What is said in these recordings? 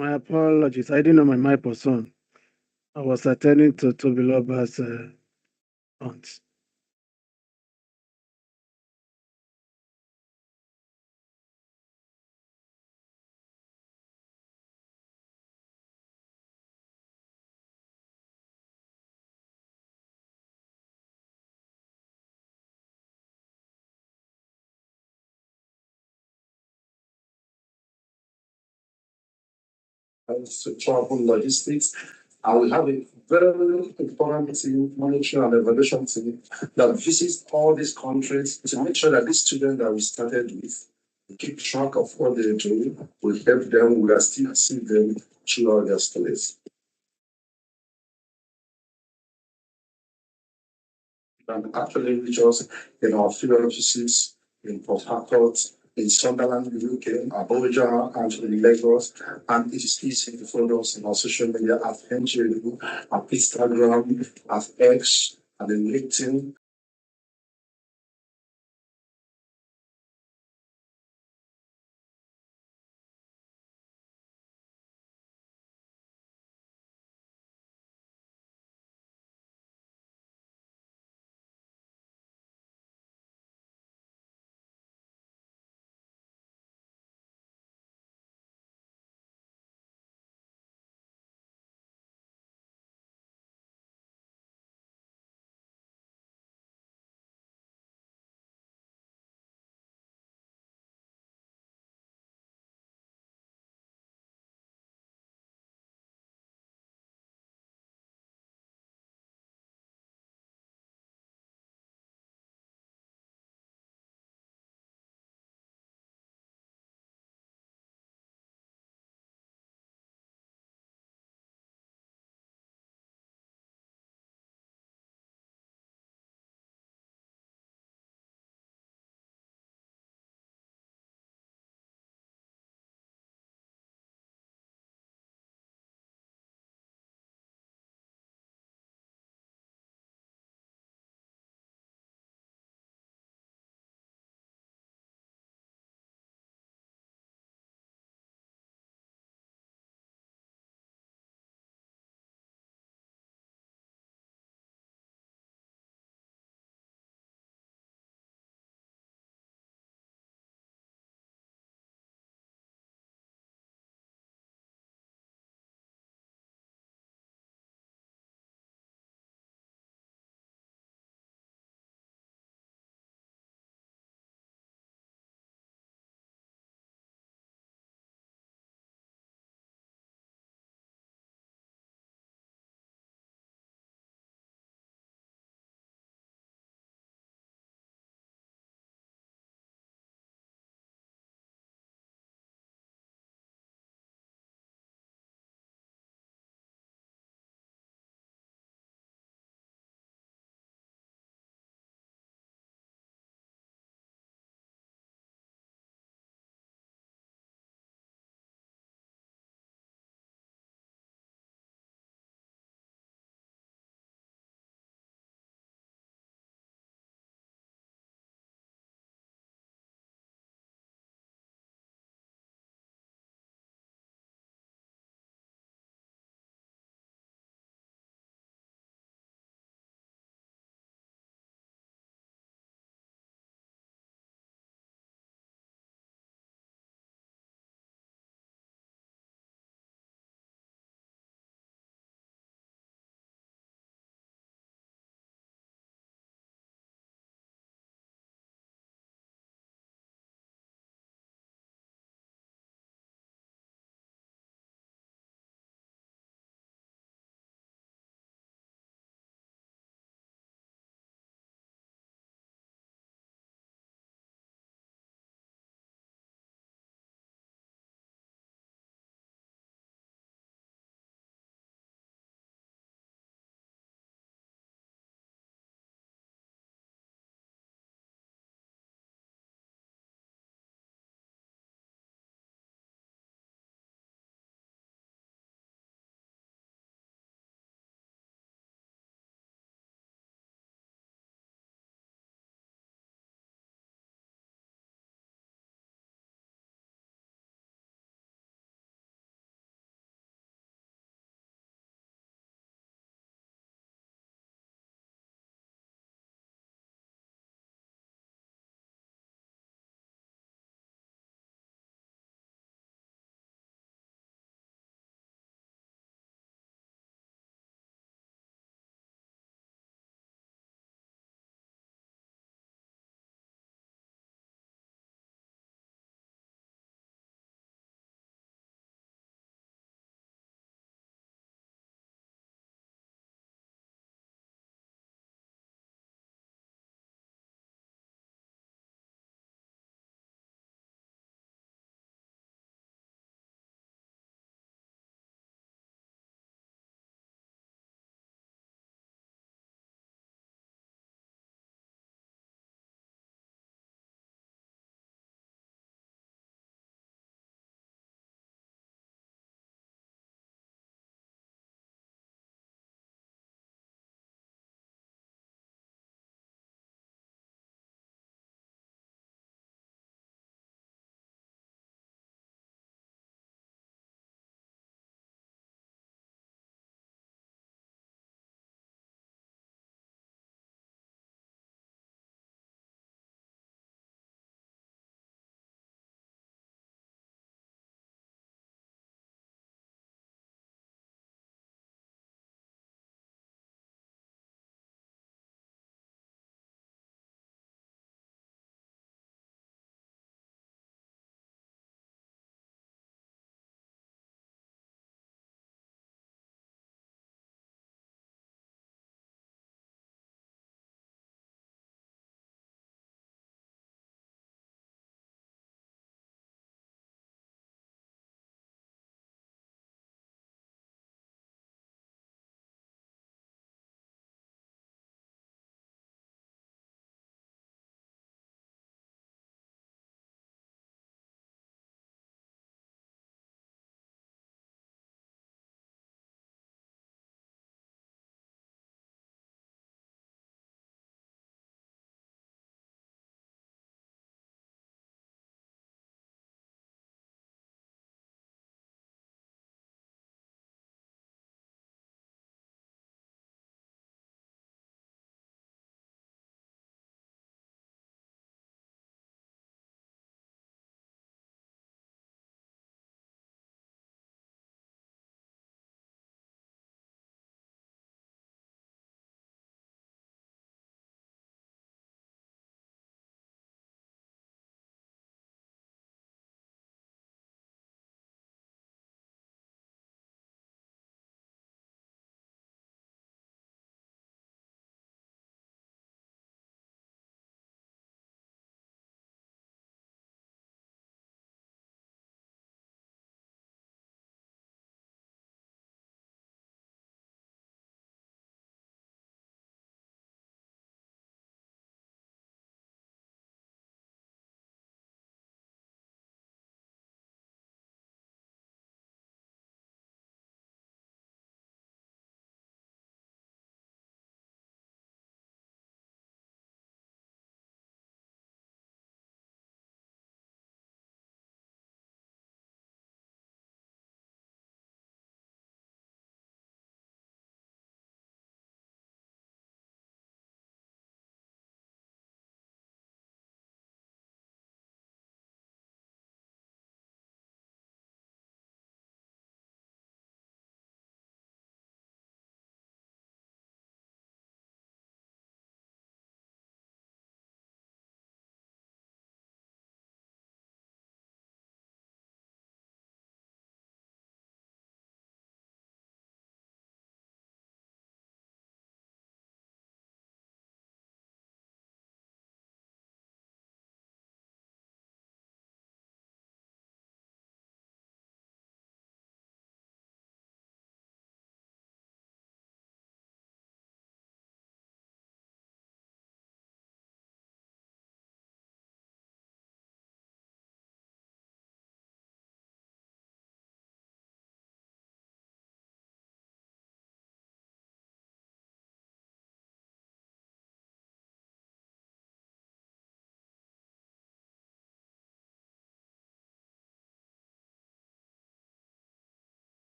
My apologies. I didn't know my mic was on. I was attending to Tobiloba's aunt. To travel logistics. I will have a very important team, monitoring and evaluation team that visits all these countries to make sure that these students that we started with, we keep track of what they're doing, we help them, we are still seeing them throughout their studies. And actually reach us in our field offices in Port Harcourt, in Sunderland, UK, Abuja, and in Lagos. And it is easy to follow us on our social media at Hench, at Instagram, at X, and in LinkedIn.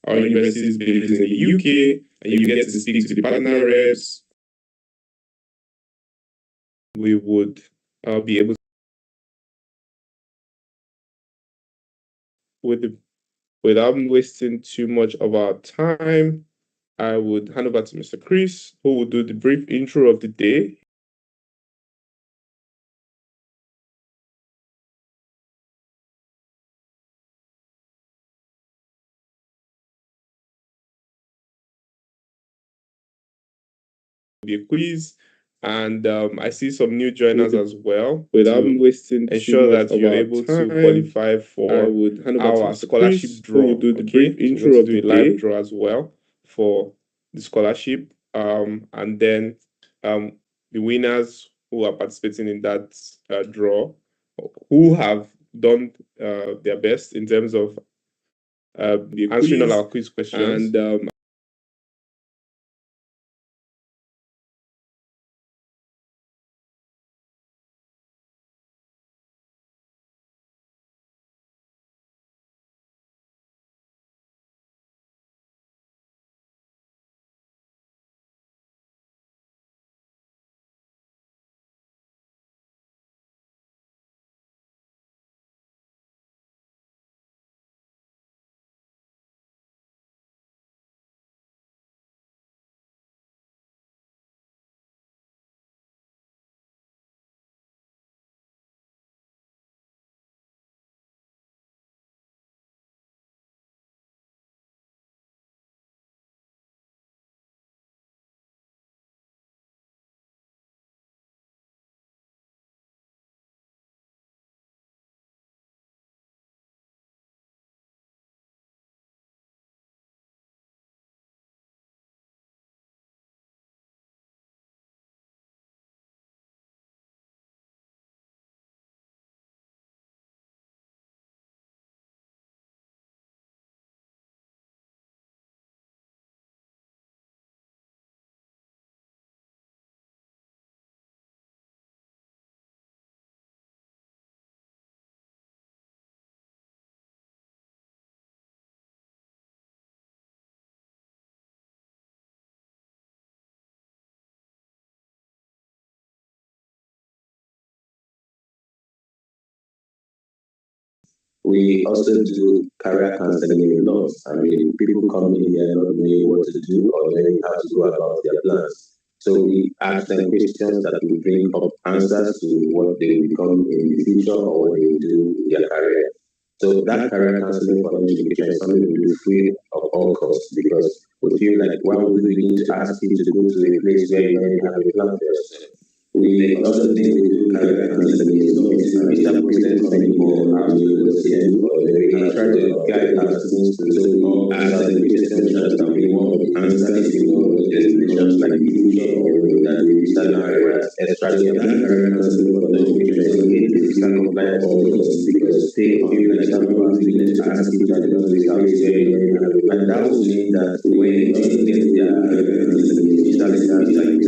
our university is based in the UK, and you get to speak to the partner reps. We would be able to, without wasting too much of our time, I would hand over to Mr. Chris, who will do the brief intro of the day. Be a quiz, and I see some new joiners as well. Without wasting ensure that you're able to qualify for our scholarship draw. We'll do the brief intro of the live draw as well for the scholarship, and then the winners who are participating in that draw, who have done their best in terms of answering all our quiz questions. And we also do career counseling a lot. I mean, people come in here not knowing what to do or knowing how to go about their plans. So we ask them questions that will bring up answers to what they will become in the future or what they will do in their career. So that career counseling for education is something we do free of all costs because we feel like why would we need to ask you to go to a place where you already have a plan for yourself? We also think we do career counseling is not that process coming for our university or we try to guide our students to ask them questions that can be more answers to questions like the future or that we start careers, especially that career counseling for those questions is can comply all those because they feel like someone willing to ask you that and that would mean that when you don't get their career counseling, you start like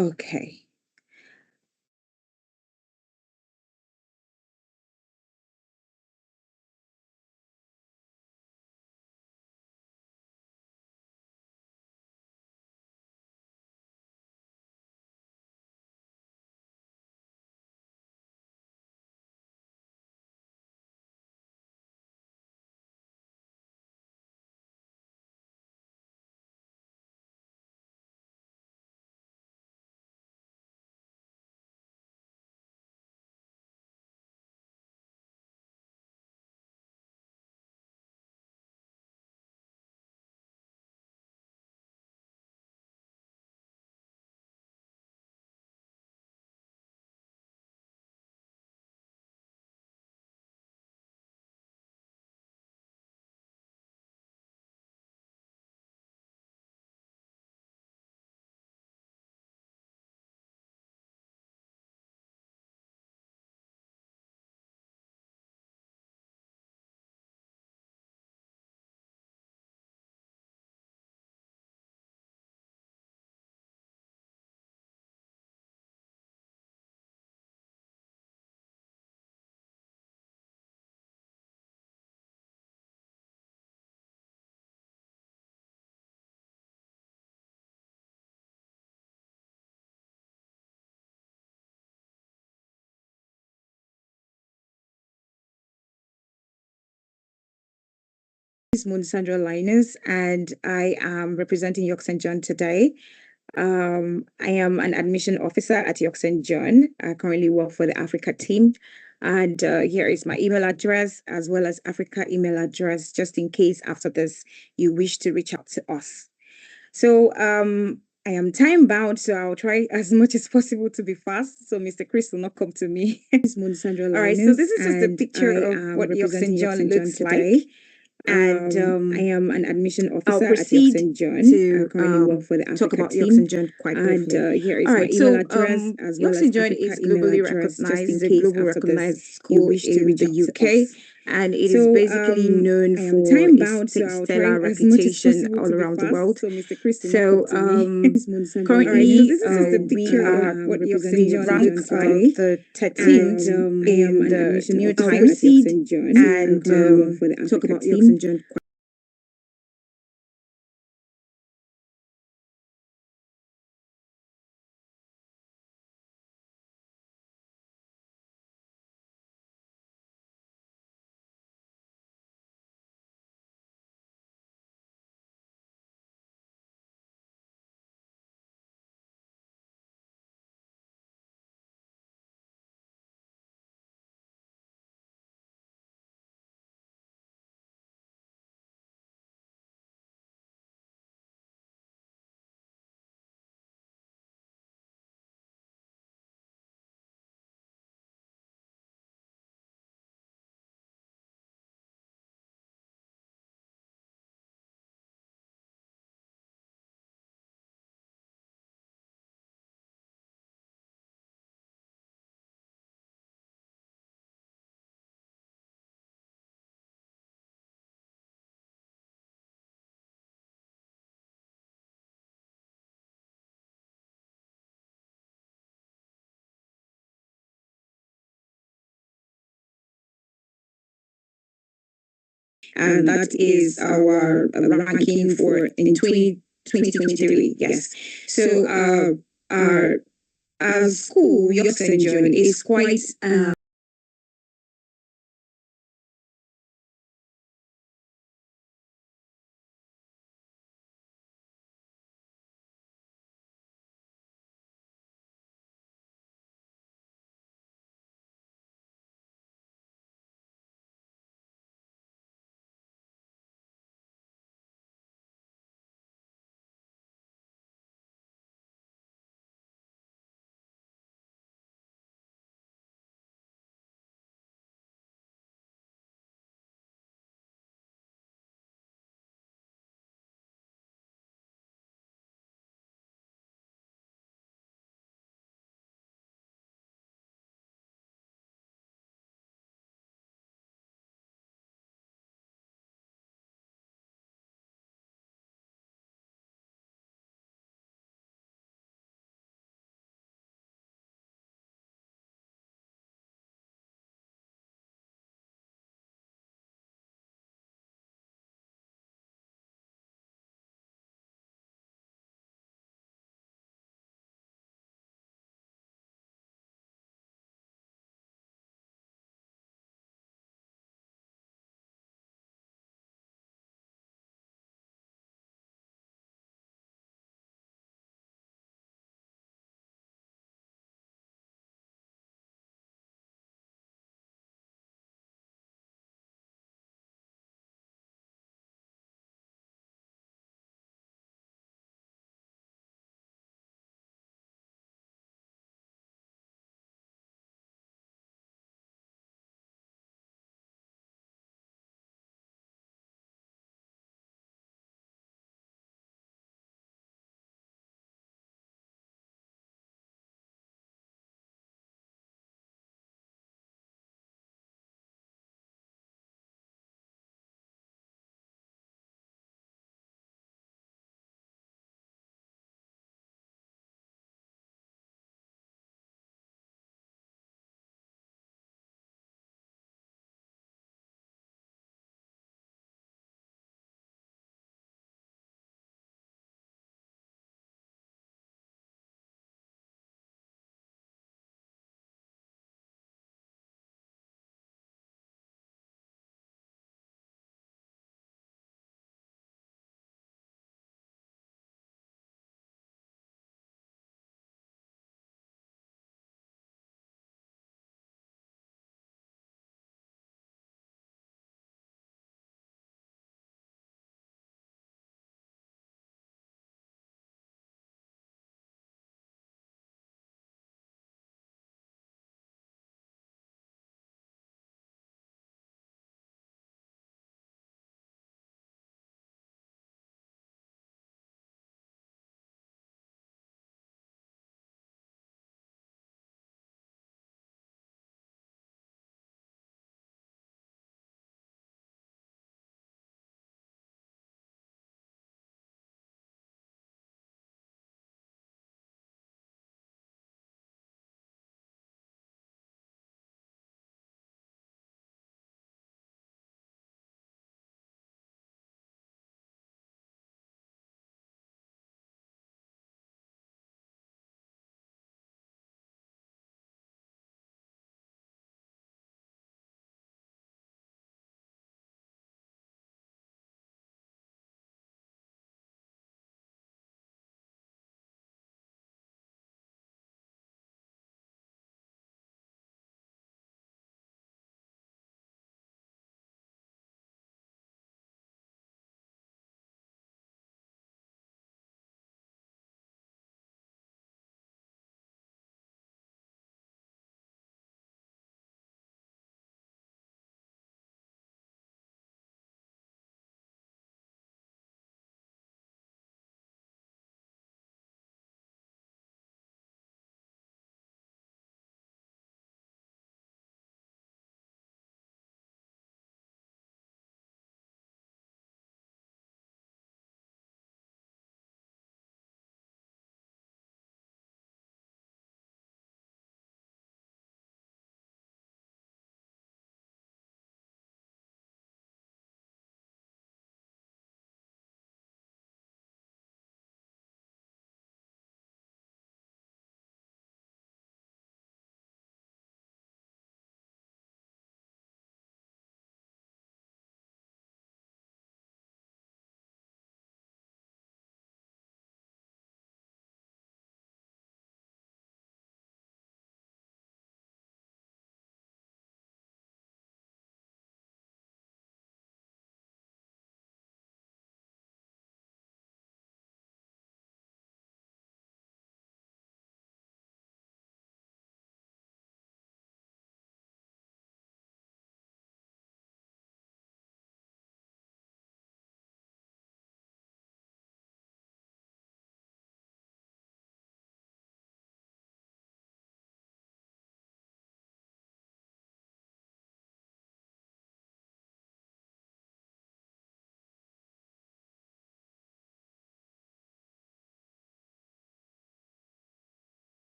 Okay. Is Sandra Linus, and I am representing York St. John today. I am an admission officer at York St. John. I currently work for the Africa team. And here is my email address as well as Africa email address, just in case after this you wish to reach out to us. So I am time bound, so I'll try as much as possible to be fast, so Mr. Chris will not come to me. All right, so this is just a picture of what York St. John looks like. And I am an admission officer at York St. John. To currently work for the Africa talk about team. York St. John quite briefly. And here is my email address as well as York St. John is globally recognized. It's a globally recognized school in the UK, and it is basically known for its stellar reputation all around the world. So Mr. Chris, currently we are what York St. John rank of the 13th in the New Times seed, and talk about York St. John. And that is our ranking for in 2023. Yes. So our school, York St. John, is quite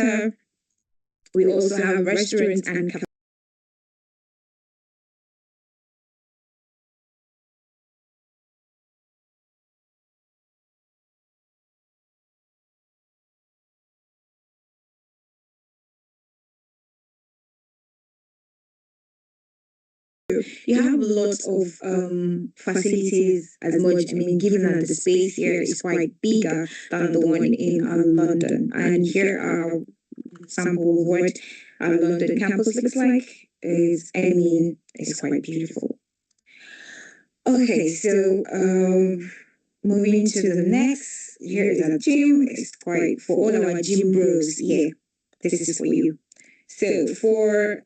However, we also have restaurants and you have lots of facilities as much. I mean, given that the space here is quite bigger than the one in London. And here are sample of what our London campus looks like. It's quite beautiful. Okay, so moving to the next, here is our gym. It's quite for all our gym bros. Yeah, this is for you. So for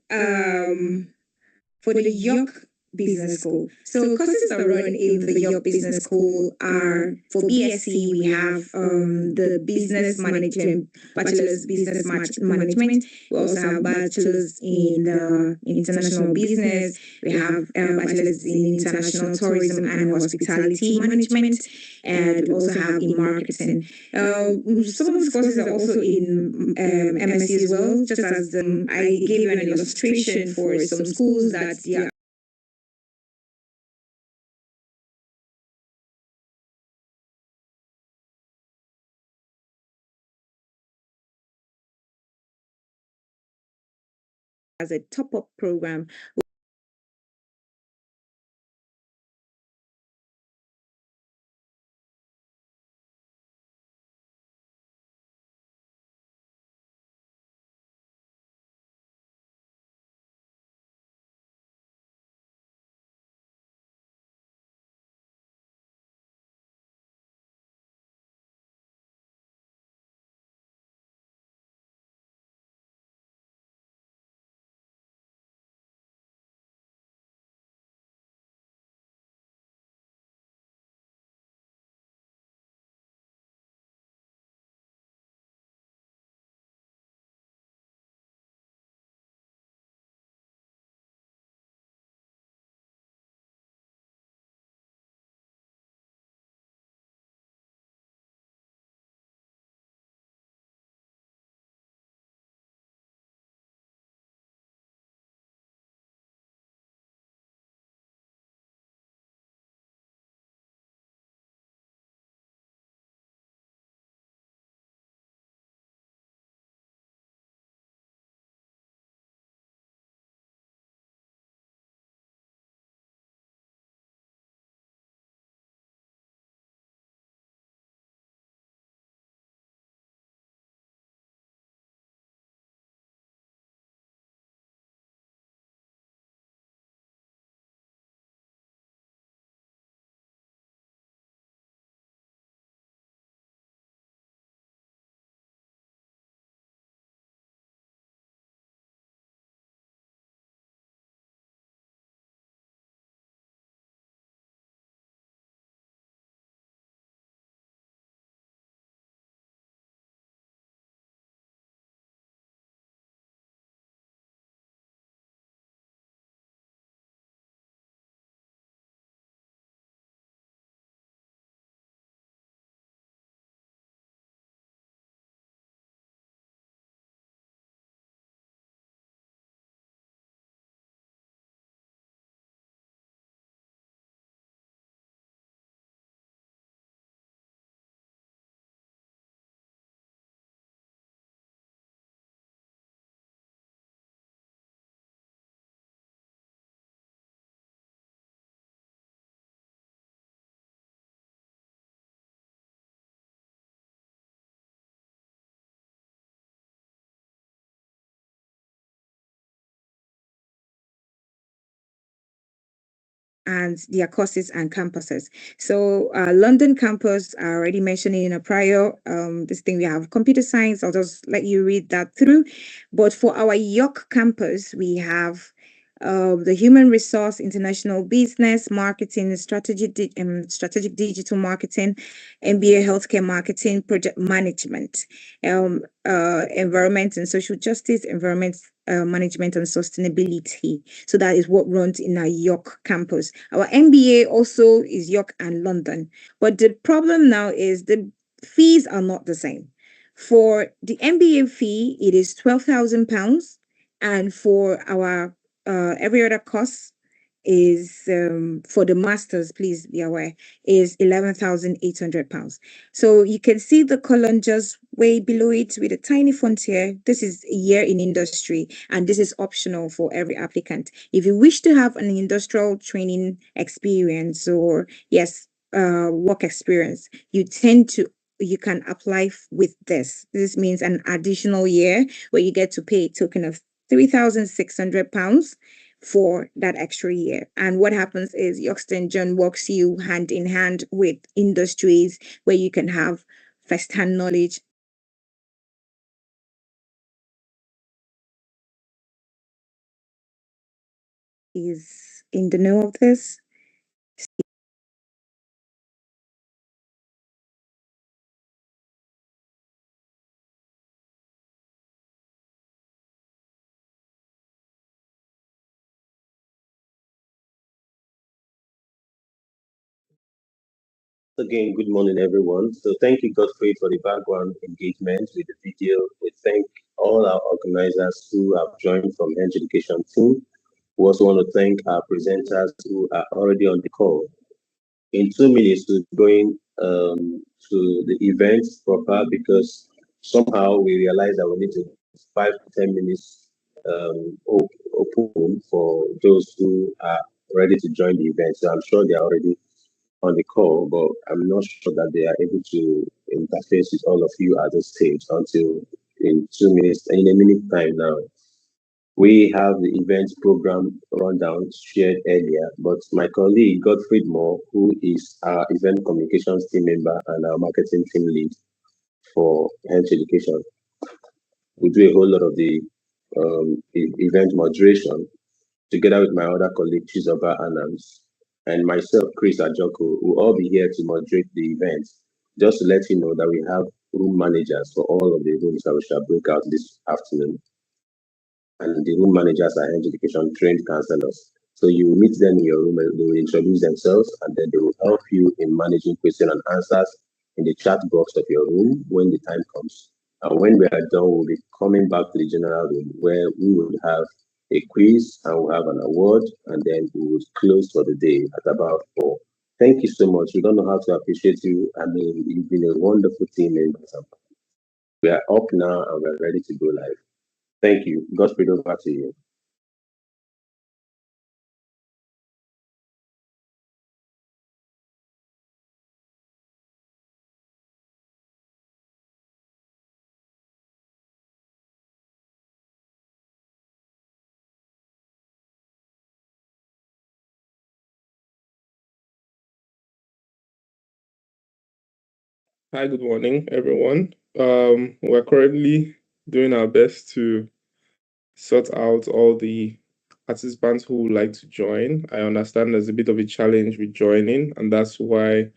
the York Business School. So courses that run in the York Business School are for BSc, we have the Business Management, Bachelor's Business Management. We also have Bachelor's in International Business. We have Bachelor's in International Tourism and Hospitality Management. And we also have in Marketing. Some of these courses are also in MSc as well, just as I gave you an illustration for some schools that they are as a top-up program. And their courses and campuses. So London campus, I already mentioned it in a prior this thing, we have computer science. I'll just let you read that through. But for our York campus, we have the human resource, international business, marketing, strategic digital marketing, MBA healthcare marketing, project management, environment and social justice, environment management and sustainability. So that is what runs in our York campus. Our MBA also is York and London. But the problem now is the fees are not the same. For the MBA fee, it is £12,000, and for our every other course is for the masters, please be aware, is £11,800. So you can see the column just way below it with a tiny font here. This is a year in industry, and this is optional for every applicant. If you wish to have an industrial training experience or yes, work experience, you can apply with this. This means an additional year where you get to pay a token of £3,600 for that extra year. And what happens is Yoxton John works you hand in hand with industries where you can have first-hand knowledge. Is in the know of this. Again, good morning, everyone. So thank you, Godfrey, for the background engagement with the video. We thank all our organizers who have joined from Hench Education team. We also want to thank our presenters who are already on the call. In 2 minutes, we're going to the event proper because somehow we realized that we need to 5 to 10 minutes open for those who are ready to join the event. So I'm sure they are already on the call, but I'm not sure that they are able to interface with all of you at this stage until in 2 minutes, in a minute time now. We have the event program rundown shared earlier, but my colleague Godfrey Moore, who is our event communications team member and our marketing team lead for Hench Education, will do a whole lot of the event moderation together with my other colleague Chizoba Anams and myself, Chris Ajoko, will all be here to moderate the event. Just to let you know that we have room managers for all of the rooms that we shall break out this afternoon. And the room managers are Hench Education trained counselors. So you will meet them in your room and they will introduce themselves and then they will help you in managing question and answers in the chat box of your room when the time comes. And when we are done, we'll be coming back to the general room where we will have a quiz and we'll have an award and then we will close for the day at about 4. Thank you so much. We don't know how to appreciate you. I mean, you've been a wonderful team member. We are up now and we're ready to go live. Thank you. Godspeed over to you. Hi, good morning, everyone. We're currently doing our best to sort out all the participants who would like to join. I understand there's a bit of a challenge with joining, and that's why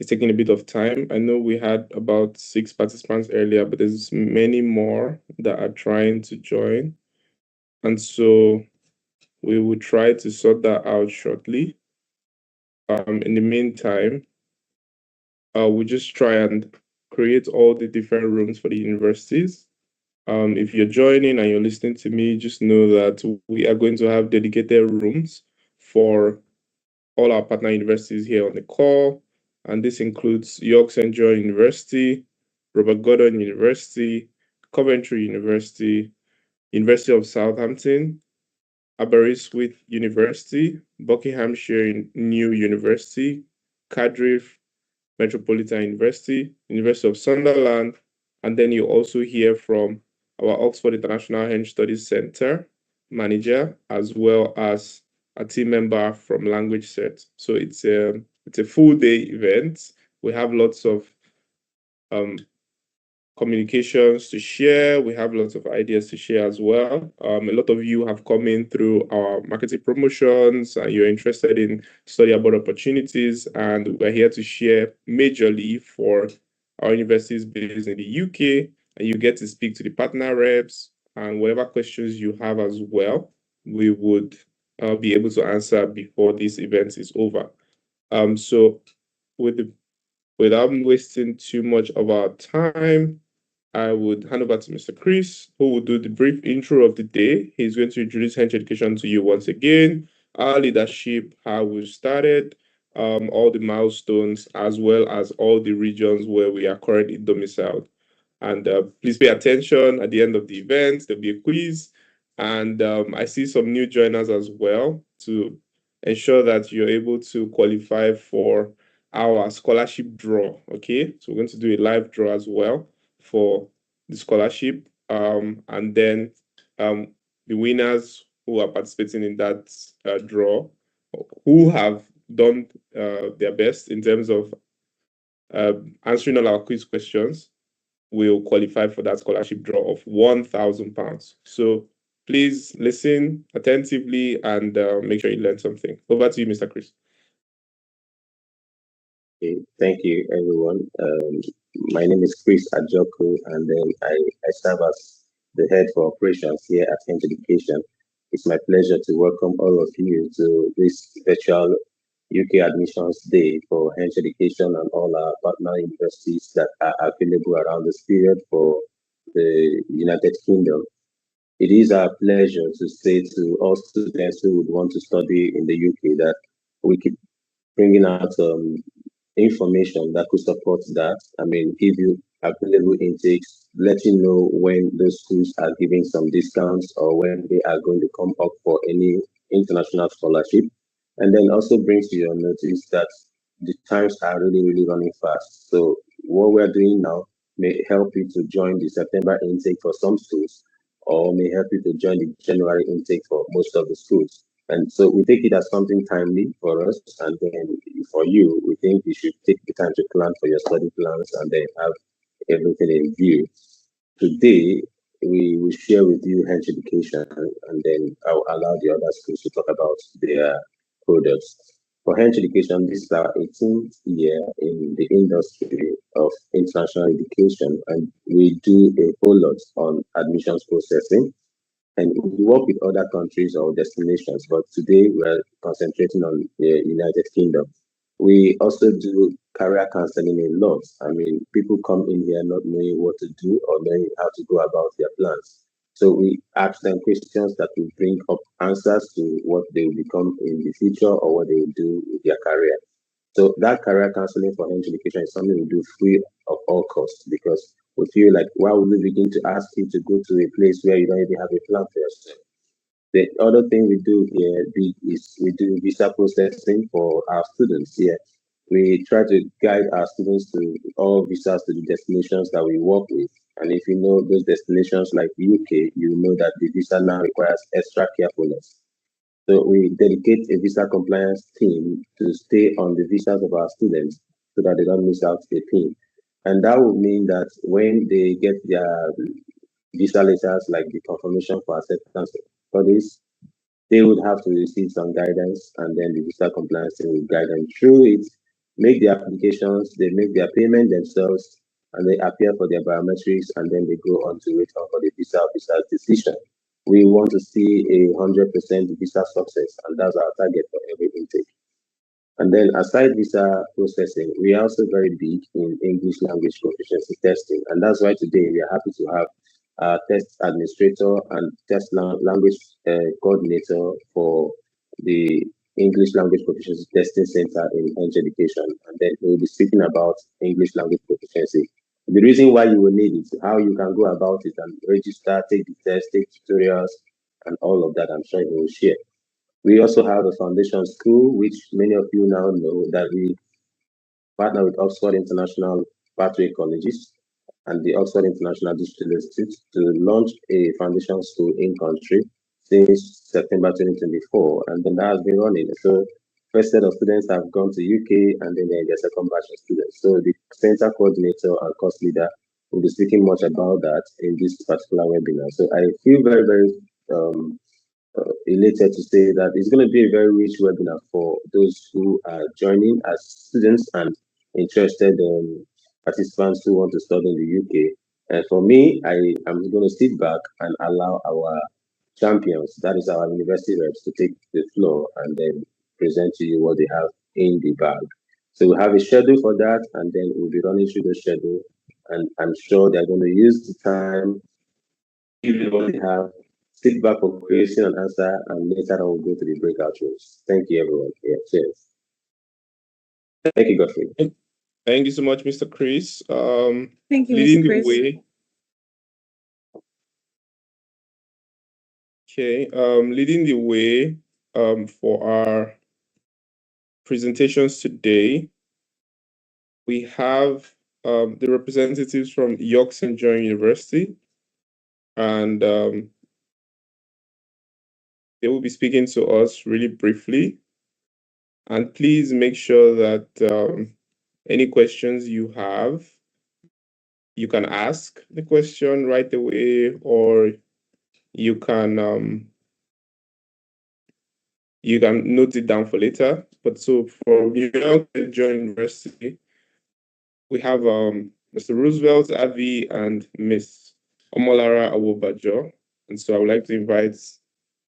it's taking a bit of time. I know we had about 6 participants earlier, but there's many more that are trying to join. And so we will try to sort that out shortly. In the meantime, we'll just try and create all the different rooms for the universities. If you're joining and you're listening to me, just know that we are going to have dedicated rooms for all our partner universities here on the call. And this includes York St. John University, Robert Gordon University, Coventry University, University of Southampton, Aberystwyth University, Buckinghamshire New University, Cardiff, Metropolitan University, University of Sunderland, and then you also hear from our Oxford International Hench Studies Center manager, as well as a team member from Language CERT. So it's a full day event. We have lots of communications to share. We have lots of ideas to share as well. A lot of you have come in through our marketing promotions and you're interested in study abroad opportunities. And we're here to share majorly for our universities based in the UK. And you get to speak to the partner reps and whatever questions you have as well, we would be able to answer before this event is over. So without wasting too much of our time, I would hand over to Mr. Chris, who will do the brief intro of the day. He's going to introduce Hench Education to you once again, our leadership, how we started, all the milestones, as well as all the regions where we are currently domiciled. And please pay attention at the end of the event. There'll be a quiz. And I see some new joiners as well to ensure that you're able to qualify for our scholarship draw. Okay, so we're going to do a live draw as well for the scholarship. And then the winners who are participating in that draw, who have done their best in terms of answering all our quiz questions, will qualify for that scholarship draw of £1,000. So please listen attentively and make sure you learn something. Over to you, Mr. Chris. Okay, thank you, everyone. My name is Chris Ajoku, and then I serve as the head for operations here at Hench Education. It's my pleasure to welcome all of you to this virtual UK Admissions Day for Hench Education and all our partner universities that are available around this period for the United Kingdom. It is our pleasure to say to all students who would want to study in the UK that we keep bringing out information that could support that. I mean, give you available intakes, let you know when those schools are giving some discounts or when they are going to come up for any international scholarship. And then also brings to your notice that the times are really, really running fast. So what we're doing now may help you to join the September intake for some schools, or may help you to join the January intake for most of the schools. And so we take it as something timely for us. And then for you, we think you should take the time to plan for your study plans and then have everything in view. Today, we will share with you Hench Education, and then I'll allow the other schools to talk about their products. For Hench Education, this is our 18th year in the industry of international education, and we do a whole lot on admissions processing. And we work with other countries or destinations, but today we're concentrating on the United Kingdom. We also do career counseling a lot. I mean, people come in here not knowing what to do or knowing how to go about their plans. So we ask them questions that will bring up answers to what they will become in the future or what they will do with their career. So that career counseling for Hench Education is something we do free of all costs, because we feel like, why would we begin to ask you to go to a place where you don't even have a plan for yourself? The other thing we do here is we do visa processing for our students here. We try to guide our students to all visas to the destinations that we work with. And if you know those destinations like UK, you know that the visa now requires extra carefulness. So we dedicate a visa compliance team to stay on the visas of our students so that they don't miss out a pin. And that would mean that when they get their visa letters, like the confirmation for acceptance studies, they would have to receive some guidance, and then the visa compliance team will guide them through it, make the applications, they make their payment themselves, and they appear for their biometrics, and then they go on to wait for the visa officer's decision. We want to see 100% visa success, and that's our target for every intake. And then aside visa processing, we are also very big in English language proficiency testing. And that's why today we are happy to have a test administrator and test language coordinator for the English Language Proficiency Testing Center in Hench Education. And then we'll be speaking about English language proficiency. The reason why you will need it, how you can go about it and register, take the test, take tutorials, and all of that, I'm sure you will share. We also have a foundation school, which many of you now know that we partner with Oxford International Pathway Colleges and the Oxford International Digital Institute to launch a foundation school in country since September 2024, and then that has been running. So first set of students have gone to UK, and then there's a second batch of students. So the center coordinator and course leader will be speaking much about that in this particular webinar. So I feel very, very elated to say that it's going to be a very rich webinar for those who are joining as students and interested participants who want to study in the UK. And for me, I am going to sit back and allow our champions, that is our university reps, to take the floor and then present to you what they have in the bag. So we have a schedule for that, and then we'll be running through the schedule and I'm sure they're going to use the time, give you what they have, sit back for question and answer, and later on we'll go to the breakout rooms. Thank you, everyone. Yeah, cheers. Thank you, Godfrey. Thank you so much, Mr. Chris. Thank you, Leading Mr. Chris. the way. Okay, leading the way for our presentations today, we have the representatives from York St. John University, and they will be speaking to us really briefly. And please make sure that any questions you have, you can ask the question right away, or you can note it down for later. But so from York St. John University, we have Mr. Roosevelt Avi and Miss Omolara Awobajo. And so I would like to invite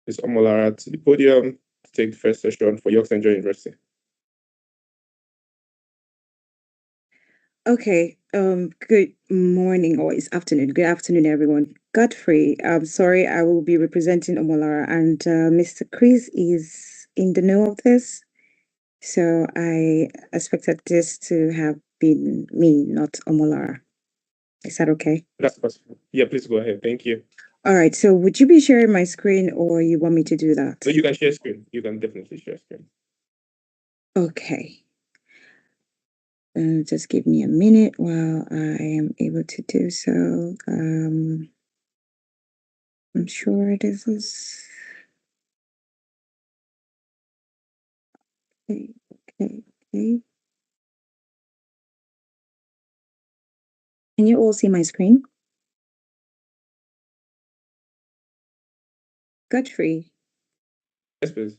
Miss Omolara to the podium to take the first session for York St. John University. Okay, good morning or it's afternoon. Good afternoon, everyone. Godfrey, I'm sorry, I will be representing Omolara, and Mr. Chris is in the know of this. So I expected this to have been me, not Omolara. Is that okay? That's possible. Yeah, please go ahead. Thank you. All right, so would you be sharing my screen or you want me to do that? So you can share screen. You can definitely share screen. Okay. Just give me a minute while I am able to do so. I'm sure this is... Okay. Can you all see my screen? Godfrey. Yes, please.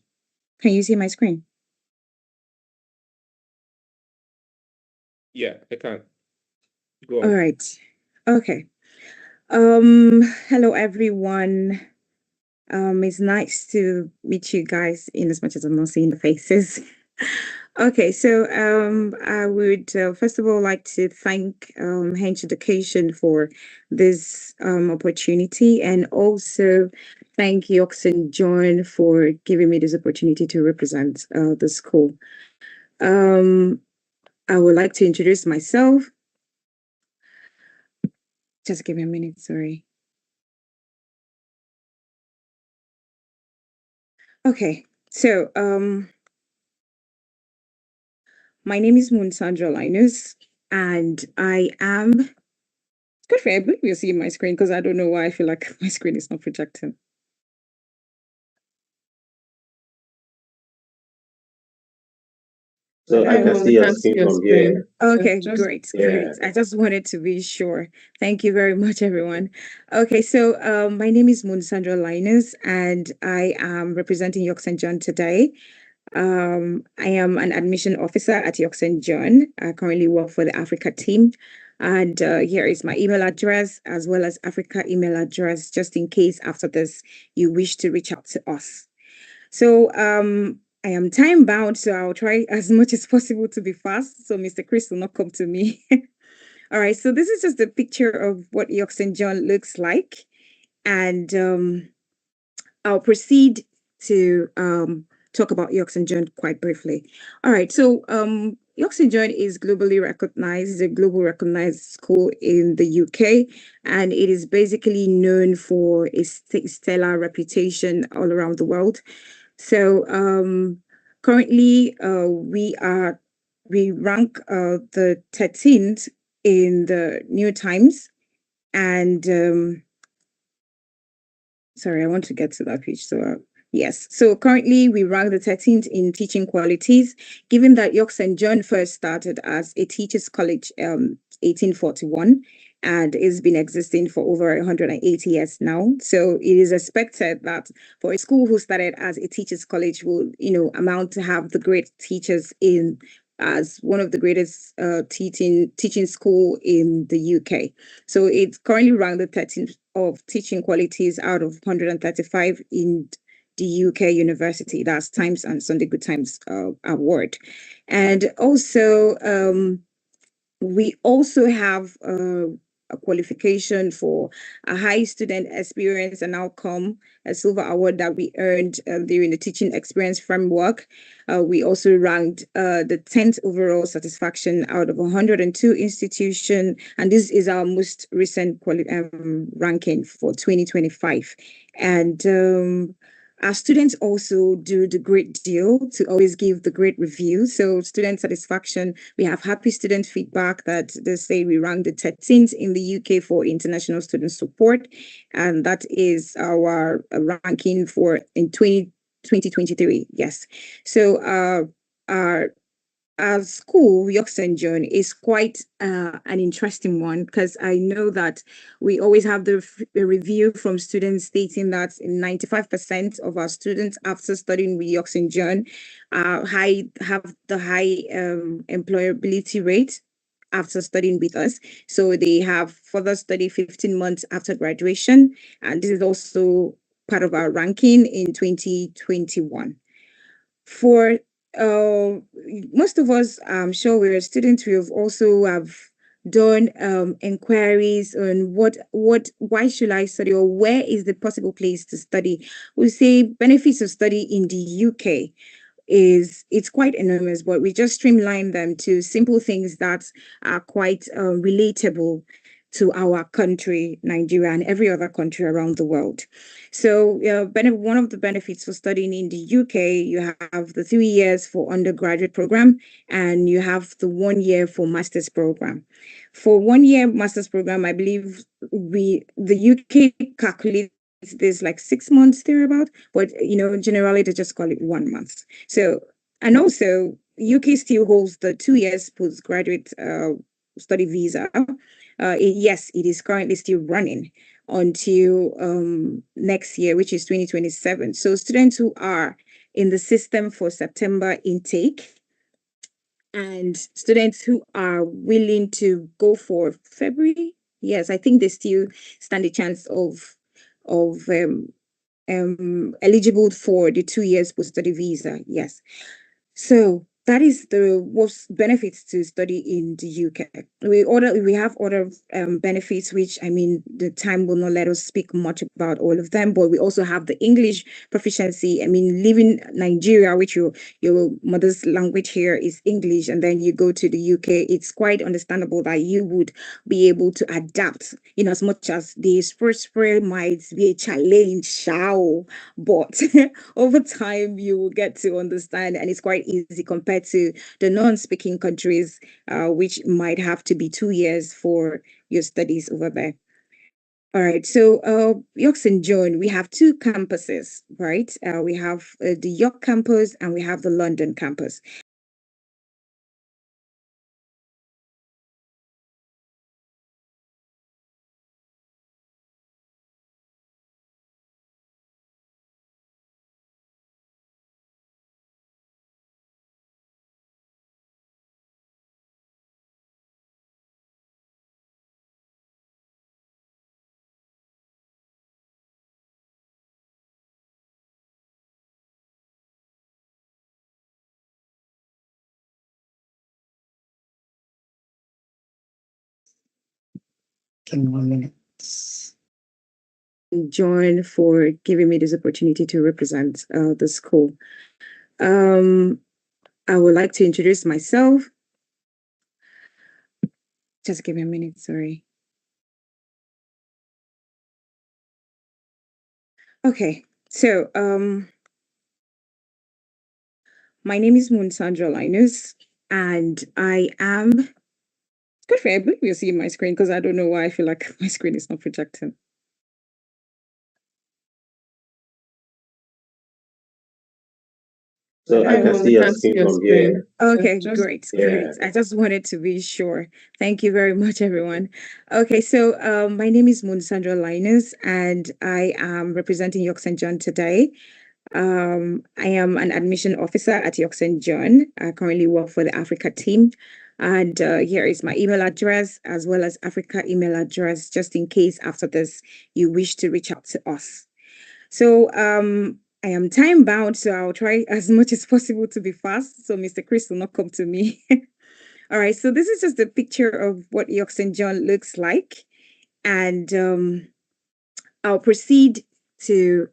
Can you see my screen? Yeah, I can. Go on. All right. Okay. Hello everyone. It's nice to meet you guys in as much as I'm not seeing the faces. Okay, so I would first of all like to thank Hench Education for this opportunity, and also thank York St. John for giving me this opportunity to represent the school. I would like to introduce myself. Just give me a minute, sorry. Okay, so my name is Sandra Linus, and I am... Godfrey, I believe you're seeing my screen because I don't know why I feel like my screen is not projecting. So I can see your screen from here. Okay, great. I just wanted to be sure. Thank you very much, everyone. Okay, so my name is Sandra Linus, and I am representing York St. John today. I am an admission officer at York St. John. I currently work for the Africa team. And here is my email address as well as Africa email address, just in case after this you wish to reach out to us. So I am time bound, so I'll try as much as possible to be fast, so Mr. Chris will not come to me. All right, so this is just a picture of what York St. John looks like. And I'll proceed to talk about York St. John quite briefly. All right, so York St. John is globally recognized, is a global recognized school in the UK, and it is basically known for its stellar reputation all around the world. So currently we rank the 13th in the New Times, and sorry, I want to get to that page. So yes, so currently we rank the 13th in teaching qualities, given that York St. John first started as a teachers' college 1841, and it's been existing for over 180 years now. So it is expected that for a school who started as a teachers' college will, amount to have the great teachers in as one of the greatest teaching school in the UK. So it's currently ranked the 13th of teaching qualities out of 135 in the UK university. That's Times and Sunday Good Times award. And also We also have a qualification for a high student experience and outcome, a silver award that we earned during the teaching experience framework. We also ranked the 10th overall satisfaction out of 102 institutions, and this is our most recent ranking for 2025. And our students also do the great deal to always give the great review. So student satisfaction, we have happy student feedback that they say we ranked the 13th in the UK for international student support. And that is our ranking for in 2023. Yes. So our school, York St. John, is quite an interesting one because I know that we always have the review from students stating that 95% of our students after studying with York St. John have the high employability rate after studying with us. So they have further study 15 months after graduation. And this is also part of our ranking in 2021. For uh, most of us, I'm sure we're students, we have also have done inquiries on why should I study or where is the possible place to study. We say benefits of study in the UK it's quite enormous, but we just streamline them to simple things that are quite relatable to our country, Nigeria, and every other country around the world. So, one of the benefits for studying in the UK, you have the 3 years for undergraduate program, and you have the 1 year for master's program. For 1 year master's program, I believe the UK calculates this like 6 months thereabout, but generally they just call it 1 month. So, and also UK still holds the 2 years postgraduate study visa. Yes, it is currently still running until next year, which is 2027. So students who are in the system for September intake and students who are willing to go for February, yes, I think they still stand a chance of eligible for the 2 years post-study visa. Yes. So that is the most benefits to study in the UK. We have other benefits, which I mean the time will not let us speak much about all of them. But we also have the English proficiency. I mean, living Nigeria, which your mother's language here is English, and then you go to the UK, it's quite understandable that you would be able to adapt in as much as the first spray might be a challenge, shall, but over time you will get to understand, and it's quite easy compared to the non-speaking countries, which might have to be 2 years for your studies over there. All right, so York St. John, we have two campuses, right? We have the York campus and we have the London campus. In 1 minute. John, for giving me this opportunity to represent the school. I would like to introduce myself. Just give me a minute, sorry. Okay, so my name is Sandra Linus, and I am. Good for you. I believe you're seeing my screen because I don't know why I feel like my screen is not projecting. So I can see your screen from here. Okay, great, great. I just wanted to be sure. Thank you very much, everyone. Okay, so my name is Sandra Linus, and I am representing York St. John today. I am an admission officer at York St. John. I currently work for the Africa team. And here is my email address as well as Africa email address, just in case after this you wish to reach out to us. So I am time bound, so I'll try as much as possible to be fast. So Mr. Chris will not come to me. All right, so this is just a picture of what York St. John looks like. And I'll proceed to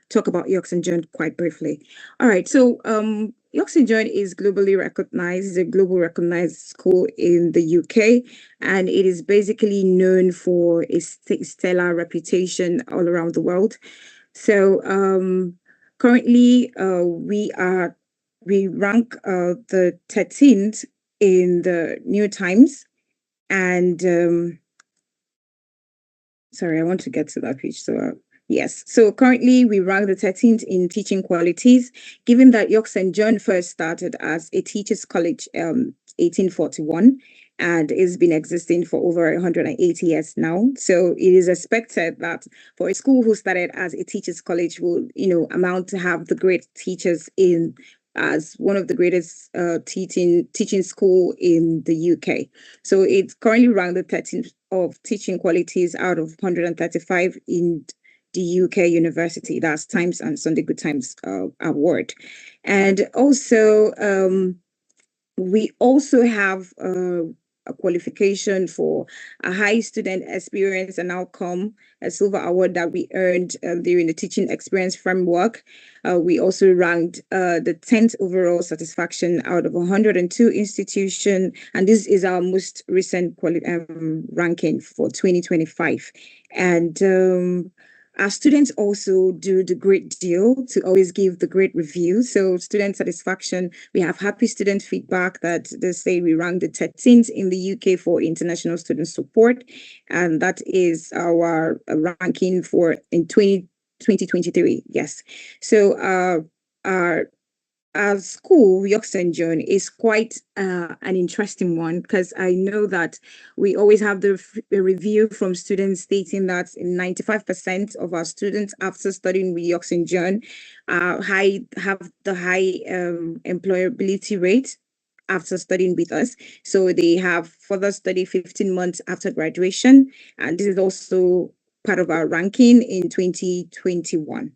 talk about York St. John quite briefly. All right, so York St. John is globally recognized, is a global recognized school in the UK, and it is basically known for its stellar reputation all around the world. So currently we rank the 13th in the New Times, and sorry, I want to get to that page. So yes, so currently we rank the 13th in teaching qualities, given that York St. John first started as a teachers college 1841 and it's been existing for over 180 years now. So it is expected that for a school who started as a teachers college will, amount to have the great teachers in as one of the greatest teaching school in the UK. So it's currently ranked the 13th of teaching qualities out of 135 in the UK university. That's Times and Sunday Good Times award. And also, we also have a qualification for a high student experience and outcome, a silver award that we earned during the teaching experience framework. We also ranked the 10th overall satisfaction out of 102 institutions, and this is our most recent ranking for 2025. And our students also do the great deal to always give the great review. So student satisfaction, we have happy student feedback that they say we rank the 13th in the UK for international student support. And that is our ranking for in 2023. Yes. So our school, York St. John, is quite an interesting one because I know that we always have the review from students stating that 95% of our students after studying with York St. John have the high employability rate after studying with us. So they have further study 15 months after graduation. And this is also part of our ranking in 2021.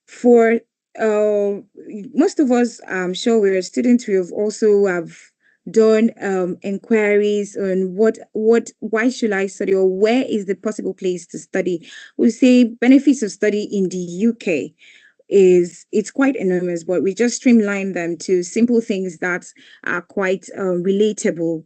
For most of us, I'm sure we're students. We have also done inquiries on why should I study or where is the possible place to study. We say benefits of study in the UK it's quite enormous, but we just streamline them to simple things that are quite relatable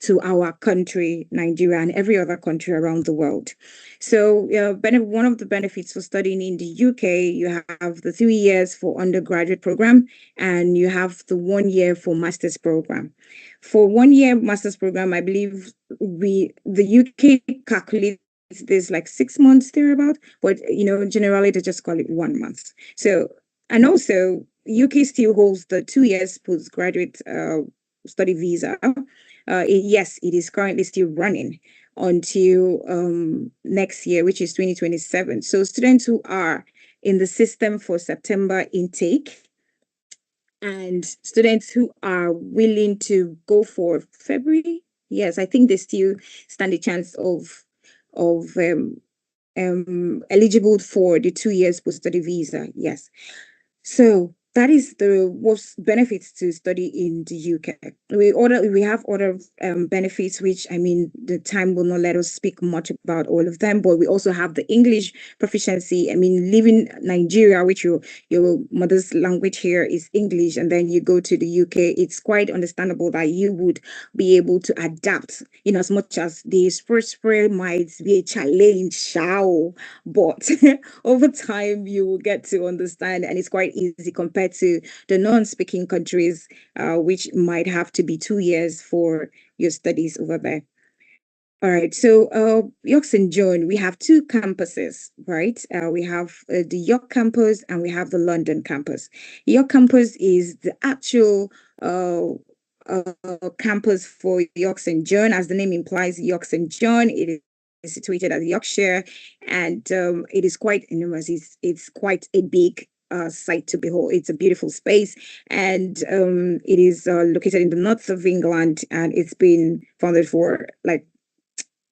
to our country, Nigeria, and every other country around the world. So, one of the benefits for studying in the UK, you have the 3 years for undergraduate program, and you have the 1 year for master's program. For 1 year master's program, I believe the UK calculates this like 6 months thereabout, but generally they just call it 1 month. So, and also UK still holds the 2 years postgraduate study visa. Yes, it is currently still running until next year, which is 2027. So students who are in the system for September intake and students who are willing to go for February, yes, I think they still stand a chance of eligible for the 2 years post-study visa. Yes. So that is the most benefits to study in the UK. We have other benefits, which I mean the time will not let us speak much about all of them. But we also have the English proficiency. I mean, living Nigeria, which your mother's language here is English, and then you go to the UK, it's quite understandable that you would be able to adapt in as much as the first spray might be a challenge, but over time you will get to understand, and it's quite easy compared to the non-speaking countries, which might have to be 2 years for your studies over there. All right, so York St. John, we have two campuses, right? We have the York campus and we have the London campus. York campus is the actual campus for York St. John, as the name implies. York St. John, it is situated at Yorkshire, and it is quite enormous. It's quite a big sight to behold. It's a beautiful space, and it is located in the north of England, and it's been founded for like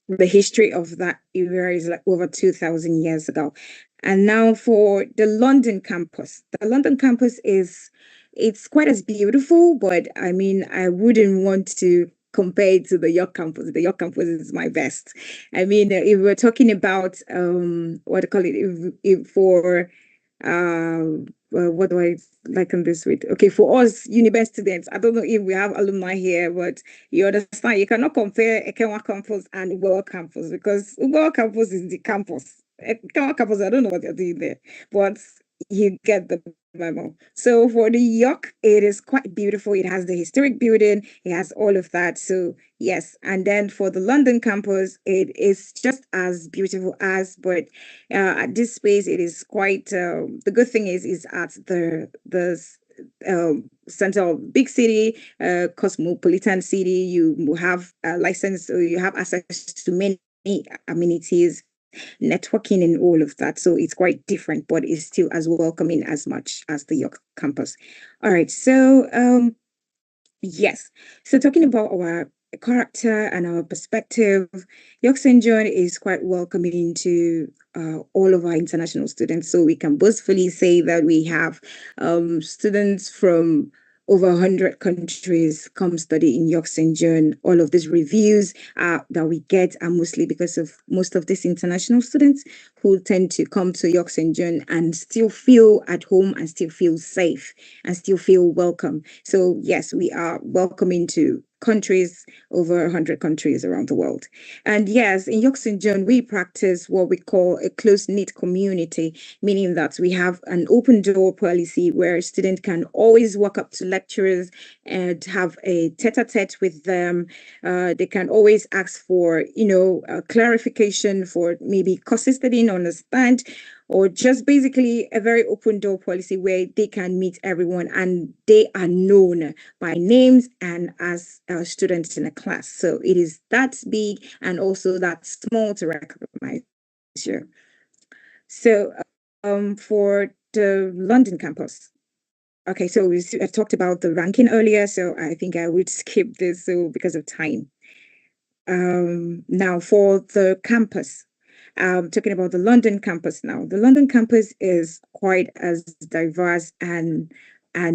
the history of that area is like over 2,000 years ago. And now for the London campus. The London campus is it's quite as beautiful, but I mean, I wouldn't want to compare it to the York campus. The York campus is my best. I mean, if we're talking about what do you call it, if for what do I liken this with? Okay, for us university students, I don't know if we have alumni here, but you understand you cannot compare Ekenwa campus and Ubewa campus because Ubewa campus is the campus. Ekenwa campus, I don't know what they're doing there, but you get the memo. So for the York, it is quite beautiful. It has the historic building, it has all of that. So yes, and then for the London campus, it is just as beautiful as, but at this space, it is quite. The good thing is at the center of big city, cosmopolitan city. You will have a license, so you have access to many amenities, networking, and all of that. So it's quite different, but it's still as welcoming as much as the York campus. All right, so yes. So talking about our character and our perspective, York St. John is quite welcoming to all of our international students. So we can boastfully say that we have students from over 100 countries come study in York St. John. All of these reviews that we get are mostly because of most of these international students who tend to come to York St. John and still feel at home and still feel safe and still feel welcome. So yes, we are welcoming to countries, over 100 countries around the world. And yes, in York St. John, we practice what we call a close-knit community, meaning that we have an open door policy where students can always walk up to lecturers and have a tete-a-tete with them. They can always ask for, clarification for maybe courses they didn't understand, or just basically a very open door policy where they can meet everyone and they are known by names and as students in a class. So it is that big and also that small to recognize you. So for the London campus. Okay, so we talked about the ranking earlier, so I think I would skip this because of time. Now for the campus. Talking about the London campus now. The London campus is quite as diverse and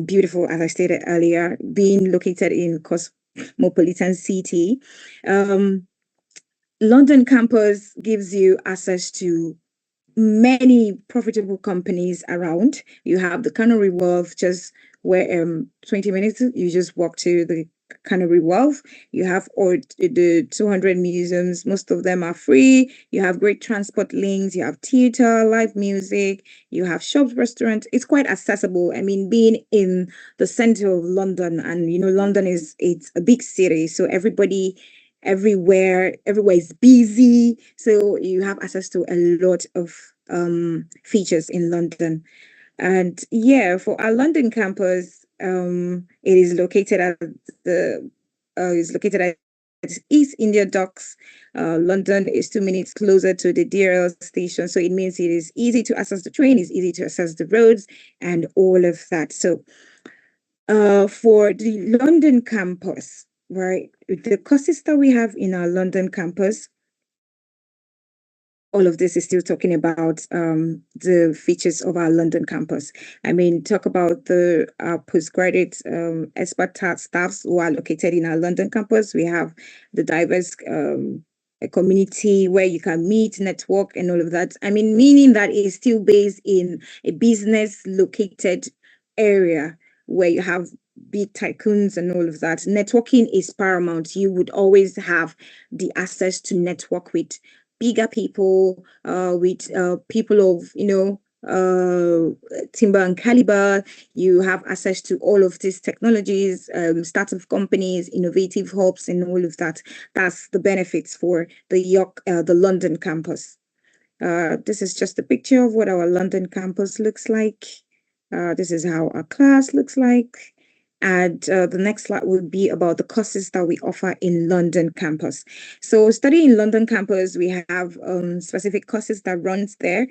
beautiful as I stated earlier, being located in cosmopolitan city. London campus gives you access to many profitable companies around. You have the Canary Wharf, just where 20 minutes you just walk to the Canary Wharf. You have all the 200 museums, most of them are free. You have great transport links, you have theater, live music, you have shops, restaurants. It's quite accessible. I mean, being in the center of London, and London it's a big city, so everywhere is busy, so you have access to a lot of features in London. And yeah, for our London campus, it is located at the is located at East India Docks. London is 2 minutes closer to the DRL station, so it means it is easy to access the train, it's easy to access the roads, and all of that. So for the London campus, right, the courses that we have in our London campus, all of this is still talking about the features of our London campus. I mean, talk about the postgraduate expert staffs who are located in our London campus. We have the diverse a community where you can meet, network, and all of that. I mean, meaning that it's still based in a business located area where you have big tycoons and all of that. Networking is paramount. You would always have the access to network with bigger people, with people of timber and caliber. You have access to all of these technologies, startup companies, innovative hubs, and all of that. That's the benefits for the London campus. This is just a picture of what our London campus looks like. This is how our class looks like. And the next slide would be about the courses that we offer in London campus. So studying in London campus, we have specific courses that runs there.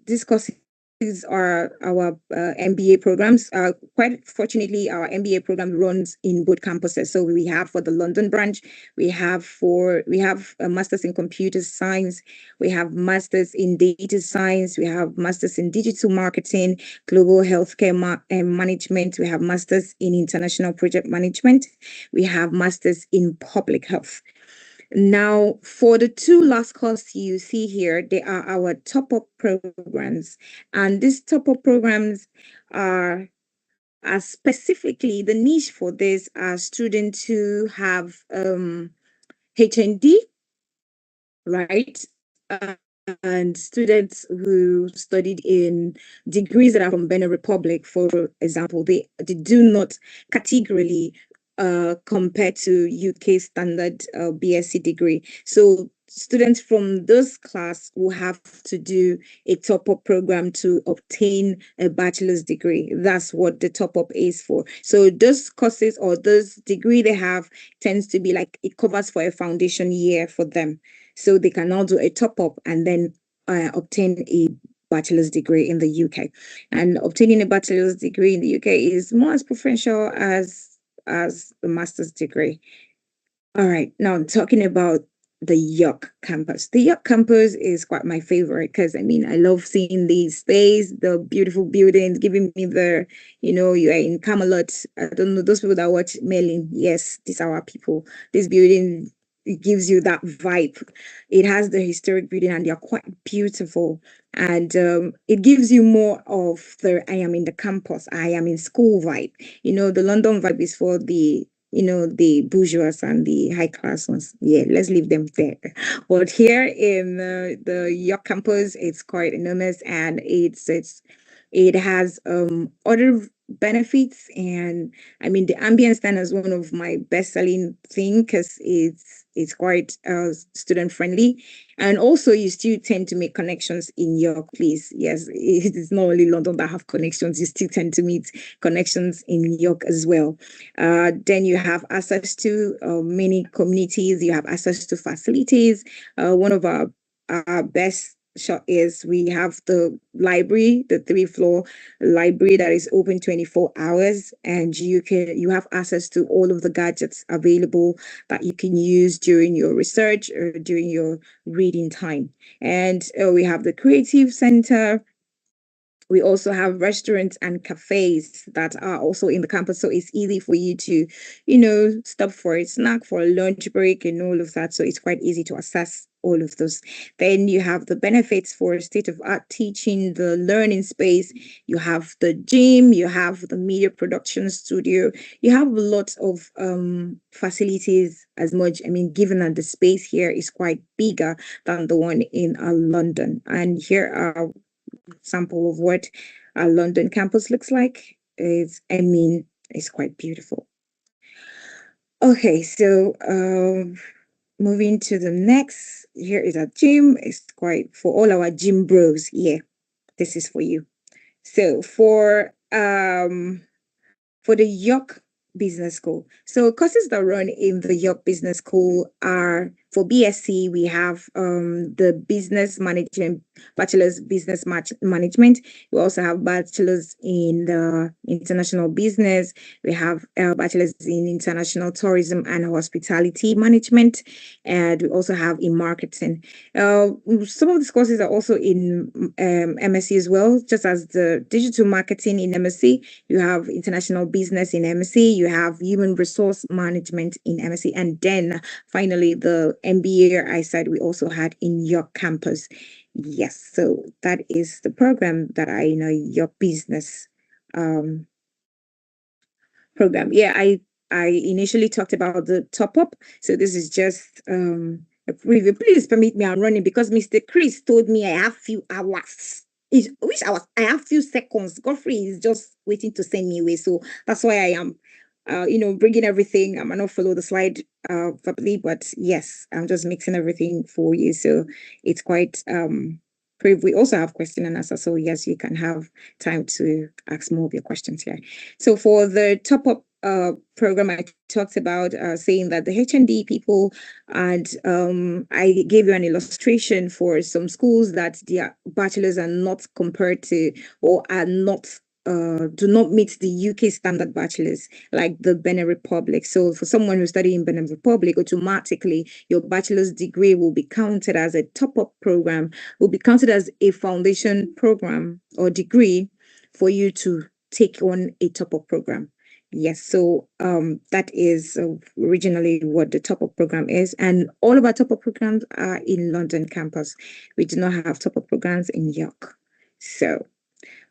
These courses these are our MBA programs. Quite fortunately, our MBA program runs in both campuses. So we have for the London branch, we have a master's in computer science, we have masters in data science, we have masters in digital marketing, global healthcare management, we have masters in international project management, we have masters in public health. Now, for the two last courses you see here, they are our top-up programs. And these top-up programs are specifically the niche for this are students who have HND, right? And students who studied in degrees that are from Benin Republic, for example, they do not categorically compared to UK standard BSc degree. So students from this class will have to do a top-up program to obtain a bachelor's degree. That's what the top-up is for. So those courses or those degree they have tends to be like it covers for a foundation year for them. So they can now do a top-up and then obtain a bachelor's degree in the UK. And obtaining a bachelor's degree in the UK is more as preferential as the master's degree. All right, now I'm talking about the York campus. The York campus is quite my favorite because I mean I love seeing the space, the beautiful buildings, giving me the, you are in Camelot. I don't know those people that watch Merlin. Yes, these are our people. This building, it gives you that vibe. It has the historic building and they're quite beautiful. And it gives you more of the I am in the campus, I am in school vibe. The London vibe is for the the bourgeois and the high class ones. Yeah, let's leave them there. But here in the York campus, it's quite enormous and it has other benefits. And I mean, the ambience stand is one of my best selling thing because it's quite student friendly. And also you still tend to make connections in York, please. Yes, it is not only London that have connections, you still tend to meet connections in York as well. Then you have access to many communities, you have access to facilities. One of our best is we have the library, the 3-floor library that is open 24 hours, and you have access to all of the gadgets available that you can use during your research or during your reading time. And we have the creative center. We also have restaurants and cafes that are also in the campus. So it's easy for you to, stop for a snack, for a lunch break and all of that. So it's quite easy to access all of those. Then you have the benefits for state-of-art teaching, the learning space. You have the gym, you have the media production studio. You have a lot of facilities as much. I mean, given that the space here is quite bigger than the one in London. And here are sample of what our London campus looks like. It's quite beautiful. Okay, so moving to the next, here is our gym. It's quite for all our gym bros. Yeah, this is for you. So for the York Business School. So courses that run in the York Business School are for BSc, we have the business management, bachelor's business management. We also have bachelor's in the international business. We have bachelor's in international tourism and hospitality management. And we also have in marketing. Some of these courses are also in MSc as well, just as the digital marketing in MSc. You have international business in MSc. You have human resource management in MSc. And then finally, the MBA I said we also had in York campus. Yes, so that is the program that I know, York Business program. Yeah, I initially talked about the top up. So this is just a preview. Please permit me, I'm running because Mr. Chris told me I have few hours. Which hours? I have few seconds. Godfrey is just waiting to send me away. So that's why I am bringing everything. I might not follow the slide verbally, but yes, I'm just mixing everything for you. So it's quite we also have question and answer. So yes, you can have time to ask more of your questions here. So for the top-up program I talked about, saying that the HND people, and I gave you an illustration for some schools that their bachelors are not compared to, or are not, do not meet the UK standard bachelors, like the Benin Republic. So for someone who's studying in Benin Republic, automatically your bachelor's degree will be counted as a top-up program, will be counted as a foundation program or degree for you to take on a top-up program. Yes, so that is originally what the top-up program is, and all of our top-up programs are in London campus. We do not have top-up programs in York. So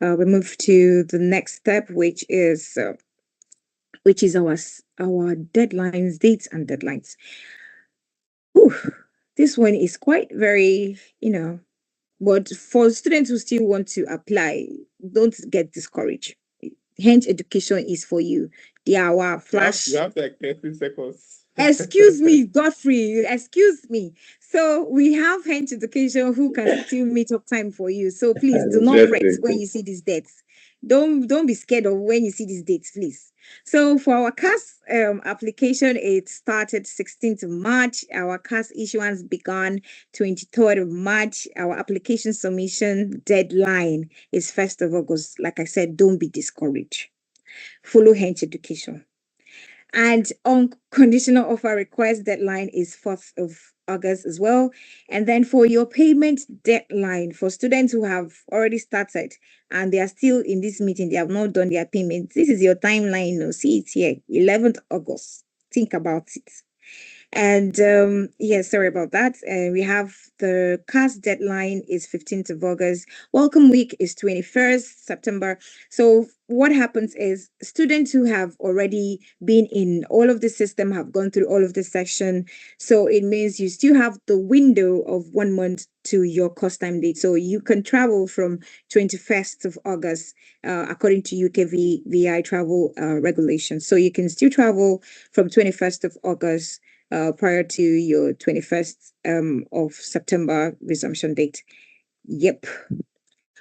we move to the next step, which is our deadlines, dates, and deadlines. Whew, this one is quite very, but for students who still want to apply, don't get discouraged. Hench education is for you. The hour flash. You have like 30 seconds. Excuse me, Godfrey. Excuse me. So we have Hench education who can still meet up time for you. So please do not fret when you see these dates. Don't be scared of when you see these dates, please. So for our CAS application, it started 16th of March. Our CAS issuance began 23rd of March. Our application submission deadline is 1st of August. Like I said, don't be discouraged. Follow Hench education. And unconditional offer request deadline is 4th of August as well. And then for your payment deadline, for students who have already started and they are still in this meeting, they have not done their payment, this is your timeline. See it here, 11th August. Think about it. And sorry about that. We have the CAS deadline is 15th of August. Welcome week is 21st September. So what happens is students who have already been in all of the system have gone through all of the section. So it means you still have the window of 1 month to your course time date. So you can travel from 21st of August, according to UKVI travel regulations. So you can still travel from 21st of August prior to your 21st of September resumption date. Yep.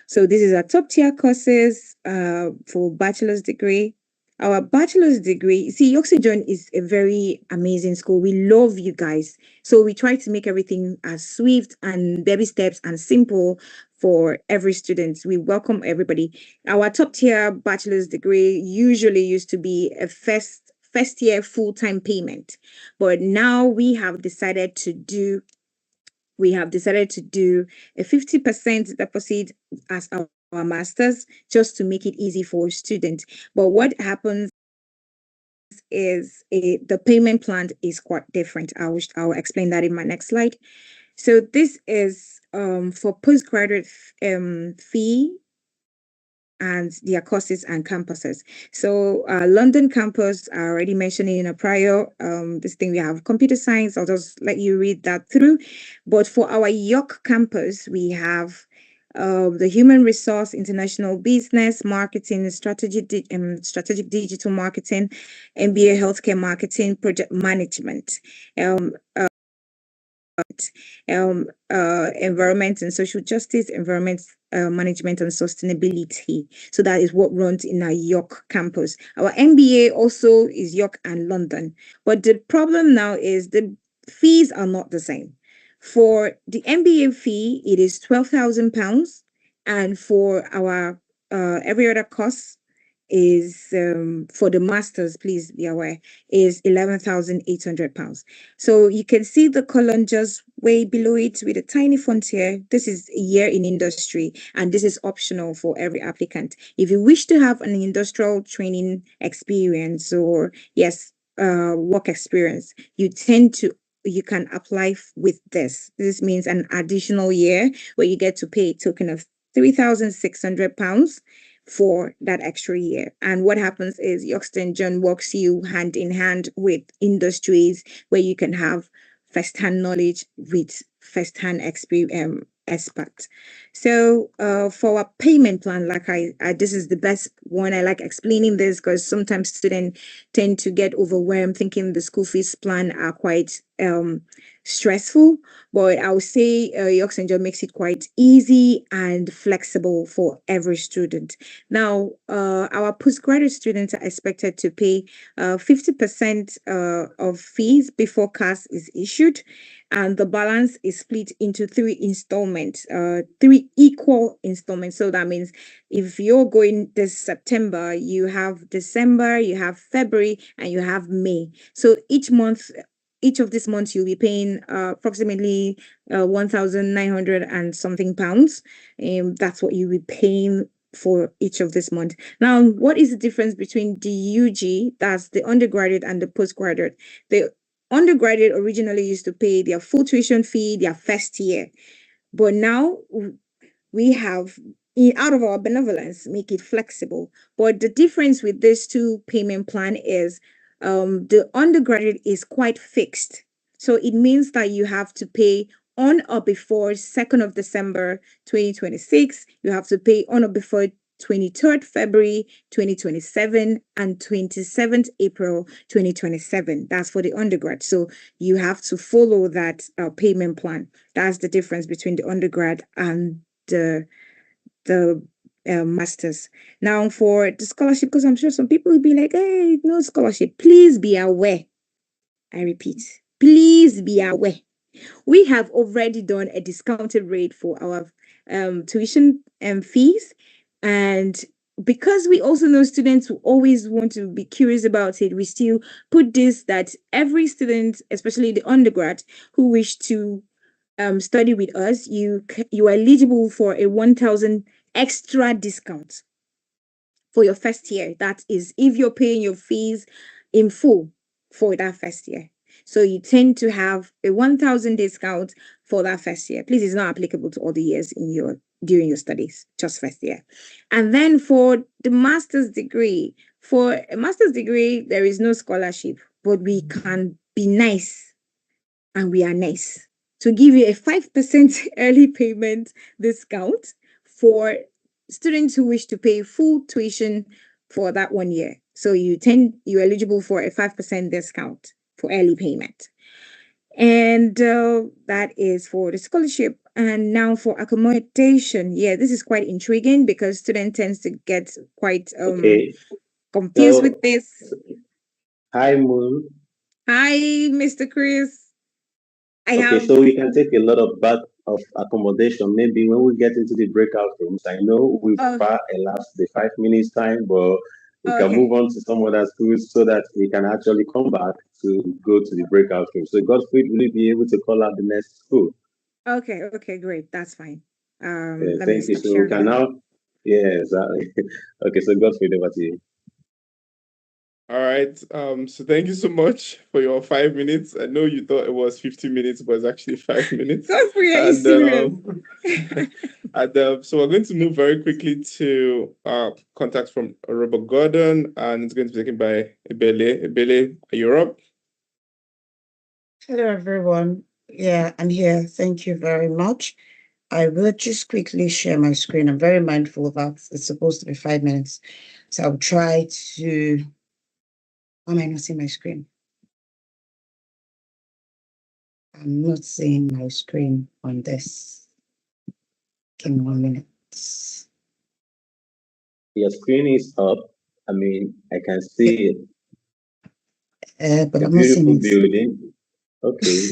So this is our top tier courses for bachelor's degree. Our bachelor's degree, see, Oxygen is a very amazing school. We love you guys. So we try to make everything as swift and baby steps and simple for every student. We welcome everybody. Our top tier bachelor's degree usually used to be a first year full-time payment, but now we have decided to do a 50% deposit as our masters, just to make it easy for students. But what happens is the payment plan is quite different. I'll explain that in my next slide. So this is for postgraduate fee and their courses and campuses. So London campus, I already mentioned in a prior this thing, we have computer science. I'll just let you read that through. But for our York campus, we have the human resource, international business, marketing, strategic digital marketing, MBA healthcare marketing, project management, environment and social justice, environment management and sustainability. So that is what runs in our York campus. Our MBA also is York and London. But the problem now is the fees are not the same. For the MBA fee, it is £12,000, and for our every other course is for the masters, please be aware, is £11,800. So you can see the column just way below it with a tiny font here. This is a year in industry, and this is optional for every applicant. If you wish to have an industrial training experience or work experience, you can apply with this. This means an additional year where you get to pay a token of £3,600 for that extra year. And what happens is Yoxton John works you hand in hand with industries where you can have first-hand knowledge with first-hand experience experts. So for our payment plan, like I this is the best one. I like explaining this because sometimes students tend to get overwhelmed thinking the school fees plan are quite stressful, but I would say York St. John makes it quite easy and flexible for every student. Now, our postgraduate students are expected to pay 50% of fees before CAS is issued, and the balance is split into three installments, three equal installments. So that means if you're going this September, you have December, you have February, and you have May. So each of these months you'll be paying approximately 1,900 and something pounds. That's what you'll be paying for each of this month. Now, what is the difference between the UG, that's the undergraduate, and the postgraduate? The undergraduate originally used to pay their full tuition fee their first year, but now we have, out of our benevolence, make it flexible. But the difference with this two payment plan is the undergraduate is quite fixed. So it means that you have to pay on or before 2nd of December 2026. You have to pay on or before 23rd February 2027 and 27th April 2027. That's for the undergrad. So you have to follow that payment plan. That's the difference between the undergrad and the masters. Now, for the scholarship, because I'm sure some people will be like, hey, no scholarship. Please be aware. I repeat, please be aware. We have already done a discounted rate for our tuition fees. And because we also know students who always want to be curious about it, we still put this, that every student, especially the undergrad, who wish to study with us, you are eligible for a 1,000 extra discount for your first year. That is if you're paying your fees in full for that first year. So you tend to have a 1,000 discount for that first year. Please, it's not applicable to all the years during your studies, just first year. And then for the master's degree, for a master's degree, there is no scholarship, but we can be nice, and we are nice to give you a 5% early payment discount for students who wish to pay full tuition for that 1 year. So you're eligible for a 5% discount for early payment. And that is for the scholarship. And now for accommodation. Yeah, this is quite intriguing because student tends to get quite confused with this. Hi, Moon. Hi, Mr. Chris. So we can take a lot of back of accommodation. Maybe when we get into the breakout rooms, I know we've far elapsed the 5 minutes time, but we can move on to some other schools so that we can actually come back to go to the breakout room. So Godfrey, will you be able to call out the next school? Okay, great. That's fine. Thank you. So we can now, exactly. Okay, so Godfrey, over to you. All right. So thank you so much for your 5 minutes. I know you thought it was 50 minutes, but it's actually 5 minutes. Godfrey, are you serious? So we're going to move very quickly to contacts from Robert Gordon, and it's going to be taken by Ebele. Ebele, are you up? Hello, everyone. Yeah, I'm here. Thank you very much. I will just quickly share my screen. I'm very mindful that it's supposed to be 5 minutes. So I'll try to... Why am I not seeing my screen? I'm not seeing my screen on this. Give me 1 minute. Your screen is up. I mean, I can see it. But I'm not seeing it. Building. Okay.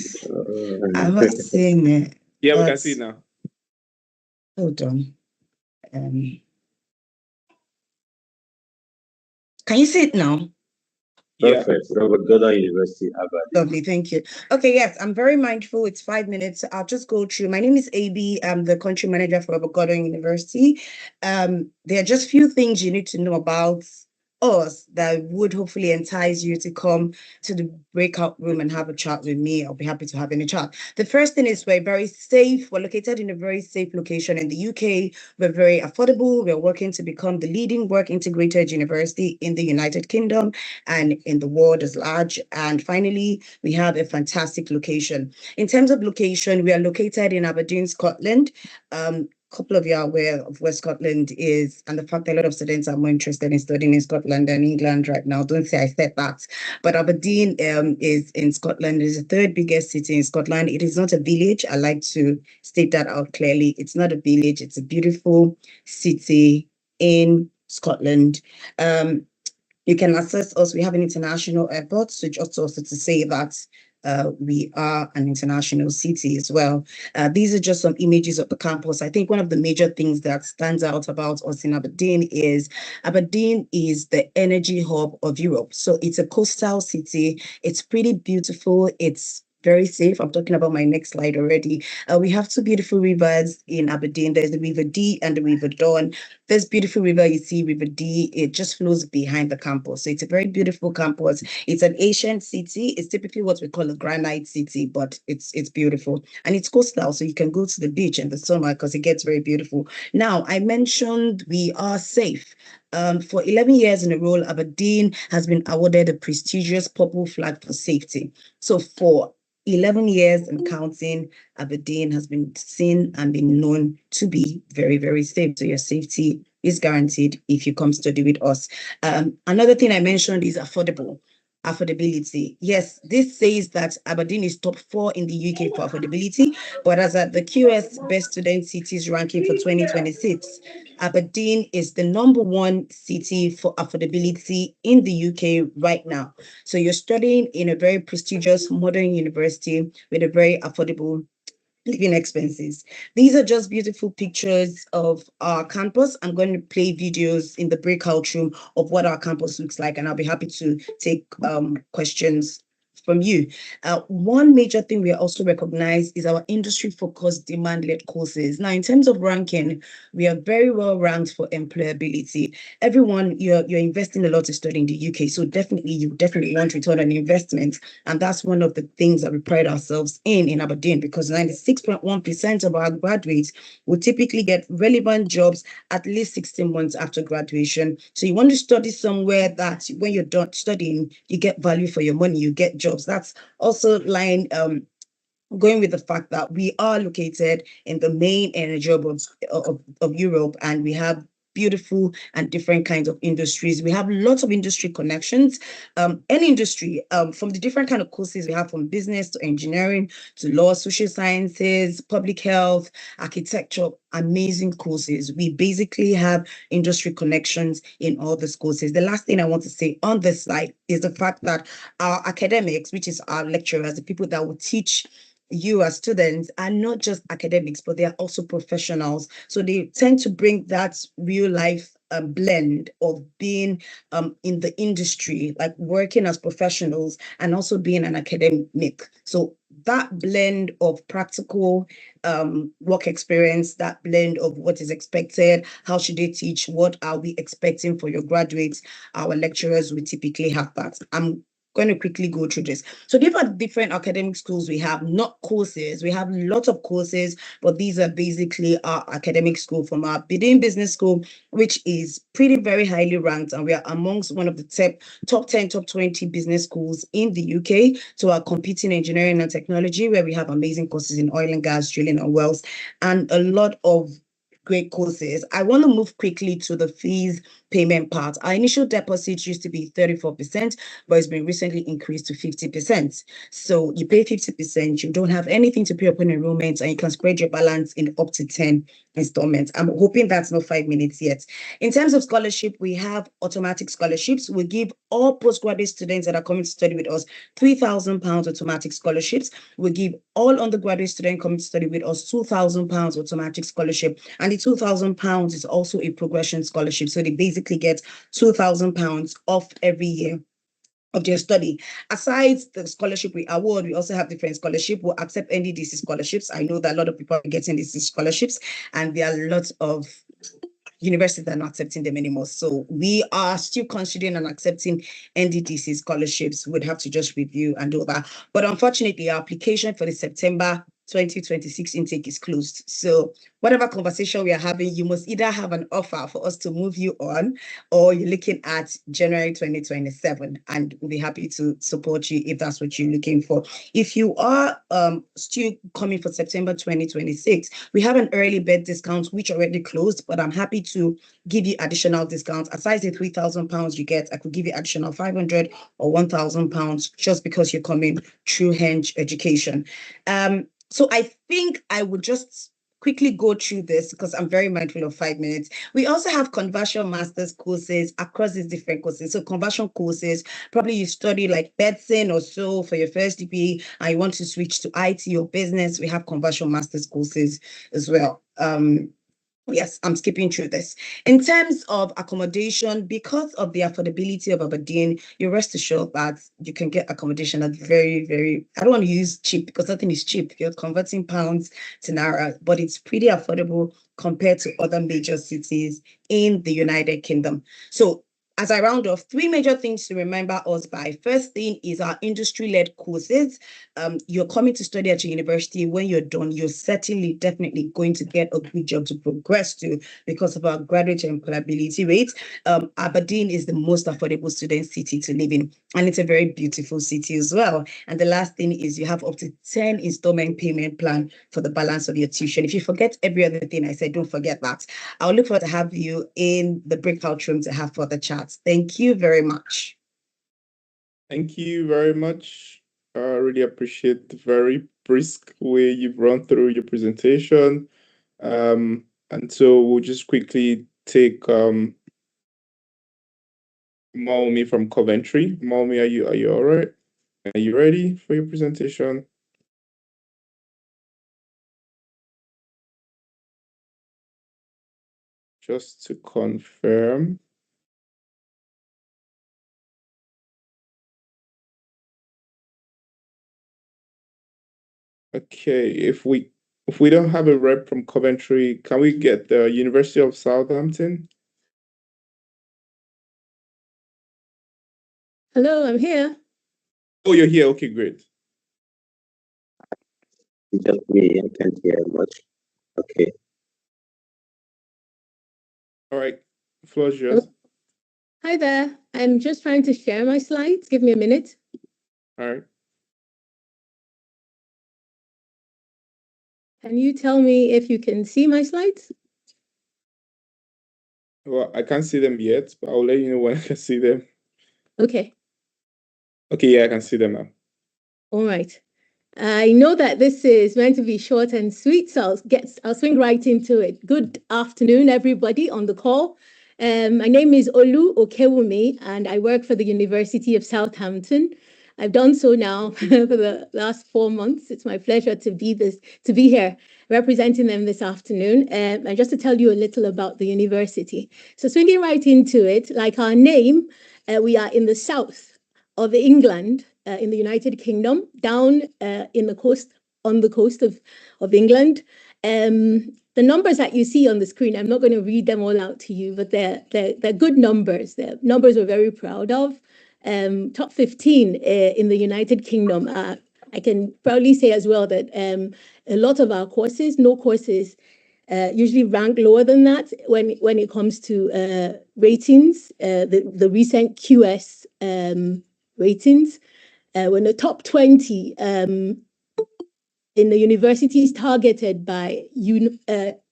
I'm not seeing it. Yeah, we can see it now. Hold on. Can you see it now? Perfect. Robert Gordon University, Aberdeen. Lovely, thank you. Okay, yes, I'm very mindful. It's 5 minutes. I'll just go through. My name is AB. I'm the country manager for Robert Gordon University. There are just few things you need to know about us that would hopefully entice you to come to the breakout room and have a chat with me. I'll be happy to have any chat. The first thing is we're very safe. We're located in a very safe location in the UK. We're very affordable. We're working to become the leading work integrated university in the United Kingdom and in the world as large. And finally, we have a fantastic location. In terms of location, we are located in Aberdeen, Scotland. couple of you are aware of where Scotland is and the fact that a lot of students are more interested in studying in Scotland than England right now. Don't say I said that. But Aberdeen is in Scotland. It is the third biggest city in Scotland. It is not a village. I like to state that out clearly. It's not a village. It's a beautiful city in Scotland. You can access us. We have an international airport, so just also to say that we are an international city as well. These are just some images of the campus. I think one of the major things that stands out about us in Aberdeen is the energy hub of Europe. So it's a coastal city. It's pretty beautiful. It's very safe. I'm talking about my next slide already. We have two beautiful rivers in Aberdeen. There's the River Dee and the River Don. This beautiful river you see, River Dee, it just flows behind the campus. So it's a very beautiful campus. It's an ancient city. It's typically what we call a granite city, but it's beautiful. And it's coastal, so you can go to the beach in the summer because it gets very beautiful. Now, I mentioned we are safe. For 11 years in a row, Aberdeen has been awarded the prestigious Purple Flag for safety. So for 11 years and counting, Aberdeen has been seen and been known to be very, very safe. So your safety is guaranteed if you come study with us. Another thing I mentioned is affordability. Yes, this says that Aberdeen is top 4 in the UK for affordability, but as at the QS Best Student Cities ranking for 2026, Aberdeen is the #1 city for affordability in the UK right now. So you're studying in a very prestigious modern university with a very affordable living expenses. These are just beautiful pictures of our campus. I'm going to play videos in the breakout room of what our campus looks like, and I'll be happy to take questions from you. One major thing we also recognize is our industry-focused demand-led courses. Now, in terms of ranking, we are very well ranked for employability. Everyone, you're investing a lot to study in the UK, so you definitely want return on investment, and that's one of the things that we pride ourselves in Aberdeen, because 96.1% of our graduates will typically get relevant jobs at least 16 months after graduation. So you want to study somewhere that when you're done studying, you get value for your money, you get jobs. That's also going with the fact that we are located in the main energy hub of Europe, and we have beautiful and different kinds of industries. We have lots of industry connections. Any industry, from the different kind of courses we have, from business to engineering to law, social sciences, public health, architecture, amazing courses. We basically have industry connections in all these courses. The last thing I want to say on this slide is the fact that our academics, which is our lecturers, the people that will teach you as students, are not just academics, but they are also professionals. So they tend to bring that real life blend of being in the industry, like working as professionals and also being an academic. So that blend of practical work experience, that blend of what is expected, how should they teach, what are we expecting for your graduates, our lecturers will typically have that. I'm going to quickly go through this. So these are different academic schools we have, not courses. We have lots of courses, but these are basically our academic school. From our Aberdeen Business School, which is pretty very highly ranked, and we are amongst one of the top 10, top 20 business schools in the UK, to our Computing Engineering and Technology, where we have amazing courses in oil and gas, drilling and wells, and a lot of great courses. I want to move quickly to the fees payment part. Our initial deposit used to be 34%, but it's been recently increased to 50%. So you pay 50%, you don't have anything to pay upon enrollment, and you can spread your balance in up to 10 installments. I'm hoping that's not 5 minutes yet. In terms of scholarship, we have automatic scholarships. We give all postgraduate students that are coming to study with us £3,000 automatic scholarships. We give all undergraduate students coming to study with us £2,000 automatic scholarship, and the £2,000 is also a progression scholarship. So they basically get £2,000 off every year of their study. Aside the scholarship we award, we also have different scholarships. We'll accept NDDC scholarships. I know that a lot of people are getting these scholarships, and there are lots of universities that are not accepting them anymore. So we are still considering and accepting NDDC scholarships. We'd have to just review and do that. But unfortunately, our application for the September 2026 intake is closed. So whatever conversation we are having, you must either have an offer for us to move you on, or you're looking at January 2027, and we'll be happy to support you if that's what you're looking for. If you are still coming for September 2026, we have an early bird discount which already closed, but I'm happy to give you additional discounts. Aside the £3,000 you get, I could give you additional £500 or £1,000 just because you're coming through Hench education. So I think I would just quickly go through this because I'm very mindful of 5 minutes. We also have conversion master's courses across these different courses. So conversion courses, probably you study like medicine or so for your first degree and you want to switch to IT or business, we have conversion master's courses as well. Yes, I'm skipping through this. In terms of accommodation, because of the affordability of Aberdeen, you rest assured that you can get accommodation at very, I don't want to use cheap because nothing is cheap. You're converting pounds to naira, but it's pretty affordable compared to other major cities in the United Kingdom. So as I round off, 3 major things to remember us by. First thing is our industry-led courses. You're coming to study at your university. When you're done, you're certainly, definitely going to get a good job to progress to because of our graduate employability rates. Aberdeen is the most affordable student city to live in, and it's a very beautiful city as well. And the last thing is you have up to 10 installment payment plan for the balance of your tuition. If you forget every other thing I said, don't forget that. I'll look forward to have you in the breakout room to have further chats. Thank you very much. Thank you very much. I really appreciate the very brisk way you've run through your presentation. And so we'll just quickly take Maumi from Coventry. Maumi, are you all right? Are you ready for your presentation? Just to confirm. Okay, if we don't have a rep from Coventry, can we get the University of Southampton? Hello, I'm here. Oh, you're here. Okay, great. Just me, I can't hear much. Okay. All right, floor is yours. Hi there. I'm just trying to share my slides. Give me a minute. All right. Can you tell me if you can see my slides? Well, I can't see them yet, but I'll let you know when I can see them. Okay. Okay, yeah, I can see them now. All right. I know that this is meant to be short and sweet, so I'll swing right into it. Good afternoon, everybody on the call. My name is Olu Okewumi, and I work for the University of Southampton. I've done so now for the last 4 months. It's my pleasure to be here representing them this afternoon. And just to tell you a little about the university. So swinging right into it, like our name, we are in the south of England, in the United Kingdom, down on the coast of England. The numbers that you see on the screen, I'm not going to read them all out to you, but they're good numbers. They're numbers we're very proud of. Top 15 in the United Kingdom. I can proudly say as well that a lot of our courses, no courses, usually rank lower than that when it comes to ratings. The recent QS ratings, we're in the top 20 in the universities targeted by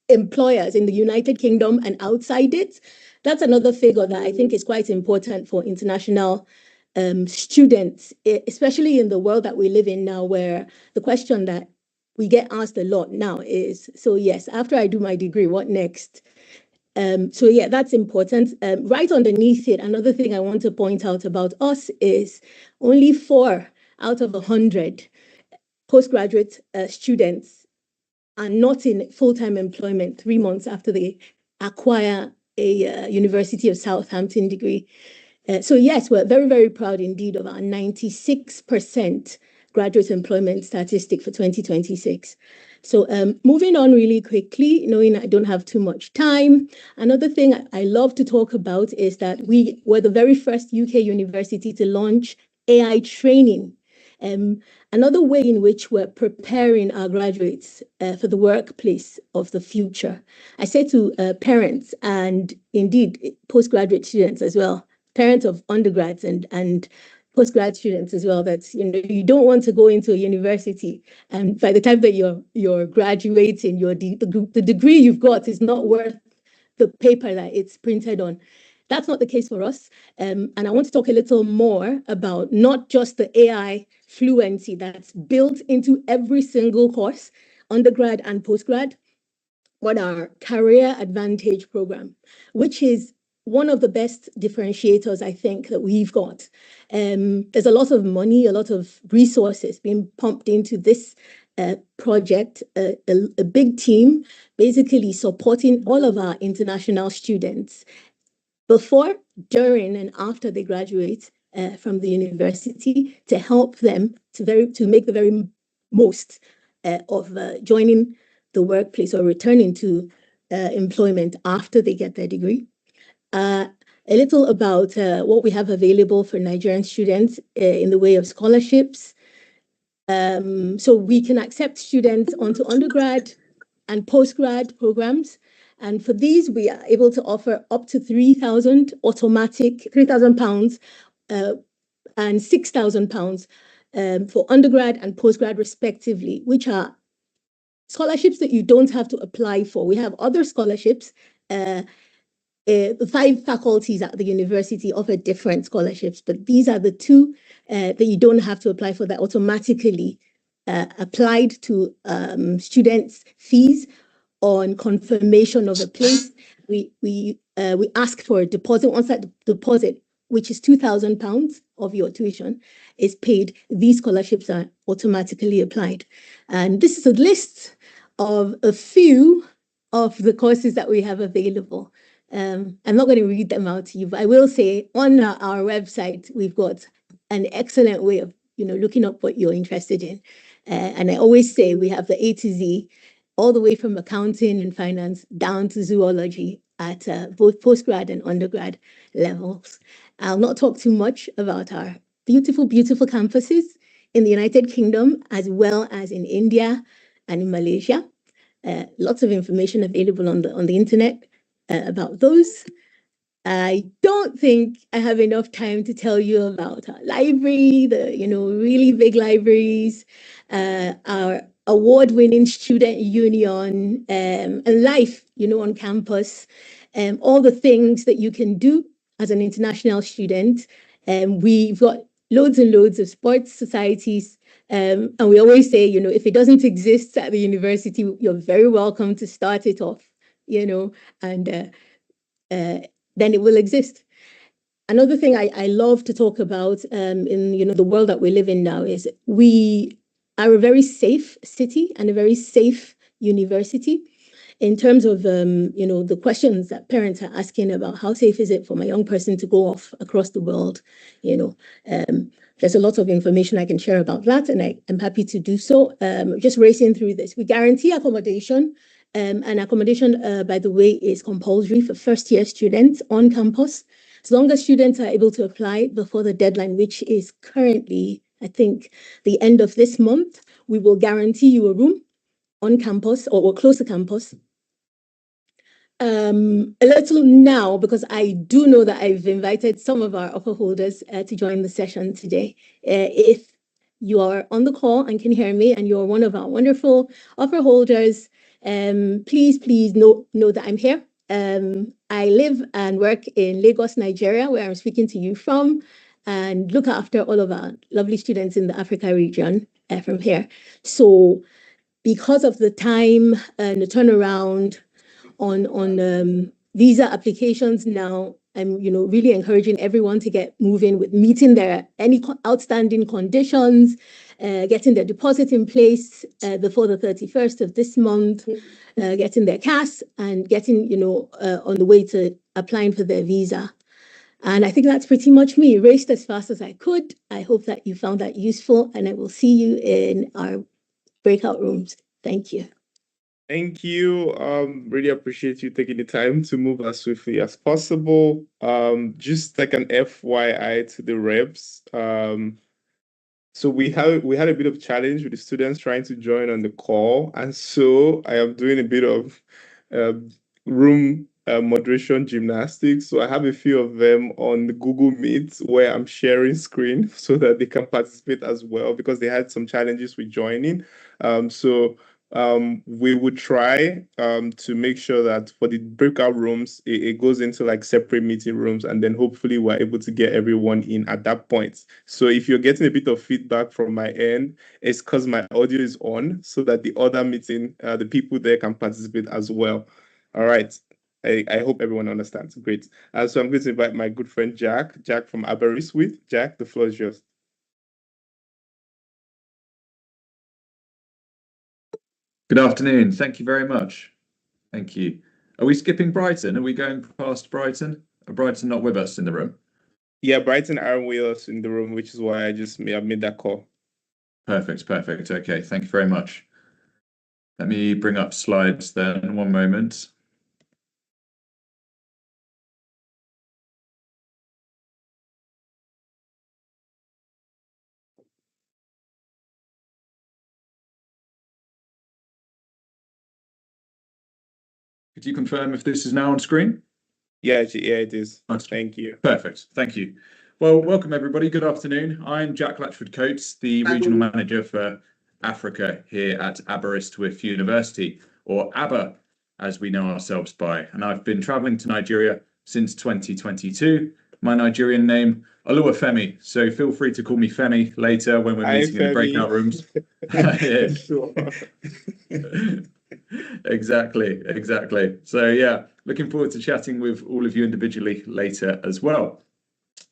employers in the United Kingdom and outside it. That's another figure that I think is quite important for international students, especially in the world that we live in now, where the question that we get asked a lot now is, so yes, after I do my degree, what next? So yeah, that's important. Right underneath it, another thing I want to point out about us is only 4 out of 100 postgraduate students are not in full-time employment 3 months after they acquire a University of Southampton degree. So yes, we're very, very proud indeed of our 96% graduate employment statistic for 2026. So moving on really quickly, knowing I don't have too much time. Another thing I love to talk about is that we were the very first UK university to launch AI training Another way in which we're preparing our graduates for the workplace of the future. I say to parents and indeed postgraduate students as well, parents of undergrads and postgrad students as well, that you don't want to go into a university and by the time that you're graduating, the degree you've got is not worth the paper that it's printed on. That's not the case for us. And I want to talk a little more about not just the AI fluency that's built into every single course, undergrad and postgrad, but our career advantage program, which is one of the best differentiators, I think, that we've got. There's a lot of money, a lot of resources being pumped into this project, a big team basically supporting all of our international students before, during, and after they graduate from the university to help them to make the very most of joining the workplace or returning to employment after they get their degree. A little about what we have available for Nigerian students in the way of scholarships. So we can accept students onto undergrad and postgrad programs. And for these, we are able to offer up to 3,000 automatic, £3,000 and £6,000 for undergrad and postgrad respectively, which are scholarships that you don't have to apply for. We have other scholarships. The 5 faculties at the university offer different scholarships, but these are the 2 that you don't have to apply for, that automatically applied to students' fees on confirmation of a place. We ask for a deposit. Once that deposit, which is £2,000 of your tuition, is paid, these scholarships are automatically applied. And this is a list of a few of the courses that we have available. I'm not going to read them out to you, but I will say on our website, we've got an excellent way of looking up what you're interested in. And I always say we have the A to Z, all the way from accounting and finance down to zoology at both postgrad and undergrad levels. I'll not talk too much about our beautiful, beautiful campuses in the United Kingdom, as well as in India and in Malaysia. Lots of information available on the internet about those. I don't think I have enough time to tell you about our library, the really big libraries, our award-winning student union, and life, on campus, all the things that you can do as an international student. We've got loads and loads of sports societies, and we always say, if it doesn't exist at the university, you're very welcome to start it off, and then it will exist. Another thing I love to talk about in the world that we live in now is we are a very safe city and a very safe university in terms of the questions that parents are asking about how safe is it for my young person to go off across the world. There's a lot of information I can share about that, and I'm happy to do so. Just racing through this. We guarantee accommodation. And accommodation, by the way, is compulsory for first-year students on campus. As long as students are able to apply before the deadline, which is currently, I think, the end of this month, we will guarantee you a room on campus or close to campus. A little now, because I do know that I've invited some of our offer holders to join the session today. If you are on the call and can hear me and you're one of our wonderful offer holders, please know that I'm here. I live and work in Lagos, Nigeria, where I'm speaking to you from, and look after all of our lovely students in the Africa region from here. So because of the time and the turnaround on visa applications now, I'm really encouraging everyone to get moving with meeting their any outstanding conditions, getting their deposit in place before the 31st of this month, getting their CAS, and getting on the way to applying for their visa. And I think that's pretty much me. Raced as fast as I could. I hope that you found that useful, and I will see you in our breakout rooms. Thank you. Thank you. Really appreciate you taking the time to move as swiftly as possible. Just like an FYI to the reps, So we had a bit of challenge with the students trying to join on the call, and so I am doing a bit of room moderation gymnastics. So I have a few of them on the Google Meet where I'm sharing screen so that they can participate as well, because they had some challenges with joining. We would try to make sure that for the breakout rooms, it goes into like separate meeting rooms, and then hopefully we're able to get everyone in at that point. So if you're getting a bit of feedback from my end, it's because my audio is on so that the other meeting, the people there can participate as well. All right. I hope everyone understands. Great. So I'm going to invite my good friend Jack from ABERYSTWYTH. Jack, the floor is yours. Good afternoon. Thank you very much. Thank you. Are we skipping Brighton? Are we going past Brighton? Are Brighton not with us in the room? Yeah, Brighton aren't with us in the room, which is why I made that call. Perfect. Okay, thank you very much. Let me bring up slides then, one moment. Could you confirm if this is now on screen? Yeah, it is. Thank you. Perfect. Thank you. Well, welcome everybody. Good afternoon. I'm Jack Latchford-Coates, the Regional Manager for Africa here at Aberystwyth University, or ABBA, as we know ourselves by. And I've been traveling to Nigeria since 2022. My Nigerian name, Oluwafemi. So feel free to call me Femi later when we're meeting in the breakout rooms. Exactly. So yeah, looking forward to chatting with all of you individually later as well.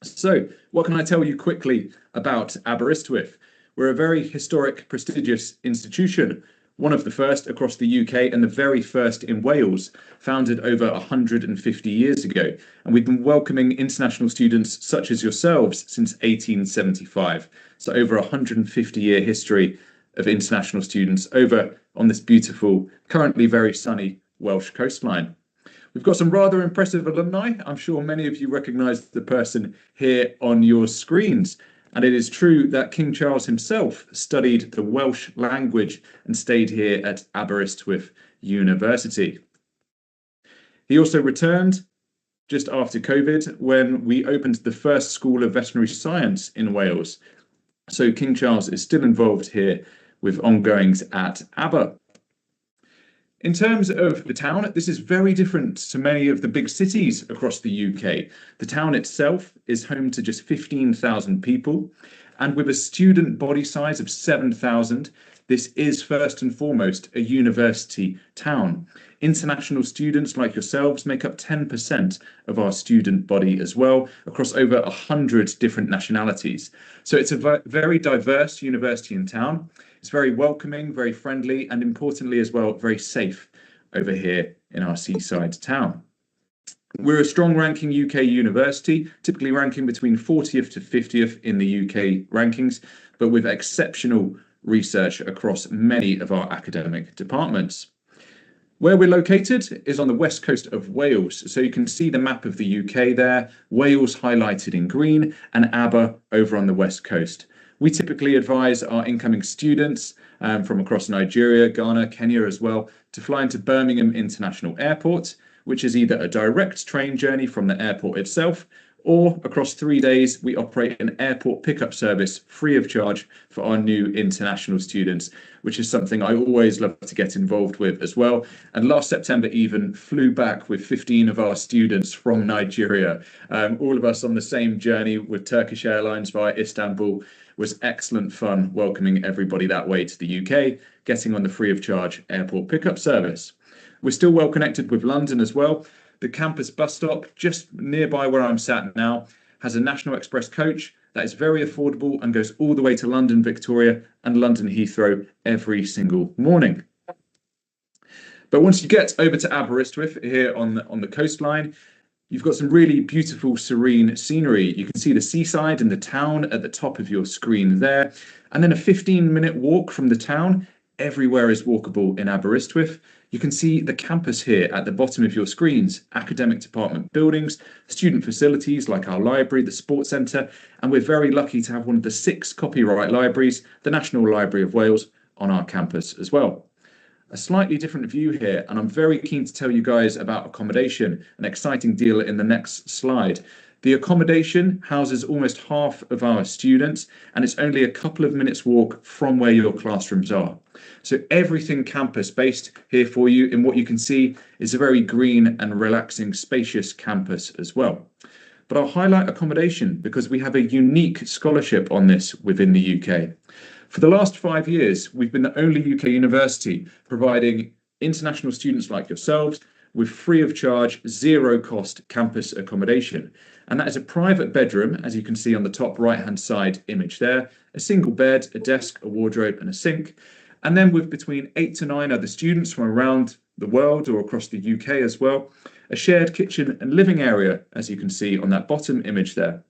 So what can I tell you quickly about Aberystwyth? We're a very historic, prestigious institution, one of the first across the UK and the very first in Wales, founded over 150 years ago. And we've been welcoming international students such as yourselves since 1875. So over 150-year history of international students over on this beautiful, currently very sunny Welsh coastline. We've got some rather impressive alumni. I'm sure many of you recognise the person here on your screens. And it is true that King Charles himself studied the Welsh language and stayed here at Aberystwyth University. He also returned just after COVID when we opened the first School of Veterinary Science in Wales. So King Charles is still involved here with ongoings at ABBA. In terms of the town, this is very different to many of the big cities across the UK. The town itself is home to just 15,000 people, and with a student body size of 7,000, this is first and foremost a university town. International students like yourselves make up 10% of our student body as well, across over 100 different nationalities. So it's a very diverse university in town. It's very welcoming, very friendly, and importantly as well, very safe over here in our seaside town. We're a strong ranking UK university, typically ranking between 40th to 50th in the UK rankings, but with exceptional research across many of our academic departments. Where we're located is on the west coast of Wales. So you can see the map of the UK there, Wales highlighted in green and ABBA over on the west coast. We typically advise our incoming students from across Nigeria, Ghana, Kenya as well, to fly into Birmingham International Airport, which is either a direct train journey from the airport itself, or across 3 days, we operate an airport pickup service free of charge for our new international students, which is something I always love to get involved with as well. And last September even flew back with 15 of our students from Nigeria. All of us on the same journey with Turkish Airlines via Istanbul. Was excellent fun welcoming everybody that way to the UK, getting on the free of charge airport pickup service. We're still well connected with London as well. The campus bus stop just nearby where I'm sat now has a National Express coach that is very affordable and goes all the way to London Victoria and London Heathrow every single morning. But once you get over to Aberystwyth here on the coastline, you've got some really beautiful, serene scenery. You can see the seaside and the town at the top of your screen there. And then a 15-minute walk from the town. Everywhere is walkable in Aberystwyth. You can see the campus here at the bottom of your screens, academic department buildings, student facilities like our library, the sports centre, and we're very lucky to have one of the 6 copyright libraries, the National Library of Wales, on our campus as well. A slightly different view here, and I'm very keen to tell you guys about accommodation, an exciting deal in the next slide. The accommodation houses almost half of our students, and it's only a couple of minutes walk from where your classrooms are. So everything campus based here for you, in what you can see is a very green and relaxing, spacious campus as well. But I'll highlight accommodation because we have a unique scholarship on this within the UK. For the last 5 years, we've been the only UK university providing international students like yourselves with free of charge, zero cost campus accommodation. And that is a private bedroom, as you can see on the top right-hand side image there, a single bed, a desk, a wardrobe and a sink. And then with between 8 to 9 other students from around the world or across the UK as well, a shared kitchen and living area, as you can see on that bottom image there.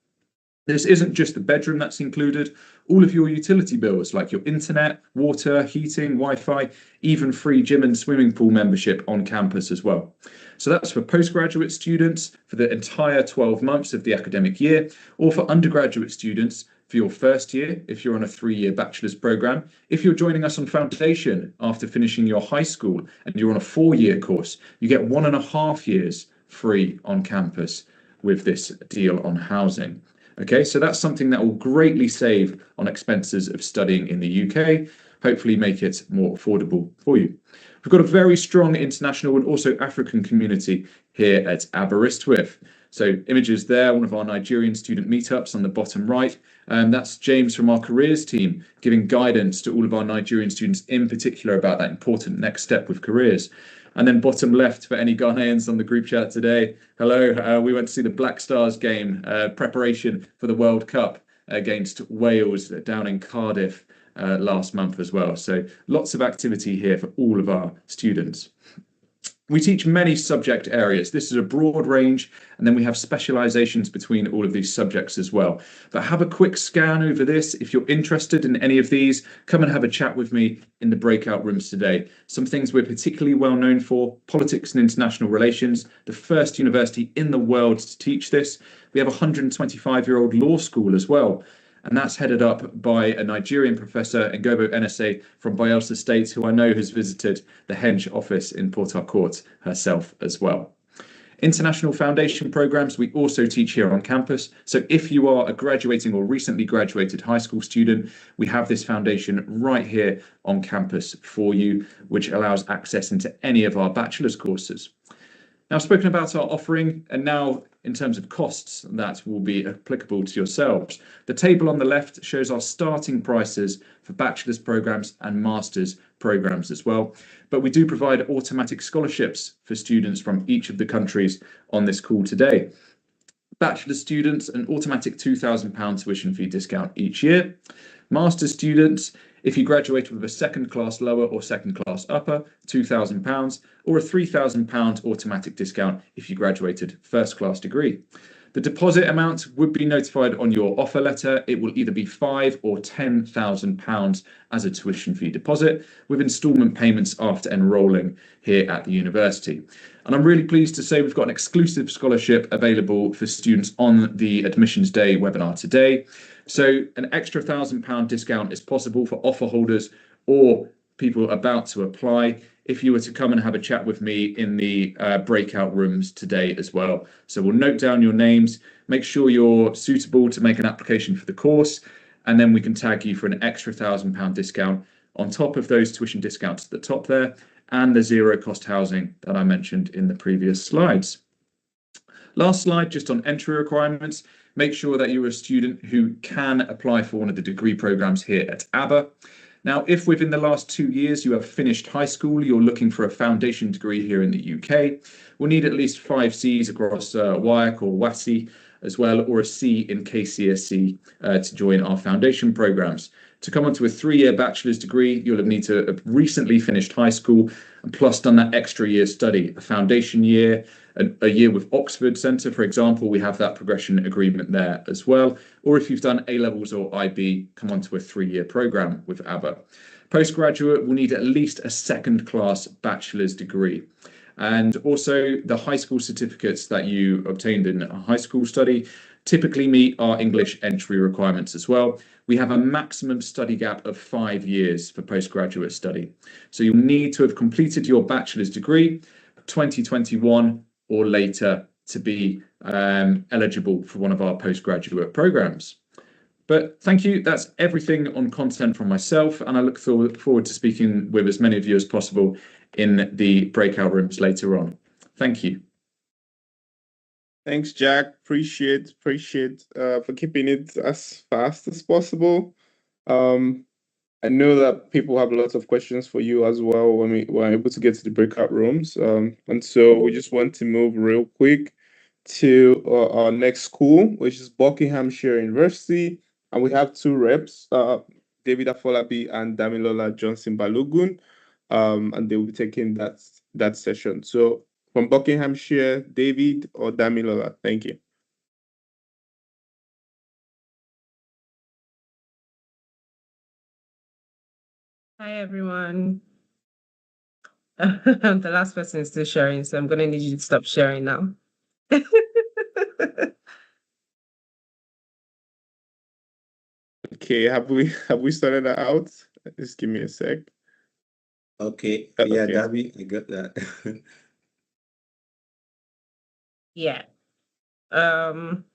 This isn't just the bedroom that's included, all of your utility bills like your internet, water, heating, Wi-Fi, even free gym and swimming pool membership on campus as well. So that's for postgraduate students for the entire 12 months of the academic year, or for undergraduate students for your first year if you're on a 3-year bachelor's programme. If you're joining us on foundation after finishing your high school and you're on a 4-year course, you get 1.5 years free on campus with this deal on housing. Okay, so that's something that will greatly save on expenses of studying in the UK, hopefully make it more affordable for you. We've got a very strong international and also African community here at Aberystwyth. So images there, one of our Nigerian student meetups on the bottom right. That's James from our careers team giving guidance to all of our Nigerian students in particular about that important next step with careers. And then bottom left for any Ghanaians on the group chat today, hello, we went to see the Black Stars game, preparation for the World Cup against Wales down in Cardiff last month as well. So lots of activity here for all of our students. We teach many subject areas. This is a broad range, and then we have specializations between all of these subjects as well. But have a quick scan over this. If you're interested in any of these, come and have a chat with me in the breakout rooms today. Some things we're particularly well known for: politics and international relations, the first university in the world to teach this. We have a 125-year-old law school as well, and that's headed up by a Nigerian professor, Ngobo NSA from Bayelsa State, who I know has visited the Hench office in Port Harcourt herself as well. International foundation programs we also teach here on campus. So if you are a graduating or recently graduated high school student, we have this foundation right here on campus for you, which allows access into any of our bachelor's courses. Now, I've spoken about our offering, and now in terms of costs that will be applicable to yourselves. The table on the left shows our starting prices for bachelor's programs and master's programs as well. But we do provide automatic scholarships for students from each of the countries on this call today. Bachelor students, an automatic £2,000 tuition fee discount each year. Master's students, if you graduated with a second class lower or second class upper, £2,000, or a £3,000 automatic discount if you graduated first class degree. The deposit amount would be notified on your offer letter. It will either be £5,000 or £10,000 as a tuition fee deposit, with instalment payments after enrolling here at the university. And I'm really pleased to say we've got an exclusive scholarship available for students on the Admissions Day webinar today. So an extra £1,000 discount is possible for offer holders or people about to apply if you were to come and have a chat with me in the breakout rooms today as well. So we'll note down your names, make sure you're suitable to make an application for the course, and then we can tag you for an extra £1,000 discount on top of those tuition discounts at the top there and the zero cost housing that I mentioned in the previous slides. Last slide, just on entry requirements. Make sure that you're a student who can apply for one of the degree programs here at Aber. Now, if within the last 2 years you have finished high school, you're looking for a foundation degree here in the UK, we'll need at least 5 Cs across WIAC or WASI as well, or a C in KCSE to join our foundation programs. To come onto a 3-year bachelor's degree, you'll have need to have recently finished high school and plus done that extra year study, a foundation year, a year with Oxford Centre, for example. We have that progression agreement there as well. Or if you've done A-levels or IB, come onto a 3-year programme with ABBA. Postgraduate will need at least a second-class bachelor's degree. And also the high school certificates that you obtained in a high school study typically meet our English entry requirements as well. We have a maximum study gap of 5 years for postgraduate study. So you'll need to have completed your bachelor's degree 2021 or later to be eligible for one of our postgraduate programs. But thank you. That's everything on content from myself, and I look forward to speaking with as many of you as possible in the breakout rooms later on. Thank you. Thanks, Jack. Appreciate for keeping it as fast as possible. I know that people have lots of questions for you as well when we're able to get to the breakout rooms. And so we just want to move real quick to our next school, which is Buckinghamshire University. And we have two reps, David Afolabi and Damilola Johnson Balogun, and they will be taking that session. So from Buckinghamshire, David or Damilola? Thank you. Hi, everyone. The last person is still sharing, so I'm going to need you to stop sharing now. Okay, have we started that out? Just give me a sec. Okay. Yeah, Okay. Davi, I got that. Yeah. I'm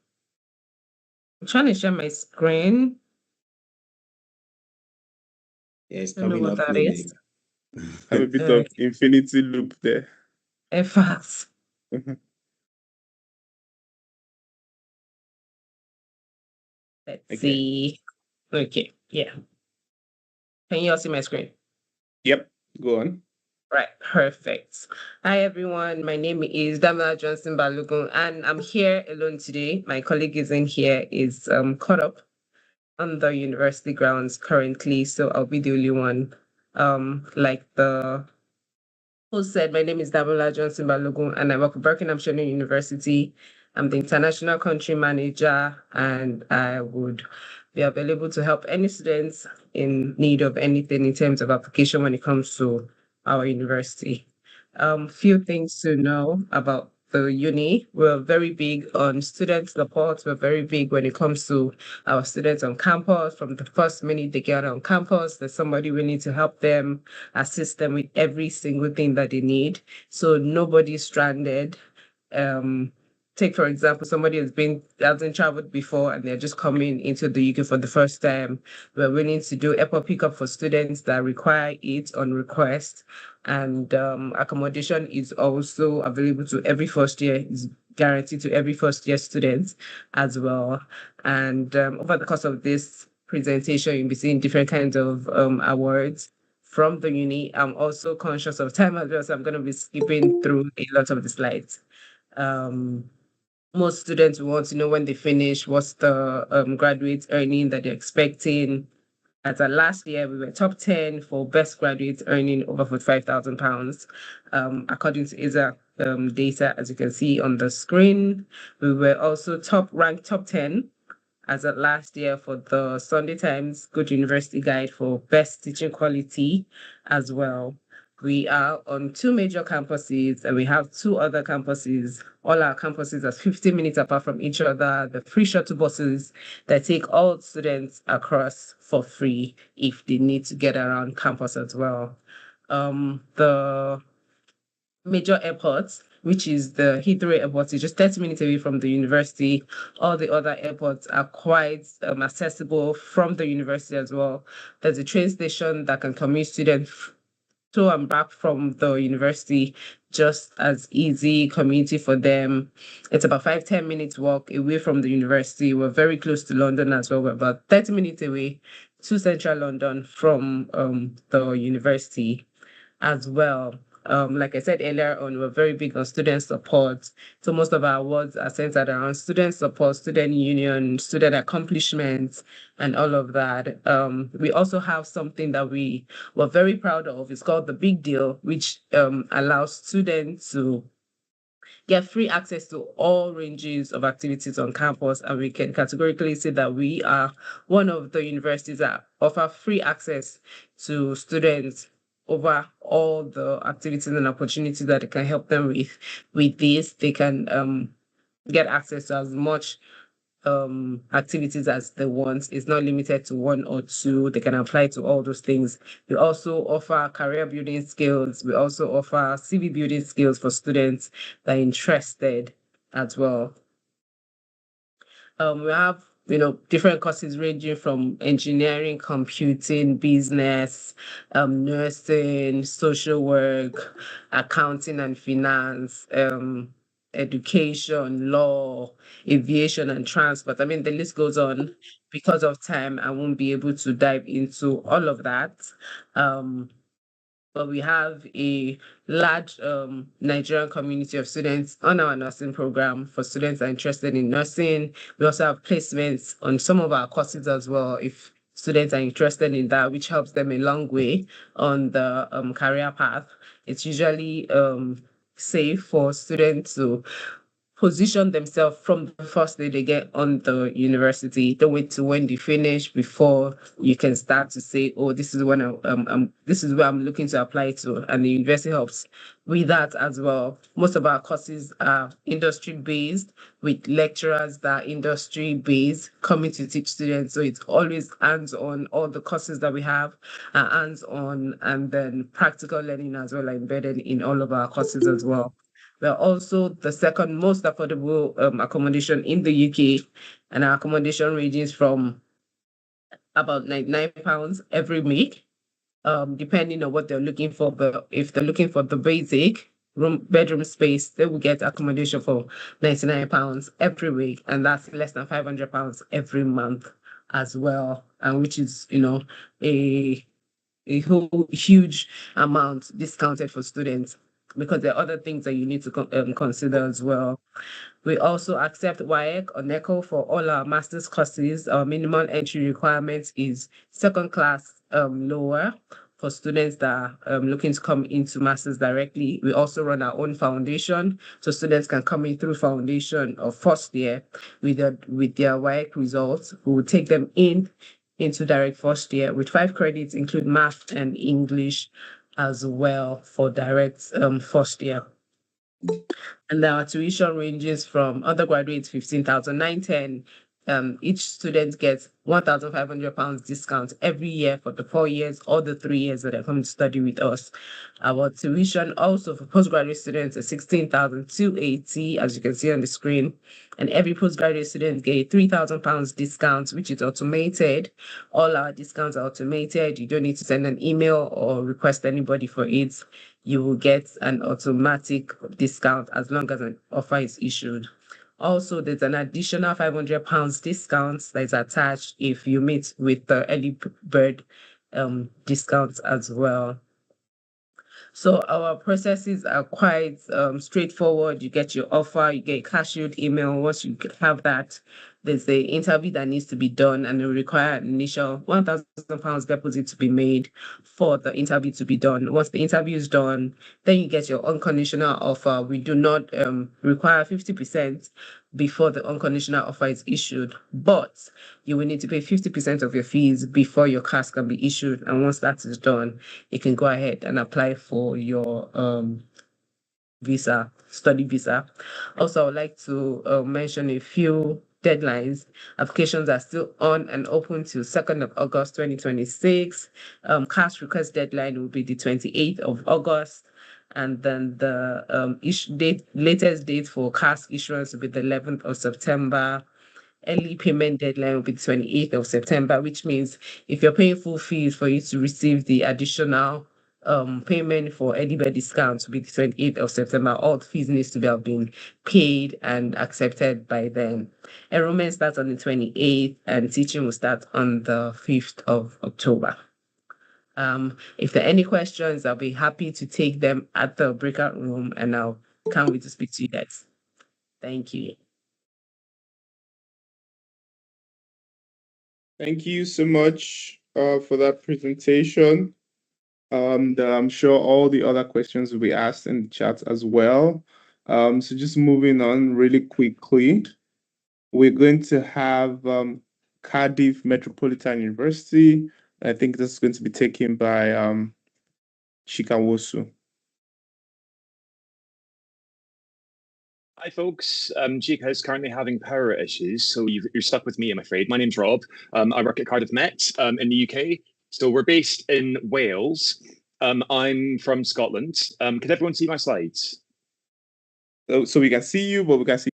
trying to share my screen. Yeah, it's I don't know coming what up that loading. is. Have a bit of infinity loop there. In fact, Mhm. let's Okay. see. Okay, yeah. Can you all see my screen? Yep, go on. Right, perfect. Hi, everyone. My name is Damila Johnson Balogun, and I'm here alone today. My colleague isn't here, is caught up on the university grounds currently, so I'll be the only one. Like the host said, my name is Damila Johnson Balogun, and I work at Buckinghamshire University. I'm the international country manager, and I would be available to help any students in need of anything in terms of application when it comes to our university. Few things to know about the uni. We're very big on student support. We're very big when it comes to our students on campus. From the first minute they get on campus, there's somebody we need to help them, assist them with every single thing that they need. So nobody's stranded. Take, for example, somebody hasn't traveled before and they're just coming into the UK for the first time. We're willing to do airport pickup for students that require it on request. And accommodation is also available to every first year, is guaranteed to every first year student as well. And over the course of this presentation, you'll be seeing different kinds of awards from the uni. I'm also conscious of time as well, so I'm going to be skipping through a lot of the slides. Most students want to know when they finish, what's the graduate earning that they're expecting. As of last year, we were top 10 for best graduates earning over £45,000. According to ISA data, as you can see on the screen, we were also ranked top 10 as of last year for the Sunday Times Good University Guide for best teaching quality as well. We are on 2 major campuses and we have 2 other campuses. All our campuses are 15 minutes apart from each other. The free shuttle buses that take all students across for free if they need to get around campus as well. The major airports, which is the Heathrow Airport, is just 30 minutes away from the university. All the other airports are quite accessible from the university as well. There's a train station that can commute students to and back from the university just as easy community for them. It's about 5-10 minutes walk away from the university. We're very close to London as well. We're about 30 minutes away to central London from the university as well. Like I said earlier on, we're very big on student support. So most of our awards are centered around student support, student union, student accomplishments, and all of that. We also have something that we were very proud of. It's called the Big Deal, which allows students to get free access to all ranges of activities on campus, and we can categorically say that we are one of the universities that offer free access to students over all the activities and opportunities that it can help them with. With this, they can get access to as much activities as they want. It's not limited to one or two. They can apply to all those things. We also offer career building skills. We also offer CV building skills for students that are interested as well. We have different courses ranging from engineering, computing, business, nursing, social work, accounting and finance, education, law, aviation and transport. I mean, the list goes on. Because of time, I won't be able to dive into all of that. But we have a large Nigerian community of students on our nursing program for students that are interested in nursing. We also have placements on some of our courses as well, if students are interested in that, which helps them a long way on the career path. It's usually safe for students to position themselves from the first day they get on the university. Don't wait till when they finish before you can start to say, "Oh, this is when this is where I'm looking to apply to," and the university helps with that as well. Most of our courses are industry based, with lecturers that are industry based coming to teach students. So it's always hands on. All the courses that we have are hands on, and then practical learning as well are embedded in all of our courses as well. We're also the second most affordable accommodation in the UK, and our accommodation ranges from about £99 every week, depending on what they're looking for. But if they're looking for the basic bedroom space, they will get accommodation for £99 every week, and that's less than £500 every month as well, and which is a whole huge amount discounted for students, because there are other things that you need to consider as well. We also accept WAEC or NECO for all our master's courses. Our minimum entry requirement is second class lower for students that are looking to come into master's directly. We also run our own foundation, so students can come in through foundation or first year with their WAEC results. We will take them into direct first year with 5 credits, include math and English as well for direct first year. And our tuition ranges from undergraduates 15,910. Each student gets £1,500 discount every year for the 4 years or the 3 years that they're coming to study with us. Our tuition also for postgraduate students is 16,280, as you can see on the screen. And every postgraduate student gets £3,000 discount, which is automated. All our discounts are automated. You don't need to send an email or request anybody for it. You will get an automatic discount as long as an offer is issued. Also, there's an additional £500 discount that is attached if you meet with the early bird discounts as well. So our processes are quite straightforward. You get your offer, you get cashier email. Once you have that, there's the interview that needs to be done, and it will require an initial £1,000 deposit to be made for the interview to be done. Once the interview is done, then you get your unconditional offer. We do not require 50% before the unconditional offer is issued, but you will need to pay 50% of your fees before your CAS can be issued. And once that is done, you can go ahead and apply for your visa, study visa. Also, I would like to mention a few deadlines. Applications are still on and open till 2nd of August 2026. CAS request deadline will be the 28th of August. And then the latest date for CAS issuance will be the 11th of September. Early payment deadline will be the 28th of September, which means if you're paying full fees for you to receive the additional payment for early bird discount will be the 28th of September. All the fees needs to have been paid and accepted by then. Enrollment starts on the 28th and teaching will start on the 5th of October. If there are any questions, I'll be happy to take them at the breakout room, and I can't wait to speak to you guys. Thank you. Thank you so much for that presentation. I'm sure all the other questions will be asked in the chat as well. So just moving on really quickly, we're going to have Cardiff Metropolitan University. I think this is going to be taken by Chikawosu. Hi, folks. Chica is currently having power issues, so you're stuck with me, I'm afraid. My name's Rob. I work at Cardiff Met in the UK. So we're based in Wales. I'm from Scotland. Could everyone see my slides? So we can see you, but we can see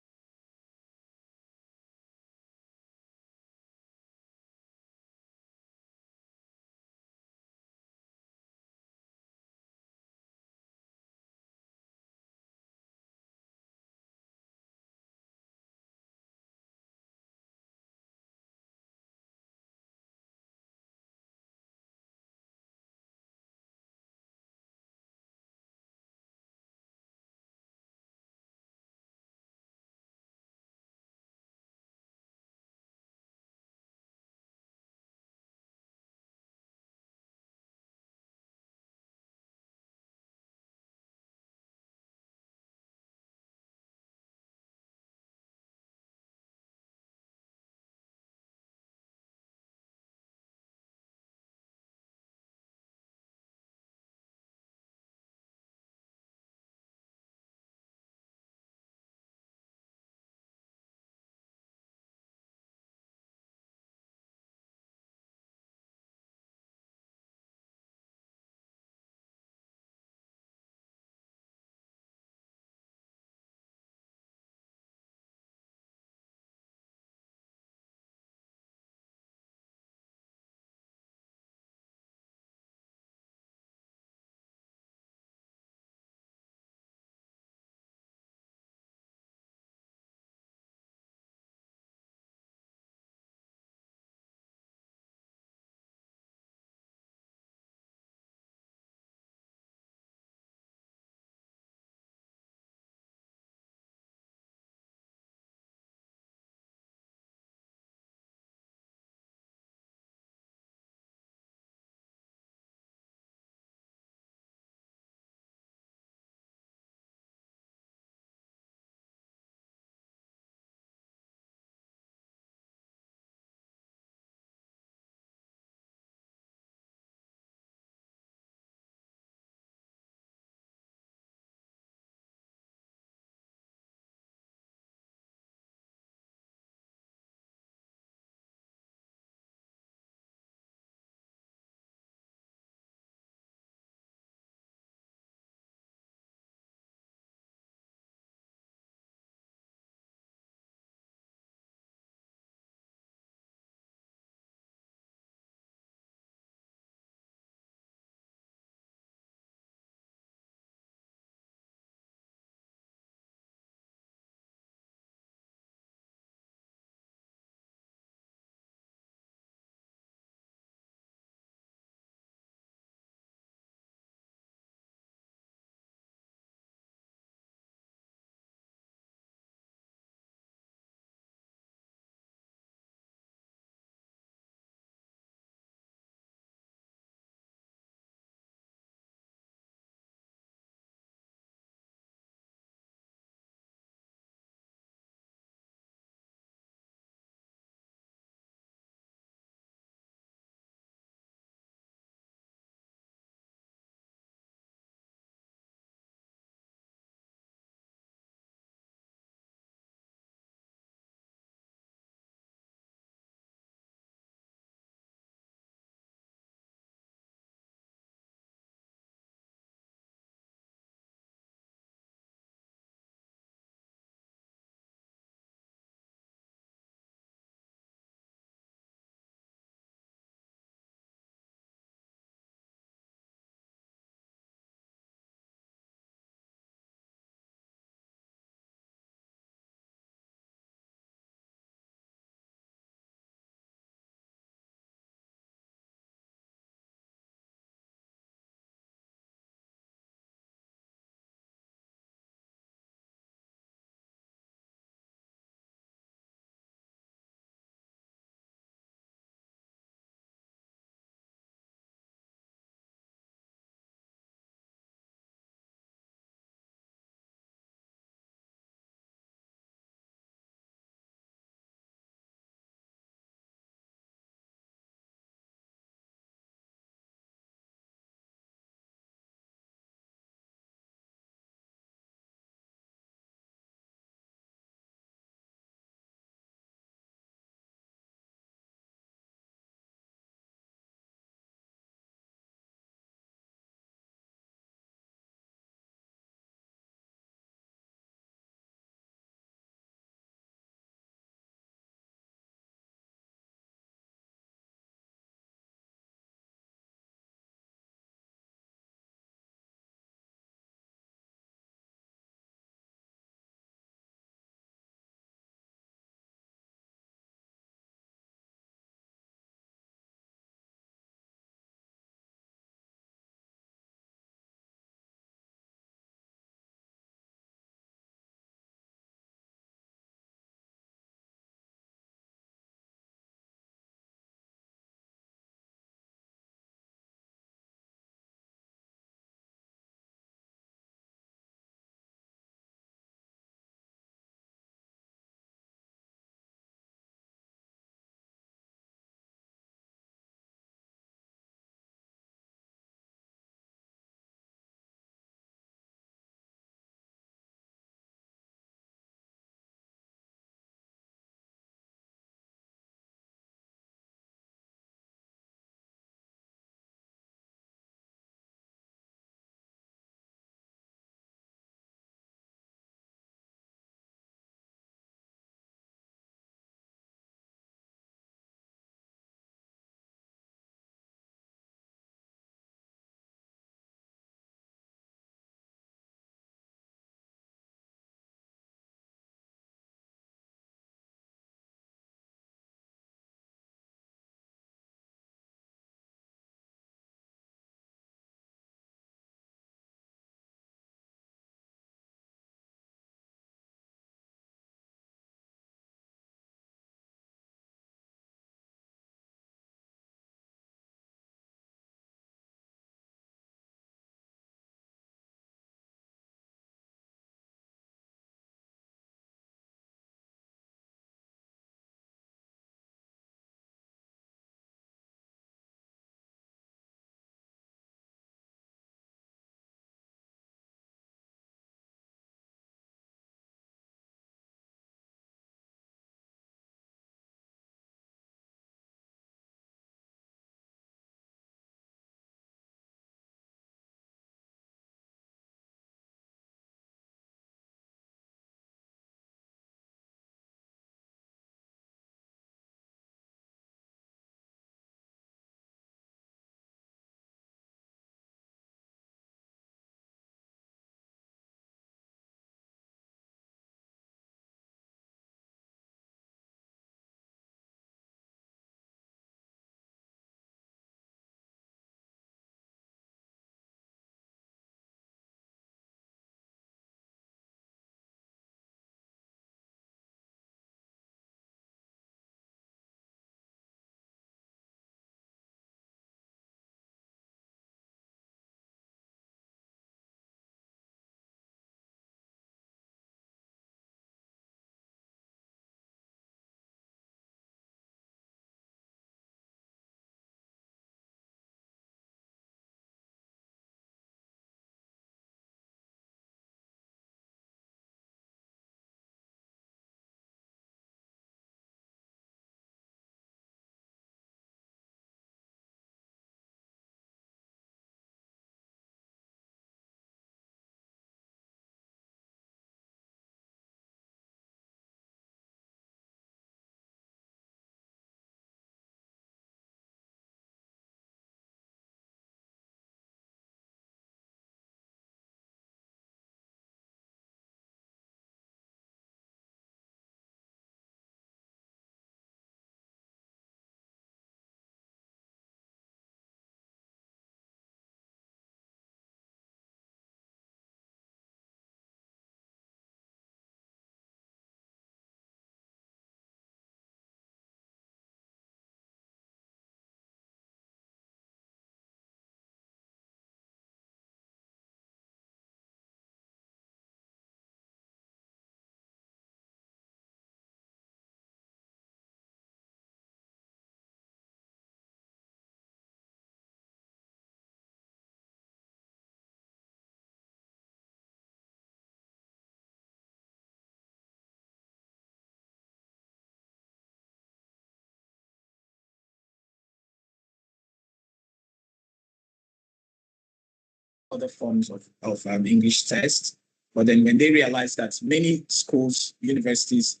other forms of English tests. But then when they realized that many schools, universities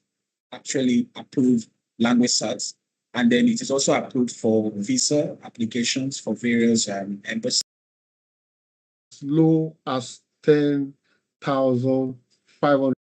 actually approve language certs, and then it is also approved for visa applications for various embassies. As low as 10,500.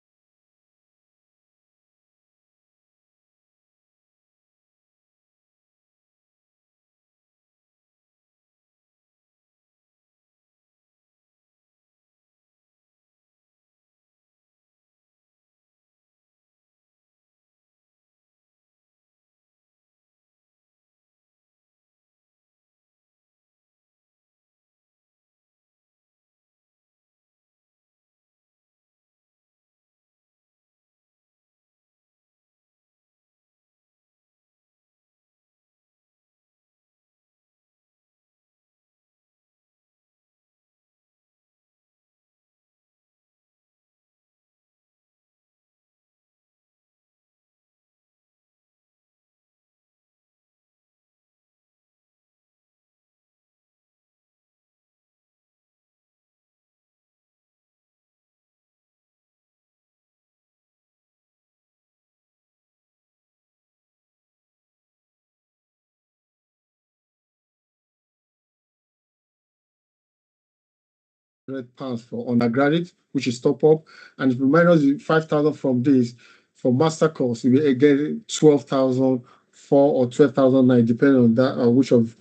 £100 for undergraduate, which is top up, and if you minus the 5,000 from this for master course, you will get 12,004 or 12,009, depending on that which of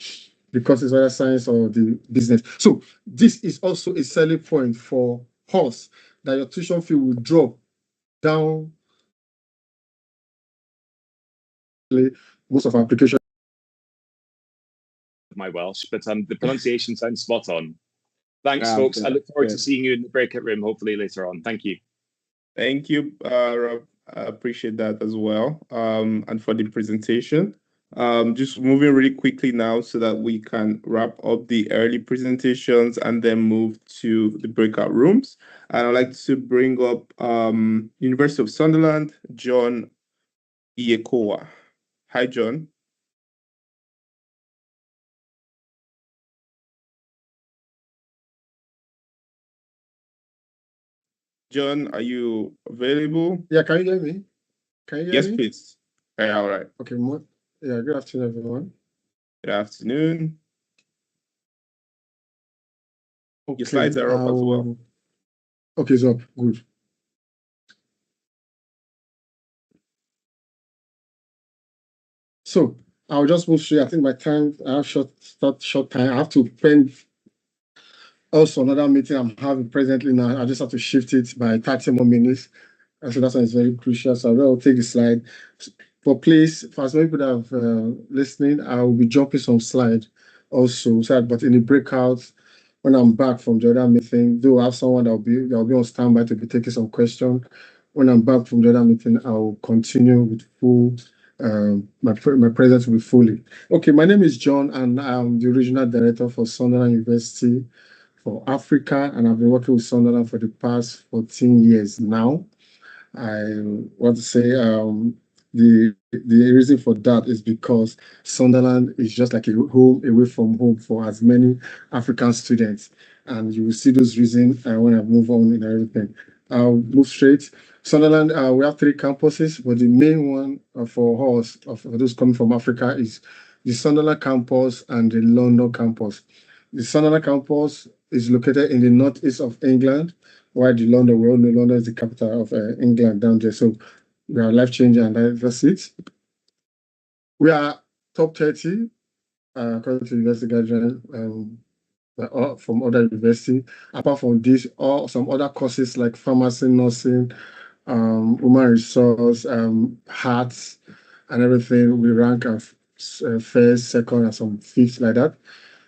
the courses, whether science or the business. So this is also a selling point for us, that your tuition fee will drop down. Most of our applications. My Welsh, but the pronunciation sounds spot on. Thanks, folks. I look forward to seeing you in the breakout room, hopefully later on. Thank you. Thank you, Rob. I appreciate that as well. And for the presentation. Just moving really quickly now so that we can wrap up the early presentations and then move to the breakout rooms. And I'd like to bring up University of Sunderland, John Iyekowa. Hi, John. John, are you available? Yeah, can you hear me? Can you hear yes, me? please. Okay, all right. Okay, yeah, good afternoon, everyone. Good afternoon. Okay, your slides are up as well. Okay, it's up. Good. So I'll just move straight. I think my time, I have short time. I have to spend also another meeting I'm having presently now. I just have to shift it by 30 more minutes. And so that's why it's very crucial. So I will take the slide. But please, for as many people that have listening, I will be jumping some slides also. But in the breakouts, when I'm back from the other meeting, though I have someone that will be on standby to be taking some questions. When I'm back from the other meeting, I will continue with full. My presence will be fully. Okay, my name is John, and I'm the regional director for Sunderland University for Africa, and I've been working with Sunderland for the past 14 years now. I want to say the reason for that is because Sunderland is just like a home away from home for as many African students, and you will see those reasons when I move on in everything. I'll move straight. Sunderland, we have 3 campuses, but the main one for us, for those coming from Africa, is the Sunderland campus and the London campus. The Sunderland campus is located in the northeast of England, while the London, we all know London is the capital of England down there. So we are life-changing, and that's it. We are top 30 according to University Guidelines from other universities. Apart from this, some other courses like pharmacy, nursing, human resource, arts, and everything, we rank as first, second, and some fifth like that.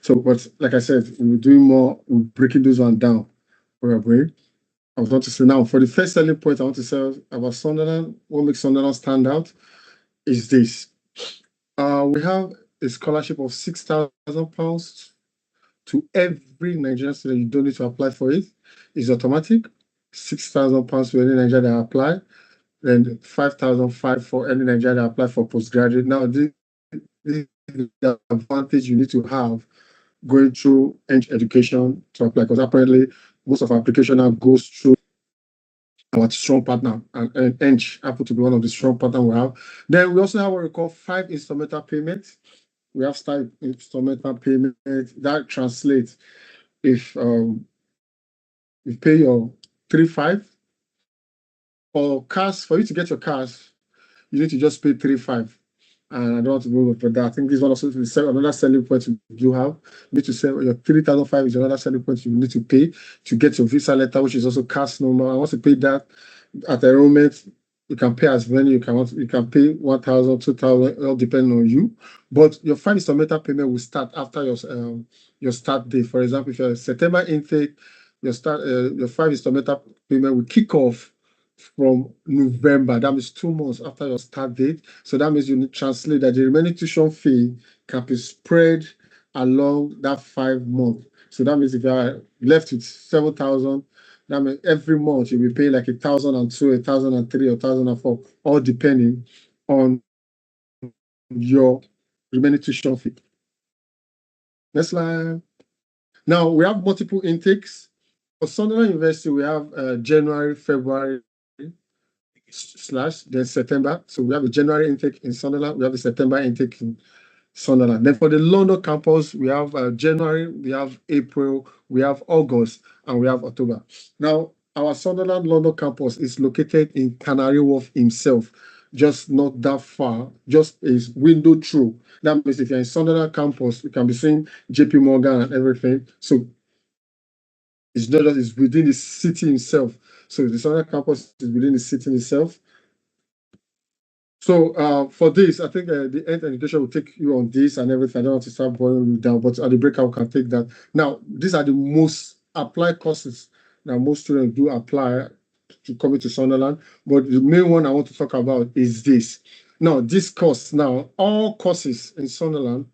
So, but like I said, we're doing more, we're breaking those one down. Probably. I was about to say now, for the first selling point I want to say about Sunderland, what makes Sunderland stand out is this. We have a scholarship of £6,000 to every Nigerian student. You don't need to apply for it. It's automatic. £6,000 to any Nigerian that apply. Then 5,500 for any Nigerian that apply for postgraduate. Now, this is the advantage you need to have going through Hench education to apply, because apparently most of our application now goes through our strong partner, and Hench happen to be one of the strong partners we have. Then we also have what we call 5 instrumental payments. We have 5 instrumental payments that translates if you pay your 3.5 or cars, for you to get your cars, you need to just pay 3.5. And I don't want to go for that. I think this one also is another selling point you have. You need to sell your 3,500 is another selling point you need to pay to get your visa letter, which is also cash number. And once you pay that at enrollment, you can pay as many you can want. You can pay 1,000, 2,000, all depending on you. But your 5 instrumental payment will start after your start date. For example, if you're a September intake, your 5 instrumental payment will kick off from November. That means 2 months after your start date. So that means you need to translate that the remaining tuition fee can be spread along that 5 months. So that means if you are left with 7,000, that means every month you'll be paying like 1,002, 1,003, or 1,004, all depending on your remaining tuition fee. Next slide. Now we have multiple intakes. For Sunderland University, we have January, February, then September. So we have a January intake in Sunderland. We have a September intake in Sunderland. Then for the London campus, we have January, we have April, we have August, and we have October. Now, our Sunderland London campus is located in Canary Wharf himself, just not that far, just is window through. That means if you're in Sunderland campus, you can be seeing JP Morgan and everything. So it's not just, it's within the city itself. So the Sunderland campus is within the city itself. So for this, I think the Hench education will take you on this and everything. I don't want to start boiling you down, but at the breakout, we can take that. Now, these are the most applied courses that most students do apply to come into Sunderland. But the main one I want to talk about is this. Now, this course, now, all courses in Sunderland,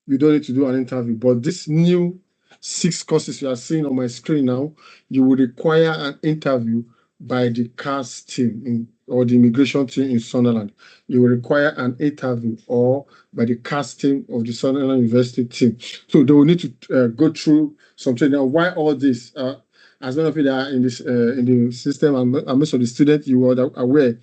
you don't need to do an interview, but this new 6 courses you are seeing on my screen now, you will require an interview by the CAS team or the immigration team in Sunderland. You will require an interview or by the CAS team of the Sunderland University team. So they will need to go through something. Now, why all this? As many of you that are in this in the system, and most of the students, you are aware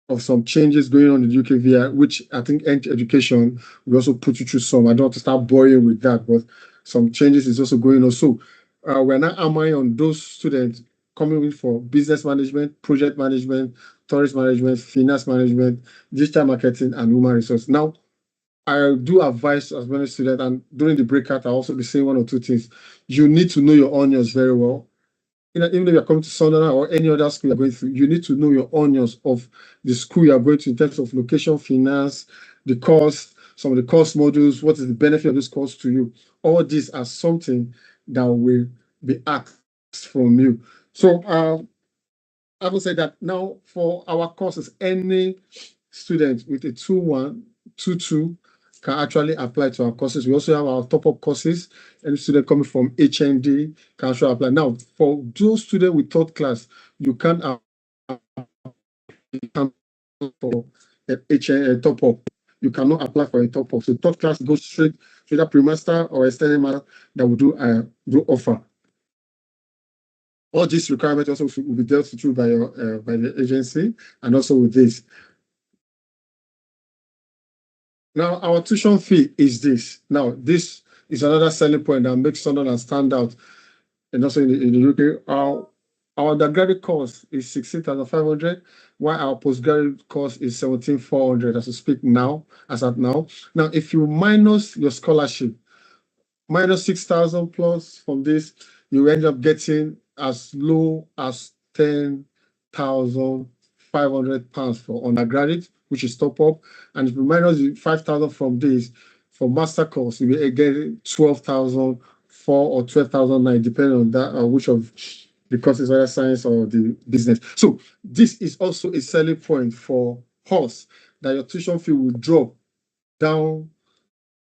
of some changes going on in the UKVI, which I think Hench education will also put you through some. I don't want to start boring with that, but some changes is also going on. So we're now hammering on those students coming in for business management, project management, tourist management, finance management, digital marketing, and human resource. Now, I do advise as many students, and during the breakout, I'll also be saying 1 or 2 things. You need to know your onions very well. Even if you're coming to Sunderland or any other school you're going through, you need to know your onions of the school you're going to in terms of location, finance, the course, some of the course modules, what is the benefit of this course to you. All these are something that will be asked from you. So I will say that now for our courses, any student with a 2-1, 2-2 can actually apply to our courses. We also have our top-up courses. Any student coming from HND can actually apply. Now, for those students with 3rd class, you can for a top-up. You cannot apply for a top-up. So 3rd class goes straight to the pre-master or extended master that will do offer. All these requirements also will be dealt through by the agency and also with this. Now, our tuition fee is this. Now, this is another selling point that makes Sunderland stand out. And also in the UK, our undergraduate course is 16,500, while our postgraduate course is 17,400 as we speak now, as at now. Now, if you minus your scholarship, minus 6,000 plus from this, you end up getting as low as £10,500 for undergraduate, which is top up. And if you minus 5,000 from this, for master course, you will get 12,004 or 12,009, depending on that, which of the courses, whether science or the business. So this is also a selling point for us, that your tuition fee will drop down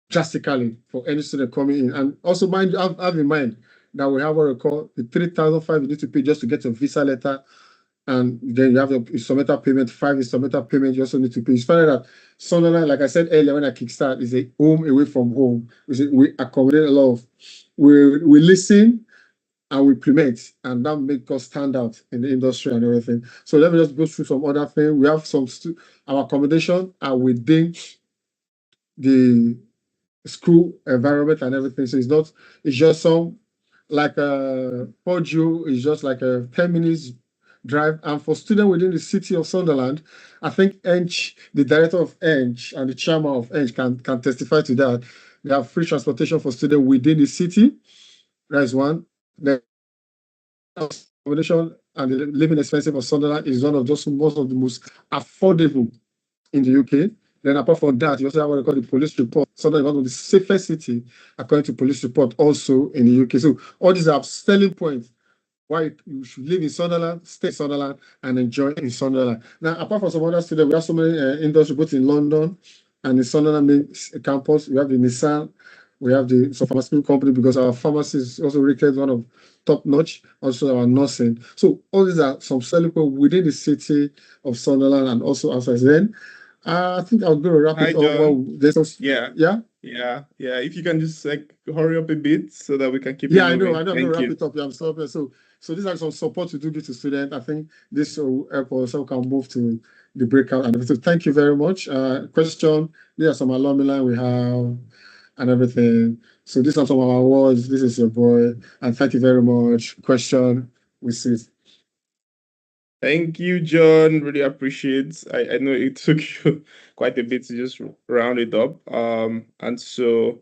drastically for any student coming in. And also have in mind that we have what we call the 3,500 you need to pay just to get your visa letter and then you have your instrumental payment, 5 instrumental payment you also need to pay. It's funny that Sunderland, like I said earlier when I kickstart, is a home away from home. We accommodate a lot of, we listen and we implement, and that makes us stand out in the industry and everything. So let me just go through some other things. We have our accommodation are within the school environment and everything. So it's just some like Poggio is just like a 10 minutes drive. And for students within the city of Sunderland, I think Hench, the director of Hench and the chairman of Hench can testify to that. They have free transportation for students within the city. That is one. The accommodation and the living expenses of Sunderland is one of those most of the most affordable in the UK. Then apart from that, you also have what we call the police report. Sunderland is one of the safest city according to police report also in the UK. So all these are selling points why you should live in Sunderland, stay in Sunderland, and enjoy in Sunderland. Now, apart from some other students, we have so many industries both in London and in Sunderland main campus. We have the Nissan, we have the pharmaceutical company because our pharmacy is also rated one of top notch, also our nursing. So all these are some selling points within the city of Sunderland and also outside. Then I think I'll go wrap Hi, it up. John. Well, Yeah. If you can just like hurry up a bit so that we can keep. Yeah, it I know. moving. I'm going Thank to wrap you. it up. Yeah, I'm sorry. So these are some support to give to students. I think this will help us so we can move to the breakout and everything. Thank you very much. Question. There are some alumni we have and everything. So these are some of our awards. This is your boy, and thank you very much. Question. We see. Thank you, John. Really appreciate. I know it took you quite a bit to just round it up. And so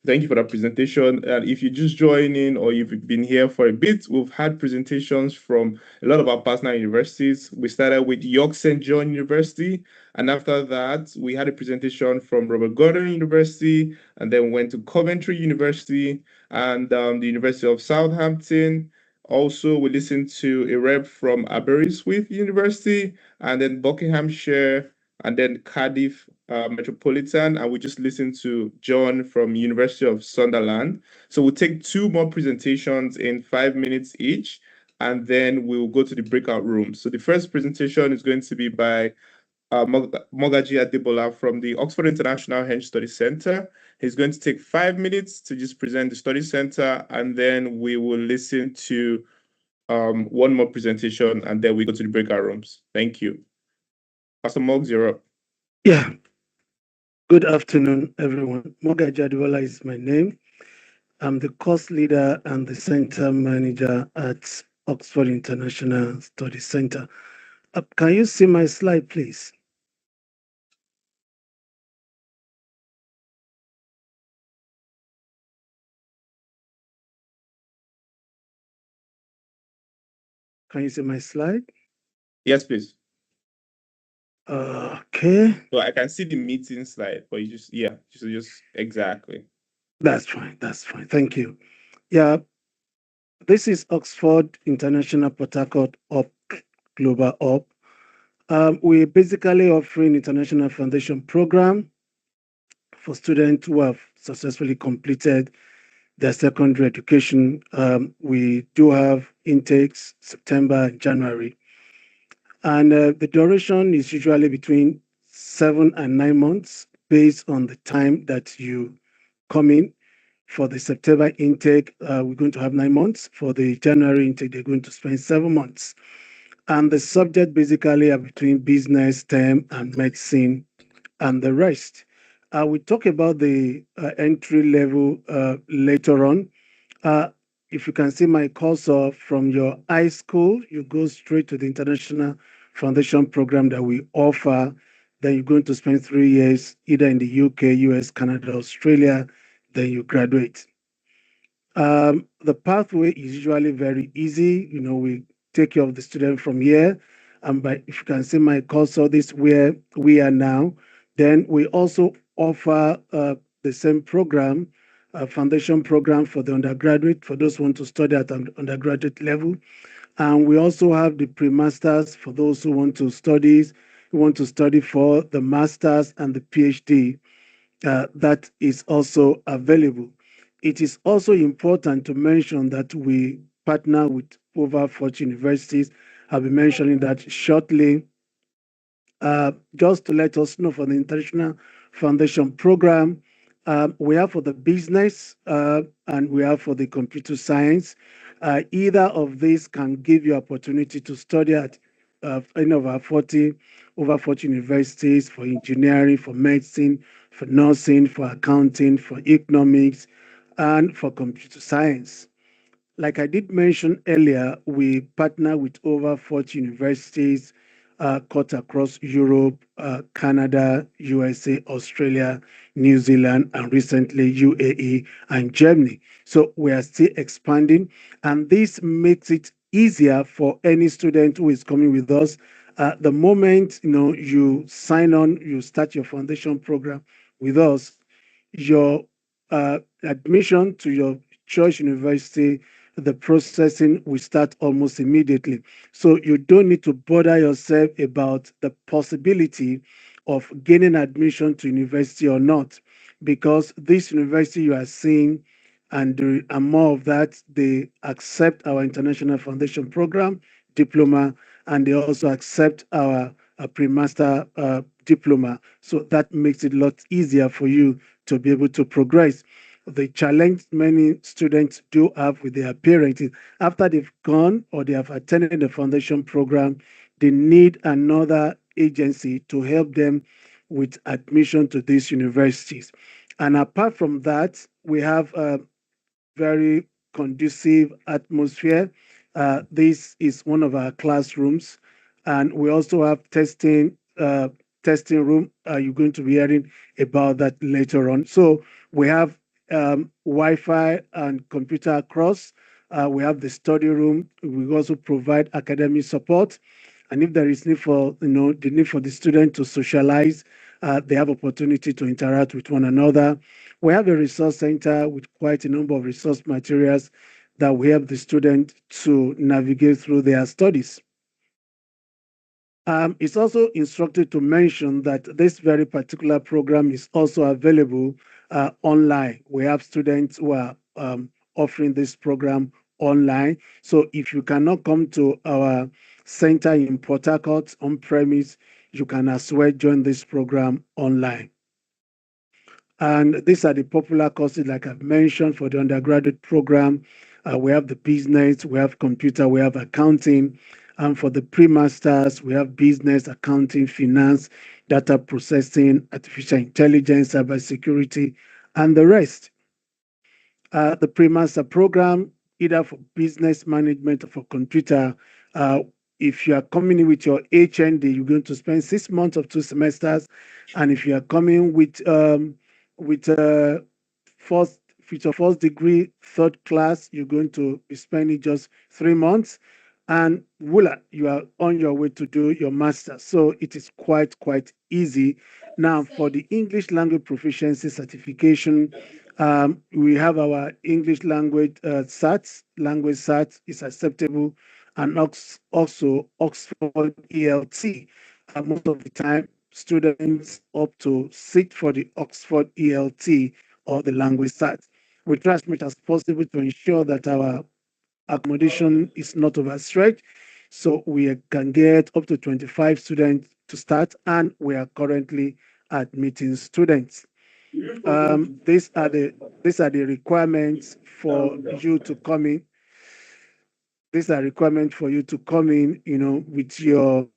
thank you for that presentation. And if you just join in or you've been here for a bit, we've had presentations from a lot of our partner universities. We started with York St. John University, and after that, we had a presentation from Robert Gordon University, and then went to Coventry University and the University of Southampton. Also, we listened to a rep from Aberystwyth University, and then Buckinghamshire, and then Cardiff Metropolitan, and we just listened to John from University of Sunderland. So we'll take 2 more presentations in 5 minutes each, and then we'll go to the breakout room. So the first presentation is going to be by Mogaji Adebola from the Oxford International Hench Study Center. He's going to take 5 minutes to just present the study center, and then we will listen to 1 more presentation, and then we go to the breakout rooms. Thank you. Pastor Moggs, you're up. Yeah. Good afternoon, everyone. Mogaji Adebola is my name. I'm the course leader and the center manager at Oxford International Study Center. Can you see my slide, please? Can you see my slide? Yes, please. Okay. So I can see the meeting slide, but you just exactly. That's fine. Thank you. Yeah. This is Oxford International Port Harcourt Up Global Up. We're basically offering international foundation program for students who have successfully completed their secondary education. We do have intakes September and January. And the duration is usually between 7 and 9 months based on the time that you come in. For the September intake, we're going to have 9 months. For the January intake, they're going to spend 7 months. And the subject basically are between business, STEM, and medicine, and the rest. We talk about the entry level later on. If you can see my cursor from your high school, you go straight to the International Foundation Program that we offer. Then you're going to spend 3 years either in the UK, US, Canada, Australia, then you graduate. The pathway is usually very easy. We take care of the student from here. And if you can see my cursor, this is where we are now. Then we also offer the same program, foundation program for the undergraduate, for those who want to study at an undergraduate level. And we also have the pre-masters for those who want to study for the masters and the PhD. That is also available. It is also important to mention that we partner with over 40 universities, I'll be mentioning that shortly. Just to let us know, for the International Foundation Program, we have for the business and we have for the computer science. Either of these can give you opportunity to study at any of our over 40 universities, for engineering, for medicine, for nursing, for accounting, for economics, and for computer science. Like I did mention earlier, we partner with over 40 universities cut across Europe, Canada, USA, Australia, New Zealand, and recently UAE and Germany. So we are still expanding, and this makes it easier for any student who is coming with us. The moment you sign on, you start your foundation program with us, your admission to your choice university, the processing will start almost immediately. So you don't need to bother yourself about the possibility of gaining admission to university or not, because this university you are seeing and more of that, they accept our International Foundation Program diploma, and they also accept our pre-master diploma. So that makes it a lot easier for you to be able to progress. The challenge many students do have with their parents is after they've gone or they have attended the foundation program, they need another agency to help them with admission to these universities. And apart from that, we have a very conducive atmosphere. This is one of our classrooms, and we also have testing room. You're going to be hearing about that later on. So we have Wi-Fi and computer across. We have the study room. We also provide academic support, and if there is need for the need for the student to socialize, they have opportunity to interact with one another. We have a resource center with quite a number of resource materials that will help the student to navigate through their studies. It's also instructed to mention that this very particular program is also available online. We have students who are offering this program online. So if you cannot come to our center in Port Harcourt on premise, you can as well join this program online. And these are the popular courses, like I've mentioned, for the undergraduate program. We have the business, we have computer, we have accounting. And for the pre-masters, we have business, accounting, finance, data processing, artificial intelligence, cybersecurity, and the rest. The pre-master program, either for business management or for computer, if you are coming with your HND, you're going to spend 6 months of 2 semesters. And if you are coming with first with your first degree, third class, you're going to be spending just 3 months. And voila, you are on your way to do your master's. So it is quite easy. Now, for the English language proficiency certification, we have our English language SAT. Language SAT is acceptable, and also Oxford ELT. Most of the time, students opt to sit for the Oxford ELT or the language SAT. We try as much as possible to ensure that our accommodation is not overstretched. So we can get up to 25 students to start, and we are currently admitting students. These are the requirements for you to come in. These are requirements for you to come in, with your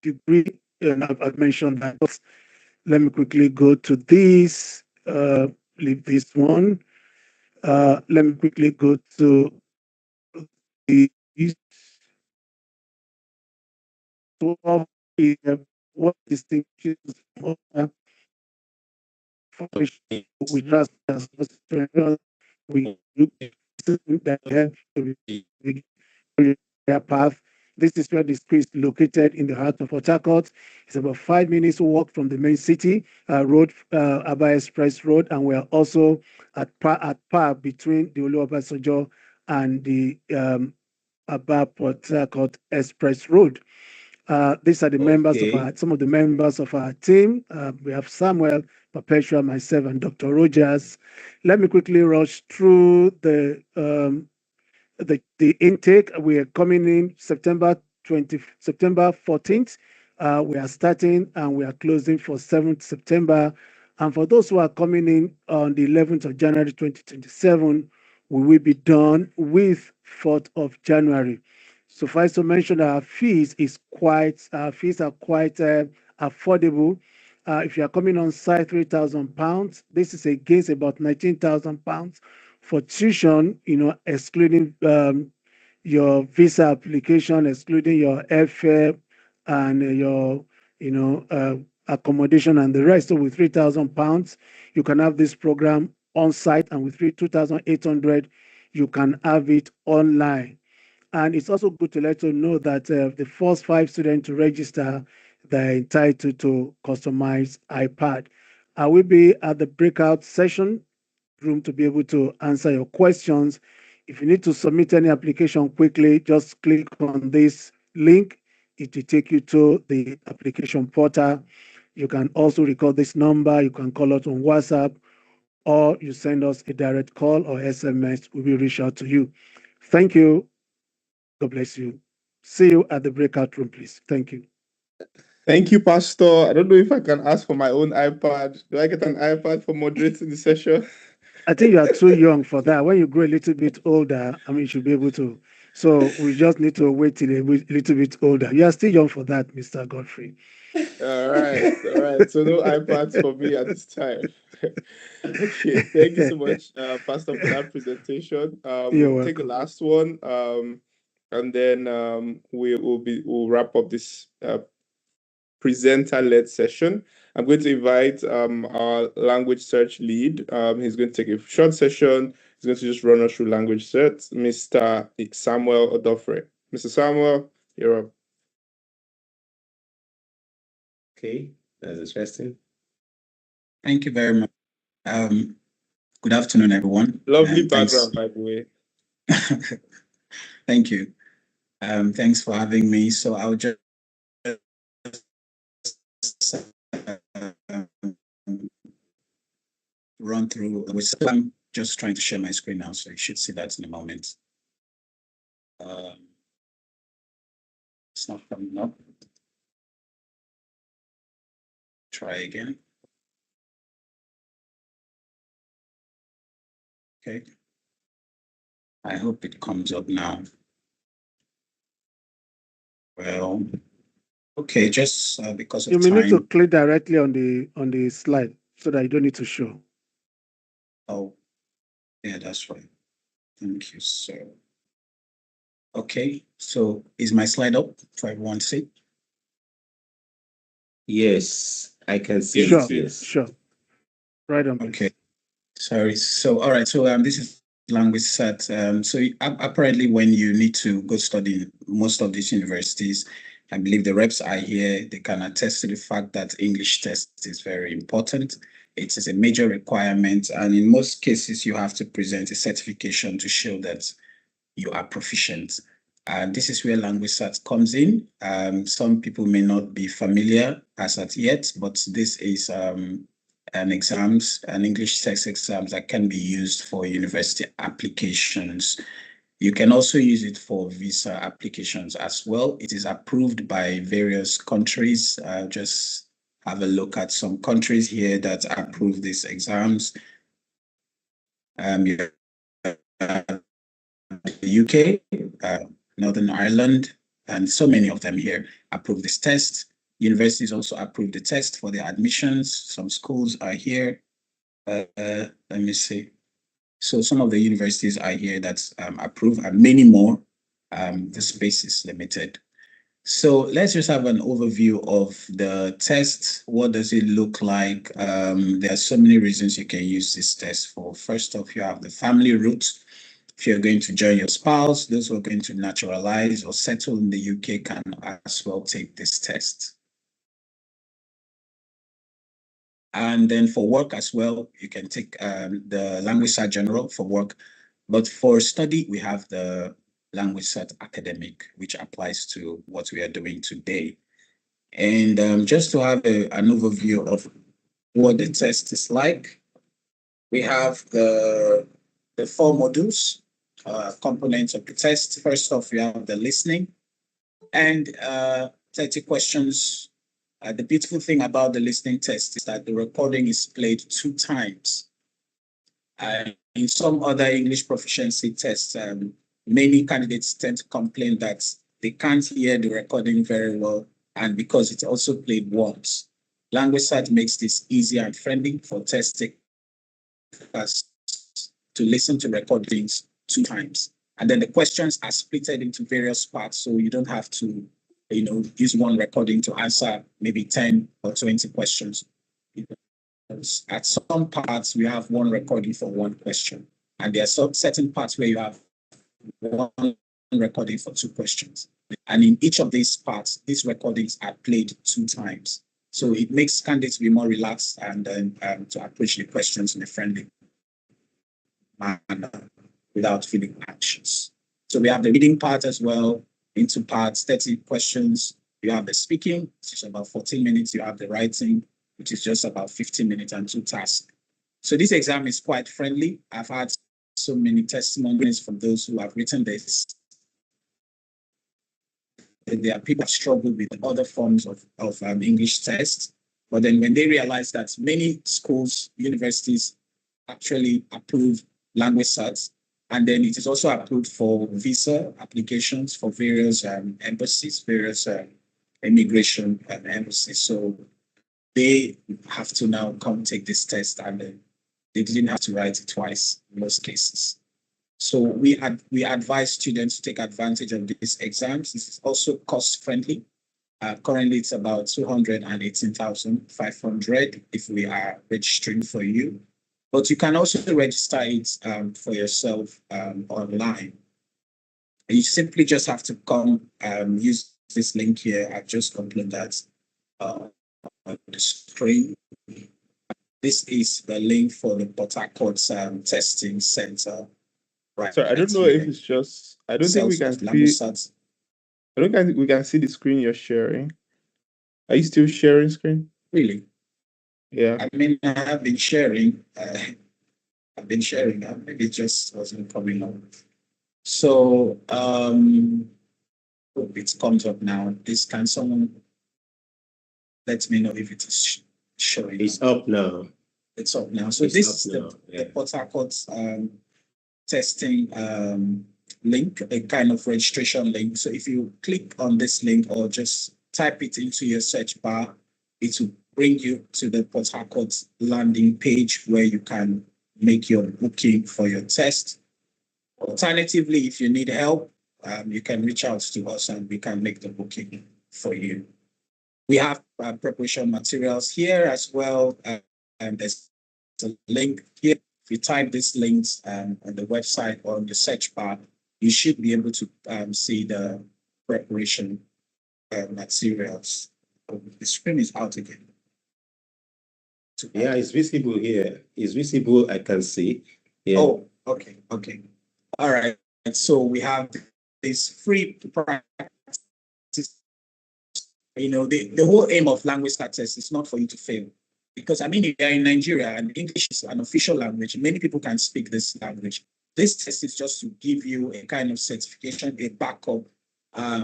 degree. And I've mentioned that. Let me quickly go to this. Leave this one. Let me quickly go to the 12 what distinguishes we trust as we look that have to be their path. This is where the school is located in the heart of Port Harcourt. It's about 5 minutes walk from the main city road, Aba Express Road, and we are also at par between the Olu Obasanjo and the Aba Port Harcourt Express Road. These are the members of some of the members of our team. We have Samuel, Perpetua, myself, and Dr. Rogers. Let me quickly rush through the the intake. We are coming in September 14th. We are starting and we are closing for 7th September. And for those who are coming in on the 11th of January 2027, we will be done with 4th of January. Suffice to mention that our fees are quite affordable. If you are coming on site, £3,000. This is against about £19,000 for tuition, excluding your visa application, excluding your airfare and your, accommodation and the rest. So with £3,000, you can have this program on site, and with 2,800, you can have it online. And it's also good to let you know that the first 5 students to register, they're entitled to customize iPad. I will be at the breakout session room to be able to answer your questions. If you need to submit any application quickly, just click on this link. It will take you to the application portal. You can also record this number. You can call us on WhatsApp, or you send us a direct call or SMS. We will reach out to you. Thank you. God bless you. See you at the breakout room, please. Thank you. Thank you, Pastor. I don't know if I can ask for my own iPad. Do I get an iPad for moderating the session? I think you are too young for that. When you grow a little bit older, you should be able to. So we just need to wait till a little bit older. You are still young for that, Mr. Godfrey. All right. So no iPads for me at this time. Okay. Thank you so much, Pastor, for that presentation. We'll take the last one, and then we'll wrap up this presenter-led session. I'm going to invite our language search lead. He's going to take a short session. He's going to just run us through language search, Mr. Samuel Odofre. Mr. Samuel, you're up. Okay, that's interesting. Thank you very much. Good afternoon, everyone. Lovely background, by the way. Thank you. Thanks for having me. So I'll just run through. I'm just trying to share my screen now, so you should see that in a moment. It's not coming up. Try again. Okay. I hope it comes up now. Well, okay, just because of time. You may need to click directly on the slide so that you don't need to show. Oh, yeah, that's right. Thank you, sir. Okay, so is my slide up for everyone to see? Yes, I can see sure, it. Yes. Sure. Right on. Please. Okay. Sorry. So, all right. So, this is language set. So apparently when you need to go study in most of these universities, I believe the reps are here. They can attest to the fact that English test is very important. It is a major requirement. And in most cases, you have to present a certification to show that you are proficient. And this is where language sat comes in. Some people may not be familiar as at yet, but this is an English text exams that can be used for university applications. You can also use it for visa applications as well. It is approved by various countries. Just have a look at some countries here that approve these exams. The UK, Northern Ireland, and so many of them here approve this test. Universities also approve the test for their admissions. Some schools are here. Let me see. So some of the universities are here that approve, and many more. The space is limited. So let's just have an overview of the test. What does it look like? There are so many reasons you can use this test for. First off, you have the family route. If you're going to join your spouse, those who are going to naturalize or settle in the UK can as well take this test. And then for work as well, you can take the Language Cert General for work. But for study, we have the Language Cert Academic, which applies to what we are doing today. And just to have an overview of what the test is like, we have the 4 modules. components of the test. First off, we have the listening and 30 questions. The beautiful thing about the listening test is that the recording is played 2 times. In some other English proficiency tests, many candidates tend to complain that they can't hear the recording very well, and because it's also played once. LanguageCert makes this easy and friendly for test takers to listen to recordings 2 times. And then the questions are splitted into various parts, so you don't have to, use one recording to answer maybe 10 or 20 questions. At some parts, we have one recording for one question, and there are certain parts where you have one recording for 2 questions. And in each of these parts, these recordings are played 2 times. So it makes candidates be more relaxed and then to approach the questions in a friendly manner without feeling anxious. So we have the reading part as well in 2 parts, 30 questions. You have the speaking, which is about 14 minutes. You have the writing, which is just about 15 minutes and 2 tasks. So this exam is quite friendly. I've had so many testimonies from those who have written this. There are people who struggle with other forms of English tests, but then when they realize that many schools, universities actually approve language certs, and then it is also approved for visa applications for various embassies, various immigration embassies. So they have to now come take this test, and they didn't have to write it twice in most cases. So we advise students to take advantage of these exams. This is also cost friendly. Currently, it's about 218,500 if we are registering for you. But you can also register it for yourself online. And you simply just have to come use this link here. I've just uploaded that on the screen. This is the link for the Port Harcourt Testing Center. Right. So I don't know if it's just, I don't think we can see, I don't think we can see the screen you're sharing. Are you still sharing screen? Really? Yeah. I mean, I have been sharing. Maybe it just wasn't coming up. So it comes up now. Can someone let me know if it is showing? It's up now. It's up now. So this is the Port Harcourt testing link, a kind of registration link. So if you click on this link or just type it into your search bar, it will bring you to the Port Harcourt landing page where you can make your booking for your test. Alternatively, if you need help, you can reach out to us and we can make the booking for you. We have preparation materials here as well. And there's a link here. If you type these links on the website or on the search bar, you should be able to see the preparation materials. Oh, the screen is out again. Yeah, it's visible here. It's visible, I can see. Yeah. Oh, okay. All right. And so we have this free practice. The whole aim of language test is not for you to fail. Because, I mean, if you're in Nigeria and English is an official language, many people can speak this language. This test is just to give you a kind of certification, a backup,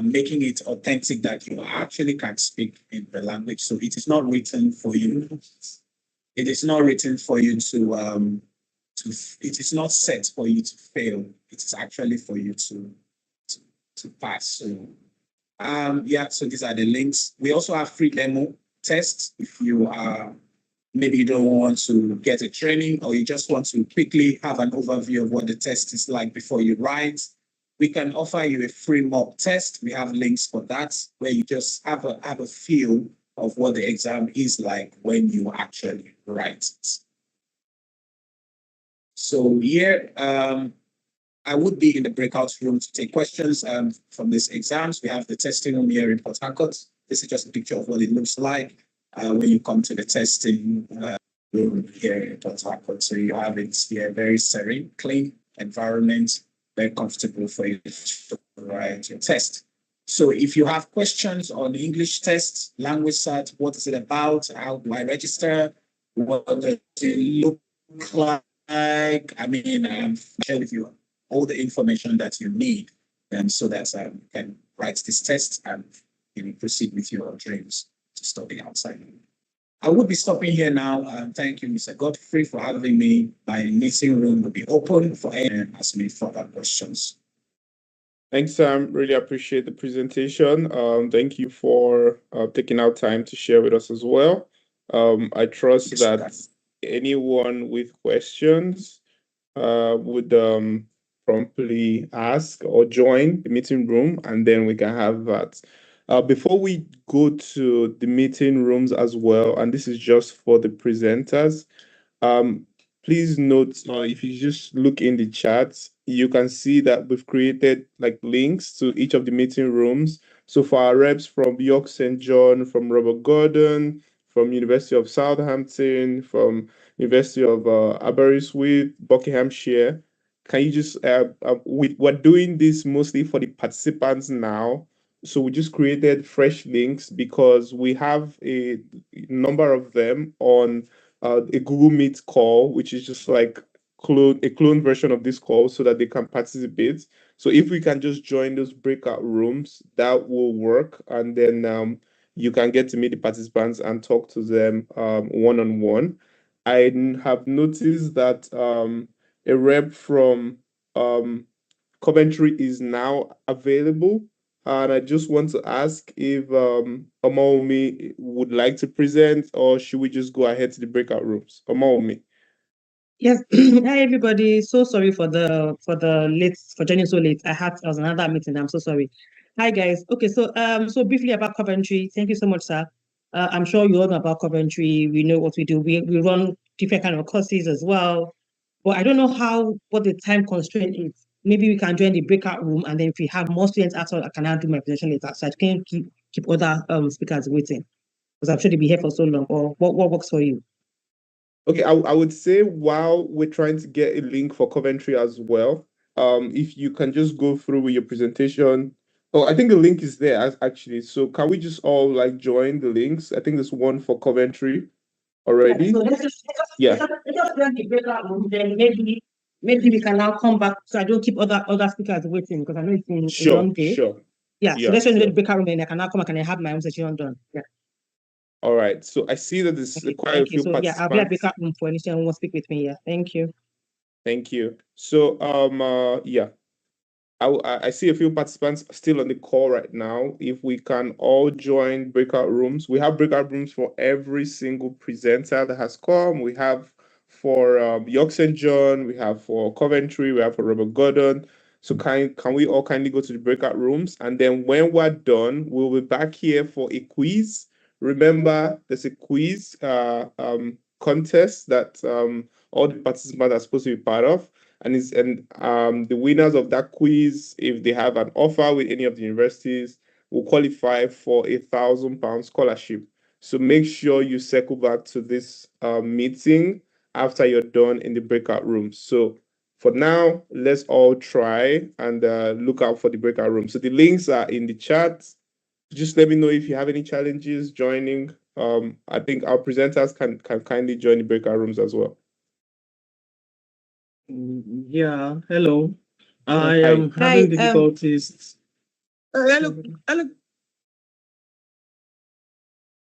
making it authentic that you actually can speak in the language. So it is not written for you. It is not written for you to it is not set for you to fail. It is actually for you to pass. So, so these are the links. We also have free demo tests if you are. Maybe you don't want to get a training or you just want to quickly have an overview of what the test is like before you write. We can offer you a free mock test. We have links for that where you just have a feel of what the exam is like when you actually write it. So here, I would be in the breakout room to take questions from these exams. We have the testing room here in Port Harcourt. This is just a picture of what it looks like when you come to the testing room here in Port Harcourt. So you have it here, very serene, clean environment, very comfortable for you to write your test. So if you have questions on the English test, language cert, what is it about? How do I register? What does it look like? I mean, share with you all the information that you need, and so that you can write this test and proceed with your dreams to study outside. I will be stopping here now. Thank you, Mr. Godfrey, for having me. My meeting room will be open for anyone to ask me further questions. Thanks, Sam. Really appreciate the presentation. Thank you for taking out time to share with us as well. I trust that anyone with questions would promptly ask or join the meeting room, and then we can have that. Before we go to the meeting rooms as well, and this is just for the presenters, please note, if you just look in the chat, you can see that we've created like links to each of the meeting rooms. So for our reps from York St. John, from Robert Gordon, from University of Southampton, from University of Aberystwyth, Buckinghamshire, can you just, we're doing this mostly for the participants now. So we just created fresh links because we have a number of them on a Google Meet call, which is just like a clone version of this call so that they can participate. So if we can just join those breakout rooms, that will work. And then you can get to meet the participants and talk to them one-on-one. I have noticed that a rep from Coventry is now available. And I just want to ask if Omaomi would like to present, or should we just go ahead to the breakout rooms? Omaomi. Yes. Hi everybody. So sorry for joining so late. I was another meeting. I'm so sorry. Hi guys. Okay, so briefly about Coventry. Thank you so much, sir. I'm sure you all know about Coventry. We know what we do. We run different kind of courses as well. But I don't know what the time constraint is. Maybe we can join the breakout room, and then if we have more students at all, I can now do my presentation later. So I can't keep other speakers waiting, because I'm sure they'll be here for so long. Or what works for you? Okay, I would say while we're trying to get a link for Coventry as well, if you can just go through with your presentation. Oh, I think the link is there actually. So can we just all like join the links? I think there's one for Coventry already. So let's just join the breakout room. Then maybe we can now come back, so I don't keep other speakers waiting, because I know it's been a long day. Sure. Yeah. So let's join the breakout room, and I can now come back and I have my own session done. Yeah. All right. So I see that there's quite a few so, participants. Yeah, I'll be at breakout room for anyone who wants to speak with me. Yeah. Thank you. Thank you. So yeah. I see a few participants still on the call right now. If we can all join breakout rooms, we have breakout rooms for every single presenter that has come. We have for York St. John, we have for Coventry, we have for Robert Gordon. So can we all kindly go to the breakout rooms? And then when we're done, we'll be back here for a quiz. Remember, there's a quiz contest that all the participants are supposed to be part of. And the winners of that quiz, if they have an offer with any of the universities, will qualify for £1,000 scholarship. So make sure you circle back to this meeting after you're done in the breakout rooms. So for now, let's all try and look out for the breakout room. So the links are in the chat. Just let me know if you have any challenges joining. I think our presenters can kindly join the breakout rooms as well. Yeah, hello. I am having difficulties. Hello.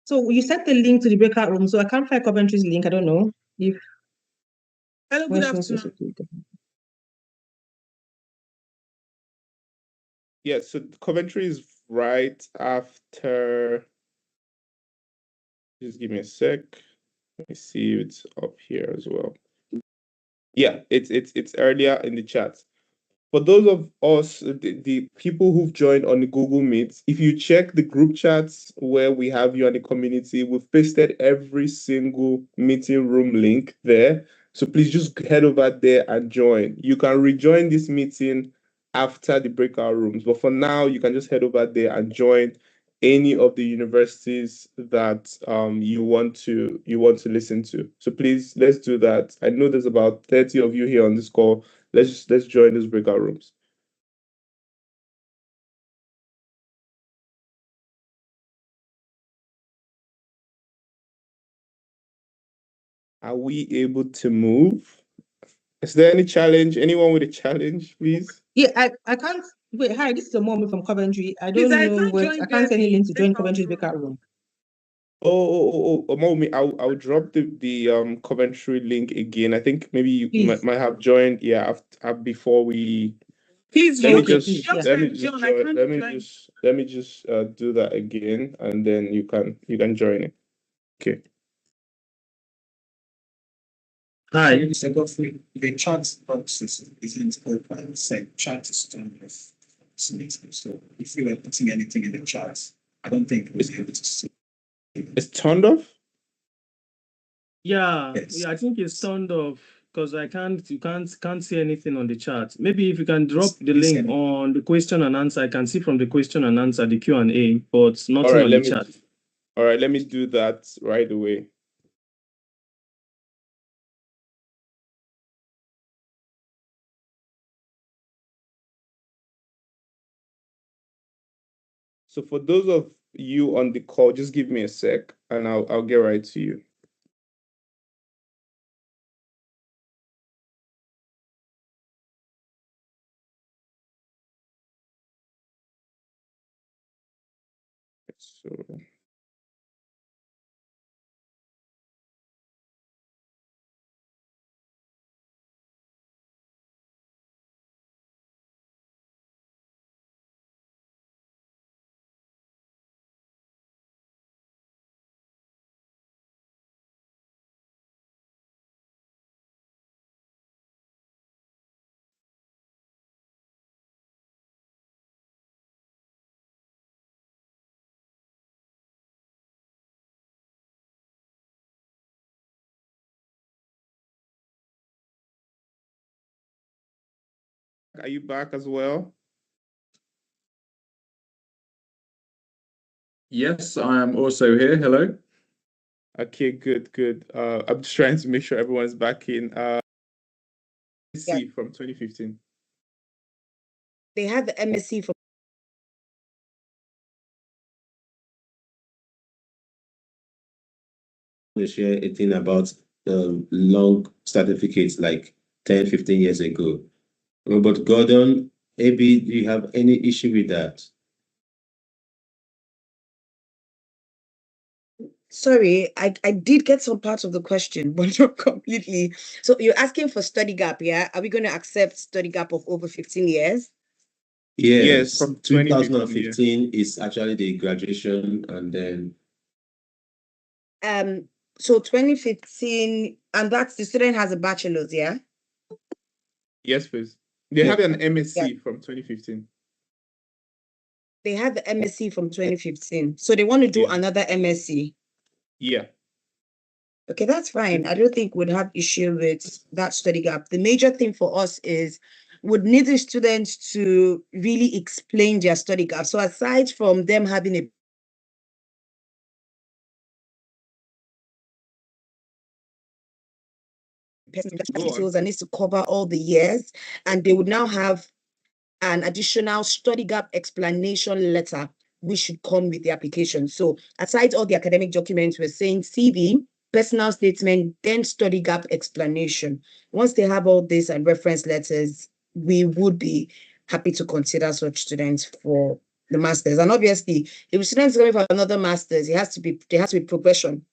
So you sent the link to the breakout room, so I can't find Coventry's link. I don't know if. Hello, good afternoon. Yeah, so Coventry is right after. Just give me a sec. Let me see if it's up here as well. Yeah, it's earlier in the chat. For those of us, the people who've joined on the Google Meet, if you check the group chats where we have you in the community, we've pasted every single meeting room link there. So please just head over there and join. You can rejoin this meeting after the breakout rooms, but for now, you can just head over there and join any of the universities that you want to listen to. So please, let's do that. I know there's about 30 of you here on this call. Let's join those breakout rooms. Are we able to move? Is there any challenge? Anyone with a challenge, please? Yeah, I can't wait. Hi, this is a mom from Coventry. I don't Please, I know can't what join I can't the send any link to join breakout Coventry's room. breakout room. Mommy, I'll drop the Coventry link again. I think maybe you Please. might have joined, yeah, before we. Please, Let me okay, just please. let me just John, I join, can't let me just do that again, and then you can join it. Okay. Hi, Mr. Godfrey. The chat box isn't open. Say chat is turned off. So if you are putting anything in the chat, I don't think we'll be able to see. It's turned off? Yeah, Yes. yeah, I think it's turned off because you can't see anything on the chat. Maybe if you can drop the link on the question and answer, I can see from the question and answer the Q&A, but nothing on the chat. All right, let me do that right away. So for those of you on the call, just give me a sec and I'll get right to you. So are you back as well? Yes, I am also here. Hello. Okay, good. I'm just trying to make sure everyone's back in. MSc from 2015. They had the MSc from. To share a thing about long certificates like 10, 15 years ago. But Gordon, AB, do you have any issue with that? Sorry, I did get some parts of the question, but not completely. So you're asking for study gap, yeah? Are we going to accept study gap of over 15 years? Yes, from 2015 is actually the graduation, and then so 2015, and that's the student has a bachelor's, yeah? Yes, please. They have an MSc Yeah. from 2015. They had the MSc from 2015. So they want to do another MSc. Yeah. Okay, that's fine. I don't think we'd have issue with that study gap. The major thing for us is would need the students to really explain their study gap. So aside from them having a details that needs to cover all the years, and they would now have an additional study gap explanation letter which should come with the application. So aside all the academic documents, we're saying CV, personal statement, then study gap explanation. Once they have all this and reference letters, we would be happy to consider such students for the masters. And obviously, if a student is going for another masters, there has to be progression.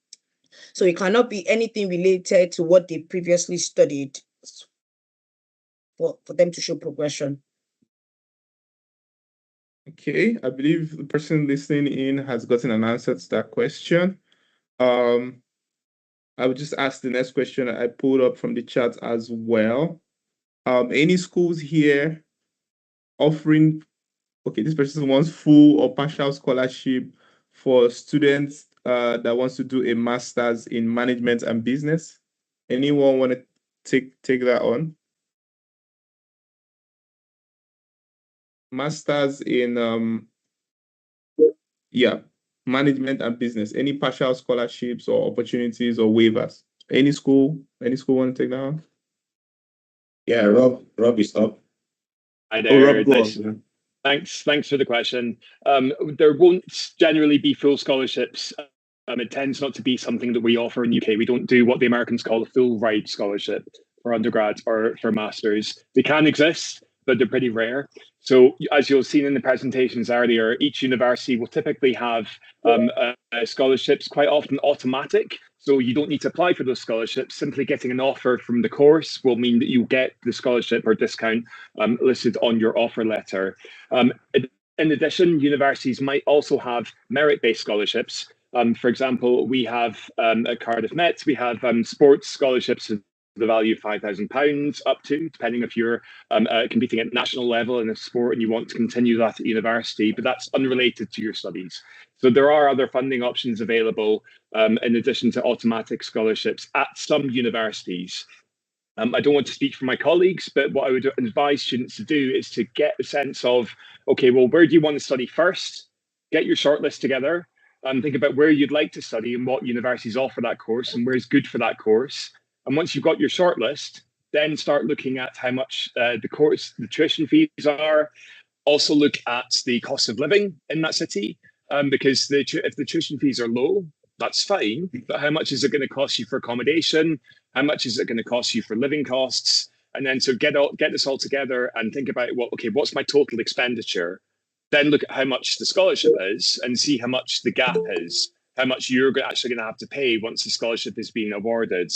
So it cannot be anything related to what they previously studied for them to show progression. Okay, I believe the person listening in has gotten an answer to that question. I would just ask the next question I pulled up from the chat as well. Any schools here offering, okay, this person wants full or partial scholarship for students that wants to do a master's in management and business? Anyone want to take that on? Masters in management and business. Any partial scholarships or opportunities or waivers? Any school want to take that on? Yeah, Rob is up. Hi there. Rob, go on. Thanks for the question. There won't generally be full scholarships. It tends not to be something that we offer in the UK. We don't do what the Americans call a full ride scholarship. for undergrad or for masters. They can exist, but they're pretty rare. So as you'll seen in the presentations earlier, each university will typically have scholarships, quite often automatic. So you don't need to apply for those scholarships. Simply getting an offer from the course will mean that you get the scholarship or discount listed on your offer letter. In addition, universities might also have merit-based scholarships. For example, we have at Cardiff Met, we have sports scholarships of the value of £5,000 up to, depending if you're competing at national level in a sport and you want to continue that at university, but that's unrelated to your studies. So there are other funding options available in addition to automatic scholarships at some universities. I don't want to speak for my colleagues, but what I would advise students to do is to get a sense of, okay, well, where do you want to study first? Get your shortlist together and think about where you'd like to study and what universities offer that course and where is good for that course. And once you've got your shortlist, then start looking at how much the tuition fees are. Also look at the cost of living in that city, because if the tuition fees are low, that's fine, but how much is it going to cost you for accommodation? How much is it going to cost you for living costs? And then so get this all together and think about, well, okay, what's my total expenditure? Then look at how much the scholarship is and see how much the gap is, how much you're actually going to have to pay once the scholarship is being awarded.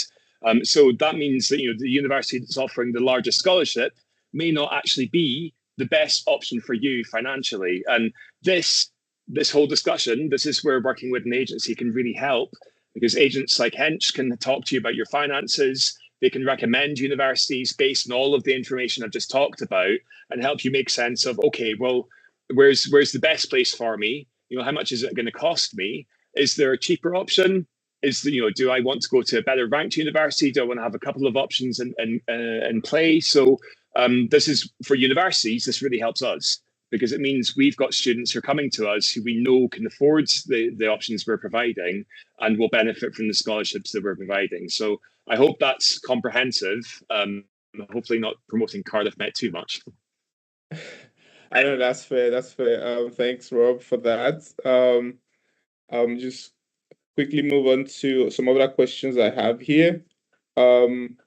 So that means that the university that's offering the largest scholarship may not actually be the best option for you financially. And this whole discussion, this is where working with an agency can really help, because agents like Hench can talk to you about your finances. They can recommend universities based on all of the information I've just talked about and help you make sense of, okay, well, where's the best place for me? How much is it going to cost me? Is there a cheaper option? Do I want to go to a better ranked university? Do I want to have a couple of options in play? So this is for universities. This really helps us, because it means we've got students who are coming to us who we know can afford the options we're providing and will benefit from the scholarships that we're providing. So I hope that's comprehensive. Hopefully not promoting Cardiff Met too much. I know that's fair. That's fair. Thanks, Rob, for that. Just quickly move on to some other questions I have here. And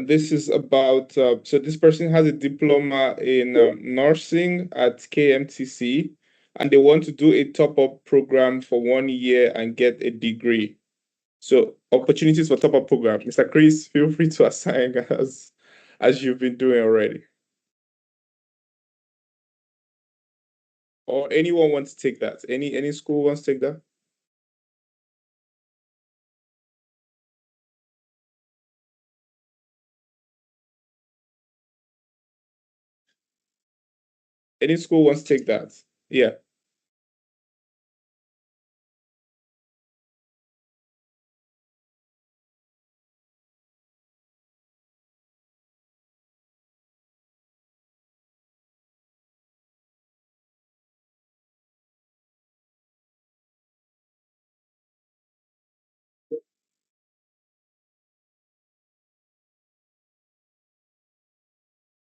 this is about, so this person has a diploma in nursing at KMTC, and they want to do a top-up program for 1 year and get a degree. So opportunities for top-up program. Mr. Chris, feel free to assign as you've been doing already. Or anyone wants to take that? Any school wants to take that? Any school wants to take that? Yeah.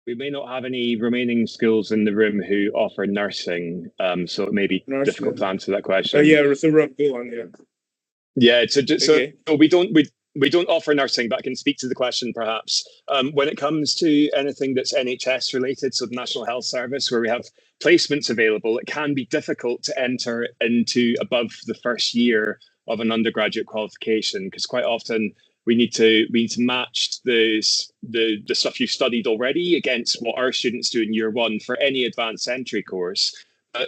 We may not have any remaining schools in the room who offer nursing, so it may be difficult to answer that question. Yeah, so Rob, go on. Yeah, so we don't offer nursing, but I can speak to the question perhaps. When it comes to anything that's NHS related, so the National Health Service, where we have placements available, it can be difficult to enter into above the first year of an undergraduate qualification, because quite often we need to match the stuff you've studied already against what our students do in year one for any advanced entry course.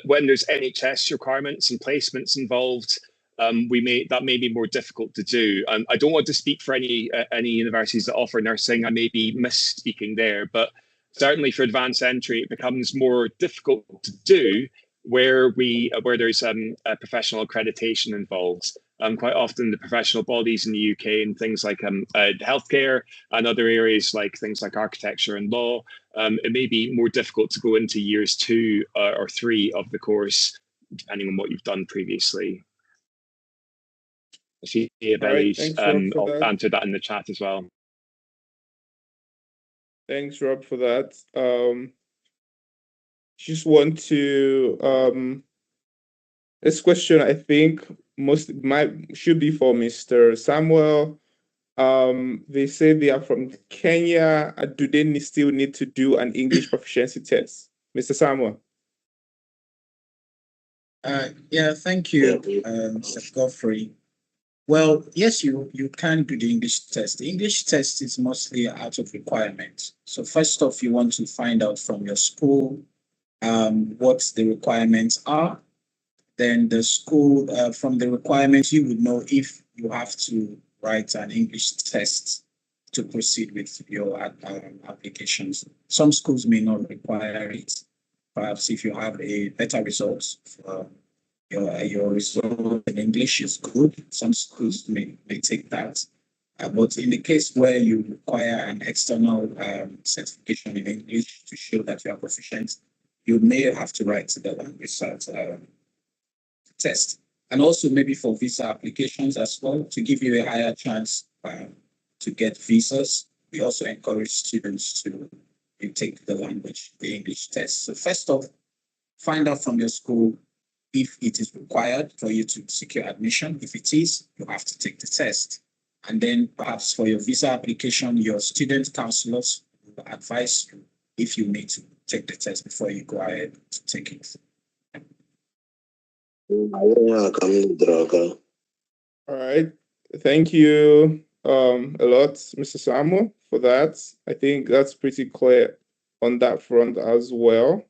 When there's NHS requirements and placements involved, that may be more difficult to do. I don't want to speak for any universities that offer nursing. I may be misspeaking there, but certainly for advanced entry, it becomes more difficult to do where there's a professional accreditation involved. Quite often the professional bodies in the UK and things like healthcare and other areas like things like architecture and law, it may be more difficult to go into years 2 or 3 of the course, depending on what you've done previously. I see Abely's answered that in the chat as well. Thanks, Rob, for that. Just want to this question, I think should be for Mr. Samuel. They say they are from Kenya. Do they still need to do an English proficiency test? Mr. Samuel. Yeah, thank you, Mr. Godfrey. Well, yes, you can do the English test. The English test is mostly out of requirement. So first off, you want to find out from your school what the requirements are. Then the school, from the requirements, you would know if you have to write an English test to proceed with your applications. Some schools may not require it. Perhaps if you have a better result, your result in English is good, some schools may take that. But in the case where you require an external certification in English to show that you are proficient, you may have to write the language CERT test. And also maybe for visa applications as well, to give you a higher chance to get visas. We also encourage students to take the English test. So first off, find out from your school if it is required for you to secure admission. If it is, you have to take the test. And then perhaps for your visa application, your student counselors will advise you if you need to take the test before you go ahead to take it. All right. Thank you a lot, Mr. Samuel, for that. I think that's pretty clear on that front as well.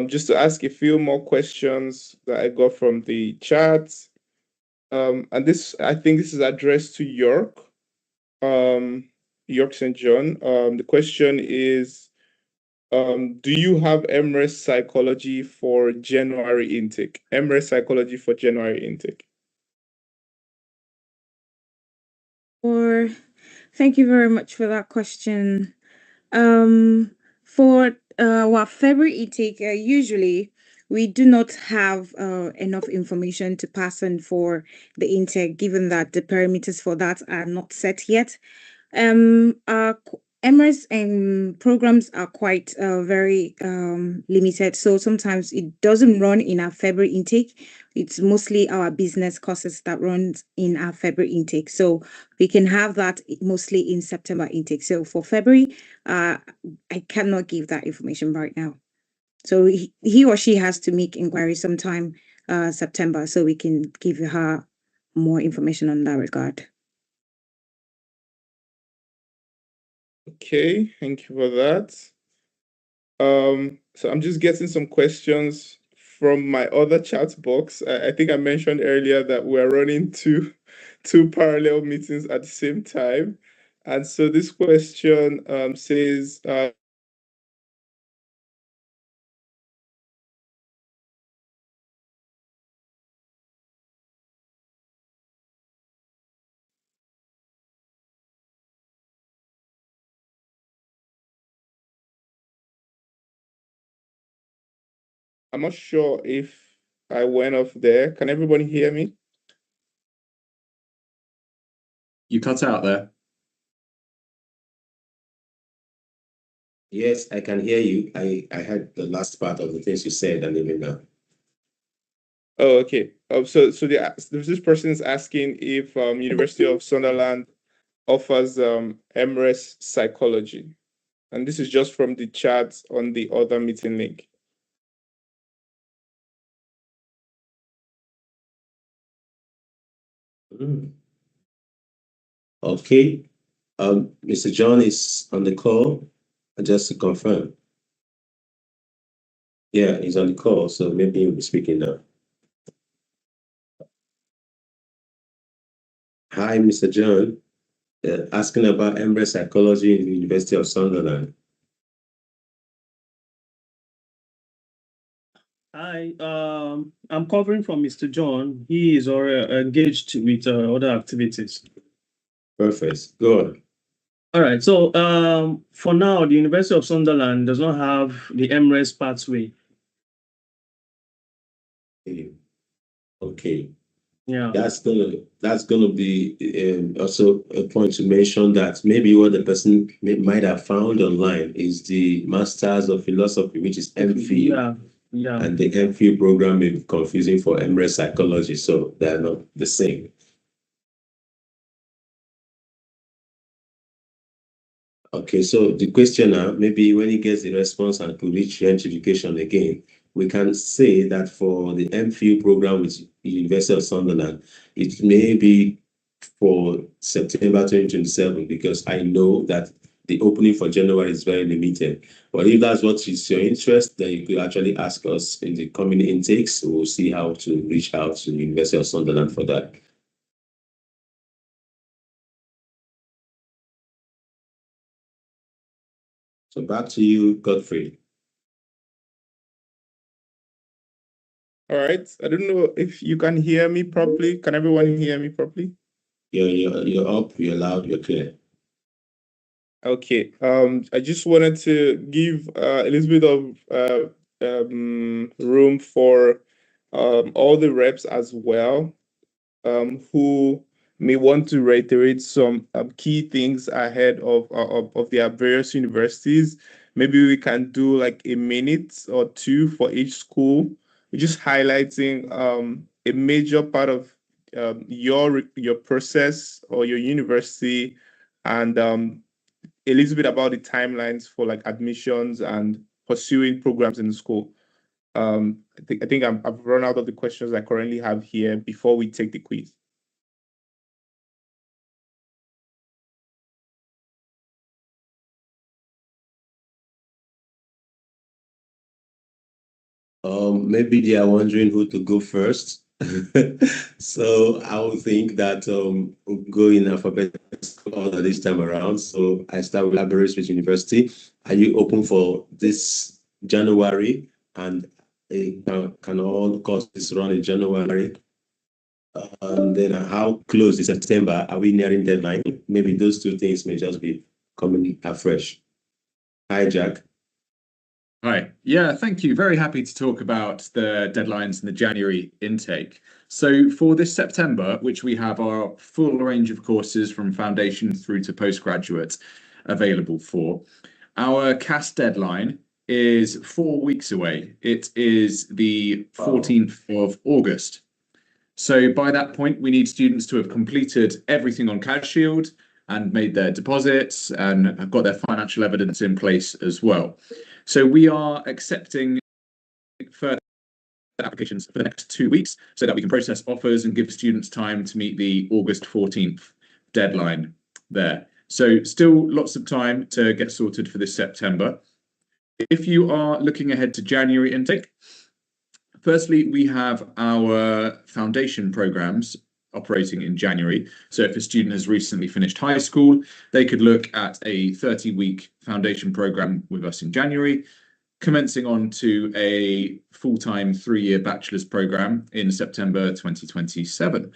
Just to ask a few more questions that I got from the chat. And this, I think this is addressed to York, York St. John. The question is, do you have MRes psychology for January intake? MRes psychology for January intake. Thank you very much for that question. For our February intake, usually we do not have enough information to pass on for the intake, given that the parameters for that are not set yet. Our MRes programs are quite very limited, so sometimes it doesn't run in our February intake. It's mostly our business courses that runs in our February intake, so we can have that mostly in September intake. So for February, I cannot give that information right now. So he or she has to make inquiry sometime September, so we can give her more information on that regard. Okay, thank you for that. So I'm just getting some questions from my other chat box. I think I mentioned earlier that we're running two parallel meetings at the same time. And so this question says, I'm not sure if I went off there. Can everybody hear me? You cut out there. Yes, I can hear you. I heard the last part of the things you said, and even now. Oh, okay. So this person is asking if University of Sunderland offers MRes psychology, and this is just from the chat on the other meeting link. Okay. Mr. John is on the call, just to confirm. Yeah, he's on the call, so maybe he'll be speaking now. Hi, Mr. John. Asking about MRes psychology in the University of Sunderland. Hi, I'm covering from Mr. John. He is already engaged with other activities. Perfect. Go on. All right. So for now, the University of Sunderland does not have the MRes pathway. Okay. Yeah. That's gonna be also a point to mention that maybe what the person might have found online is the Masters of Philosophy, which is MPhil. Yeah. Yeah. And the MPhil program may be confusing for MRes psychology, so they're not the same. Okay, so the questioner, maybe when he gets the response and could reach Hench Education again, we can say that for the MPhil program with University of Sunderland, it may be for September 2027, because I know that the opening for January is very limited. But if that's what is your interest, then you could actually ask us in the coming intakes. We'll see how to reach out to the University of Sunderland for that. So back to you, Godfrey. All right. I don't know if you can hear me properly. Can everyone hear me properly? You're up, you're loud, you're clear. Okay. I just wanted to give a little bit of room for all the reps as well, who may want to reiterate some key things ahead of their various universities. Maybe we can do like a minute or two for each school. We're just highlighting a major part of your process or your university, and a little bit about the timelines for like admissions and pursuing programs in the school. I think I've run out of the questions I currently have here before we take the quiz. Maybe they are wondering who to go first. So I would think that we'll go in alphabetical order this time around. So I start with Aberystwyth University. Are you open for this January? And can all courses run in January? And then how close is September? Are we nearing deadline? Maybe those two things may just be coming afresh. Hi, Jack. Hi. Yeah, thank you. Very happy to talk about the deadlines and the January intake. So for this September, which we have our full range of courses from foundation through to postgraduate available for, our CAS deadline is 4 weeks away. It is the 14th of August. So by that point, we need students to have completed everything on CASShield and made their deposits and have got their financial evidence in place as well. So we are accepting further applications for the next 2 weeks so that we can process offers and give students time to meet the August 14th deadline there. So still lots of time to get sorted for this September. If you are looking ahead to January intake, firstly, we have our foundation programs operating in January. So if a student has recently finished high school, they could look at a 30-week foundation program with us in January, commencing on to a full-time 3-year bachelor's program in September 2027.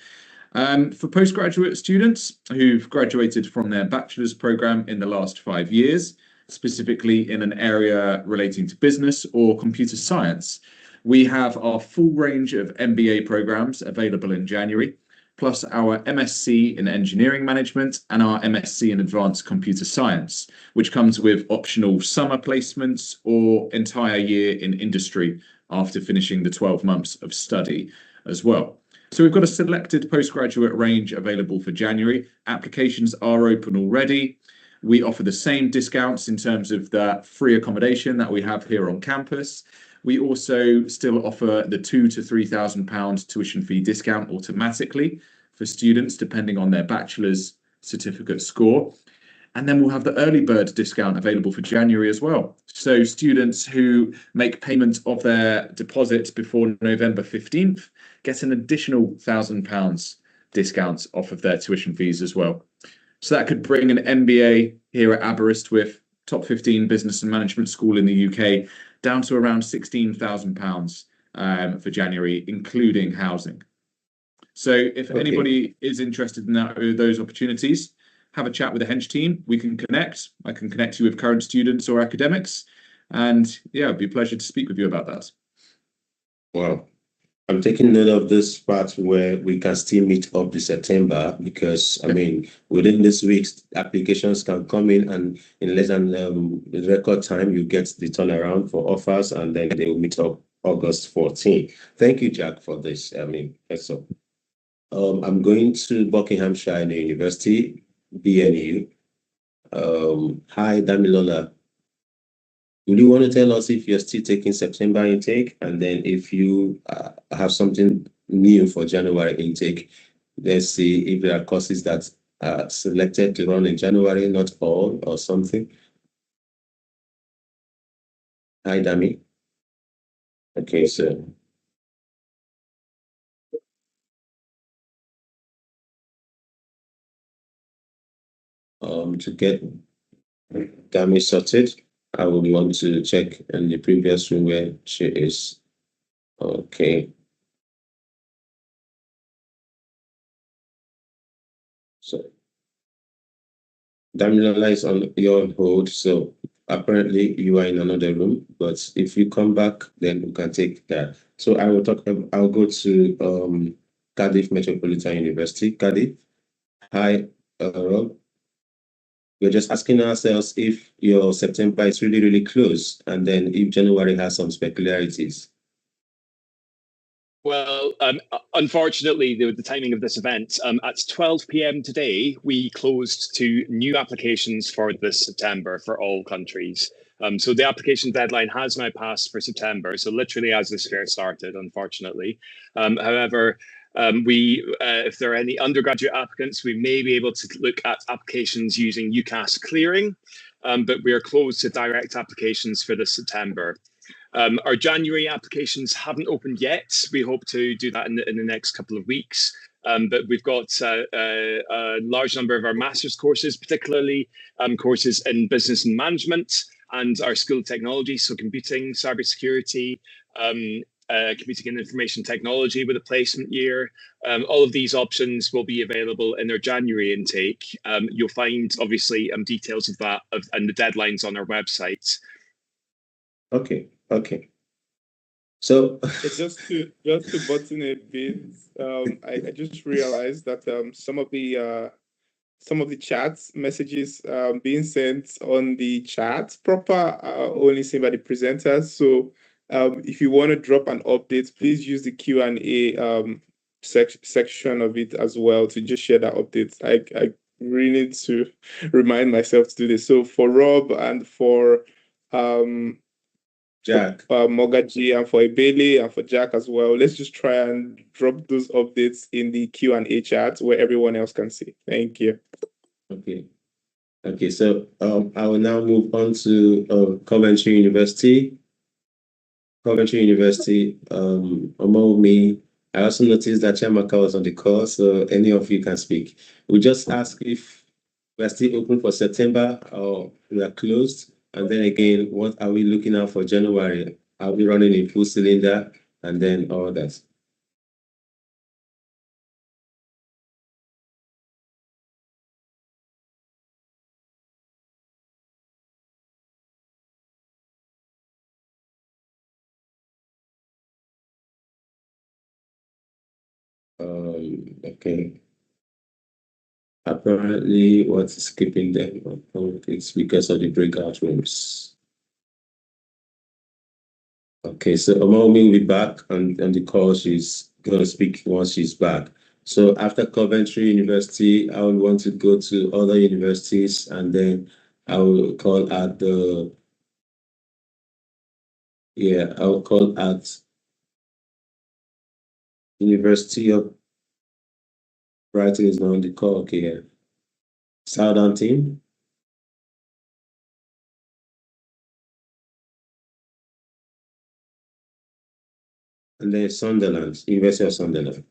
For postgraduate students who've graduated from their bachelor's program in the last 5 years, specifically in an area relating to business or computer science, we have our full range of MBA programs available in January, plus our MSc in Engineering Management and our MSc in Advanced Computer Science, which comes with optional summer placements or entire year in industry after finishing the 12 months of study as well. So we've got a selected postgraduate range available for January. Applications are open already. We offer the same discounts in terms of the free accommodation that we have here on campus. We also still offer the £2,000 to £3,000 tuition fee discount automatically for students depending on their bachelor's certificate score. And then we'll have the early bird discount available for January as well. So students who make payment of their deposit before November 15th get an additional £1,000 discounts off of their tuition fees as well. So that could bring an MBA here at Aberystwyth, top 15 business and management school in the UK, down to around £16,000 for January, including housing. So if anybody is interested in those opportunities, have a chat with the Hench team. We can connect. I can connect you with current students or academics. And yeah, it'd be a pleasure to speak with you about that. Wow. I'm taking note of this part where we can still meet up this September, because I mean, within this week, applications can come in, and in less than record time, you get the turnaround for offers, and then they will meet up August 14. Thank you, Jack, for this. I mean, that's all. I'm going to Buckinghamshire University, BNU. Hi, Damilola. Would you want to tell us if you're still taking September intake, and then if you have something new for January intake? Let's see if there are courses that are selected to run in January, not all, or something. Hi, Dami. Okay, so to get Dami sorted, I would want to check in the previous room where she is. Okay. So Damilola is on your hold, so apparently you are in another room, but if you come back, then we can take that. So I'll go to Cardiff Metropolitan University. Cardiff, hi, Rob. We're just asking ourselves if your September is really, really close, and then if January has some peculiarities. Well, unfortunately, the timing of this event, at 12 p.m. today, we closed to new applications for this September for all countries. So the application deadline has now passed for September, so literally as this fair started, unfortunately. However, if there are any undergraduate applicants, we may be able to look at applications using UCAS clearing, but we are closed to direct applications for this September. Our January applications haven't opened yet. We hope to do that in the next couple of weeks. But we've got a large number of our master's courses, particularly courses in business and management and our School of Technology, so computing, cybersecurity, computing and information technology with a placement year. All of these options will be available in our January intake. You'll find, obviously, details of that and the deadlines on our website. Okay. So just to button a bit, I just realized that some of the chats messages being sent on the chat proper are only seen by the presenters. So if you want to drop an update, please use the Q&A section of it as well to just share that update. I really need to remind myself to do this. So for Rob and for Jack, Mogaji, and for Ebele and for Jack as well, let's just try and drop those updates in the Q&A chat where everyone else can see. Thank you. Okay, so I will now move on to Coventry University. Among me, I also noticed that Chiamaka was on the call, so any of you can speak. We just ask if we're still open for September or we are closed. And then again, what are we looking at for January? Are we running in full cylinder? And then all that. Okay. Apparently, what's skipping them? It's because of the breakout rooms. Okay, so Omomi will be back on the call. She's going to speak once she's back. So after Coventry University, I would want to go to other universities, and then I will call at University of Brighton is not on the call. Okay, yeah. Southampton. And then Sunderland, University of Sunderland.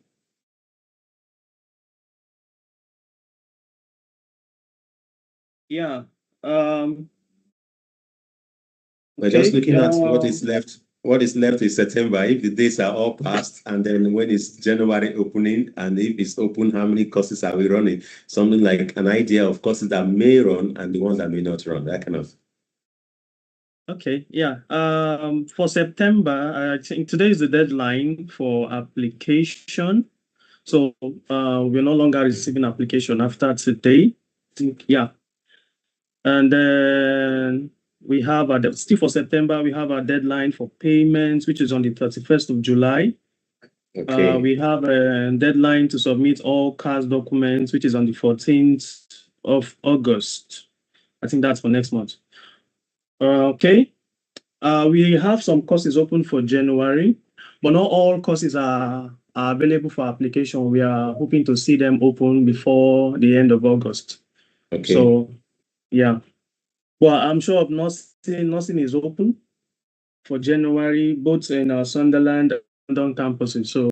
Yeah. We're just looking at what is left. What is left is September. If the dates are all passed, and then when is January opening, and if it's open, how many courses are we running? Something like an idea of courses that may run and the ones that may not run. That kind of. Okay, yeah. For September, I think today is the deadline for application. So we're no longer receiving application after today. Yeah. And then we have still for September, we have a deadline for payments, which is on the 31st of July. Okay. We have a deadline to submit all CAS documents, which is on the 14th of August. I think that's for next month. Okay. We have some courses open for January, but not all courses are available for application. We are hoping to see them open before the end of August. Okay. So, yeah. Well, I'm sure nothing is open for January, both in our Sunderland and London campuses. So,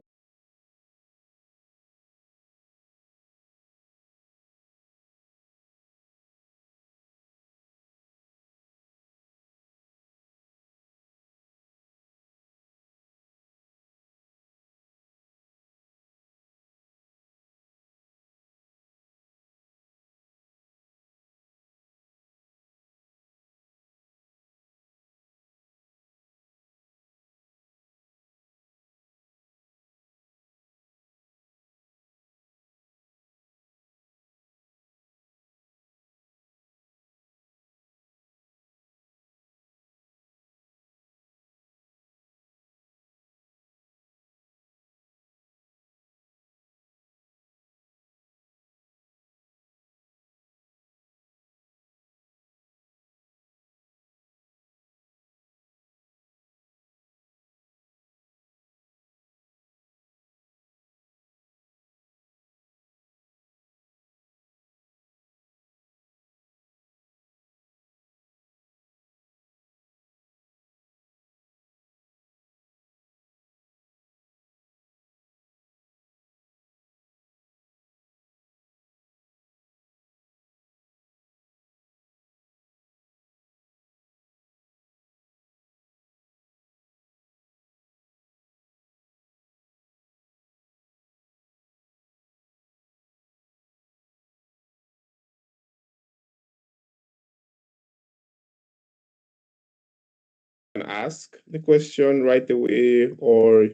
ask the question right away, or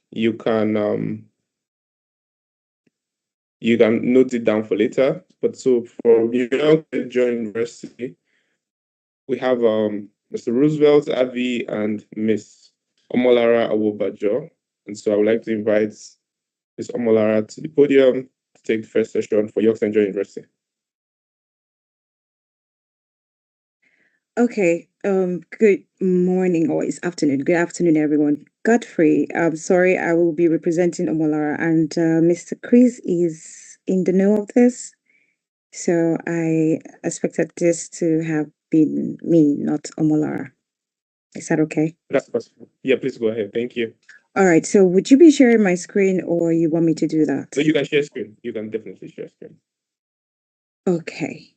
you can note it down for later. But so for Youngstown University, we have Mr. Roosevelt Avi and Miss Omolara Awobajo. And so I would like to invite Ms. Omolara to the podium to take the first session for Youngstown University. Okay, good morning or it's afternoon. Good afternoon, everyone. Godfrey, I'm sorry, I will be representing Omolara, and Mr. Chris is in the know of this. So I expected this to have been me, not Omolara. Is that okay? That's possible. Yeah, please go ahead. Thank you. All right, so would you be sharing my screen or you want me to do that? So you can share screen. You can definitely share screen. Okay.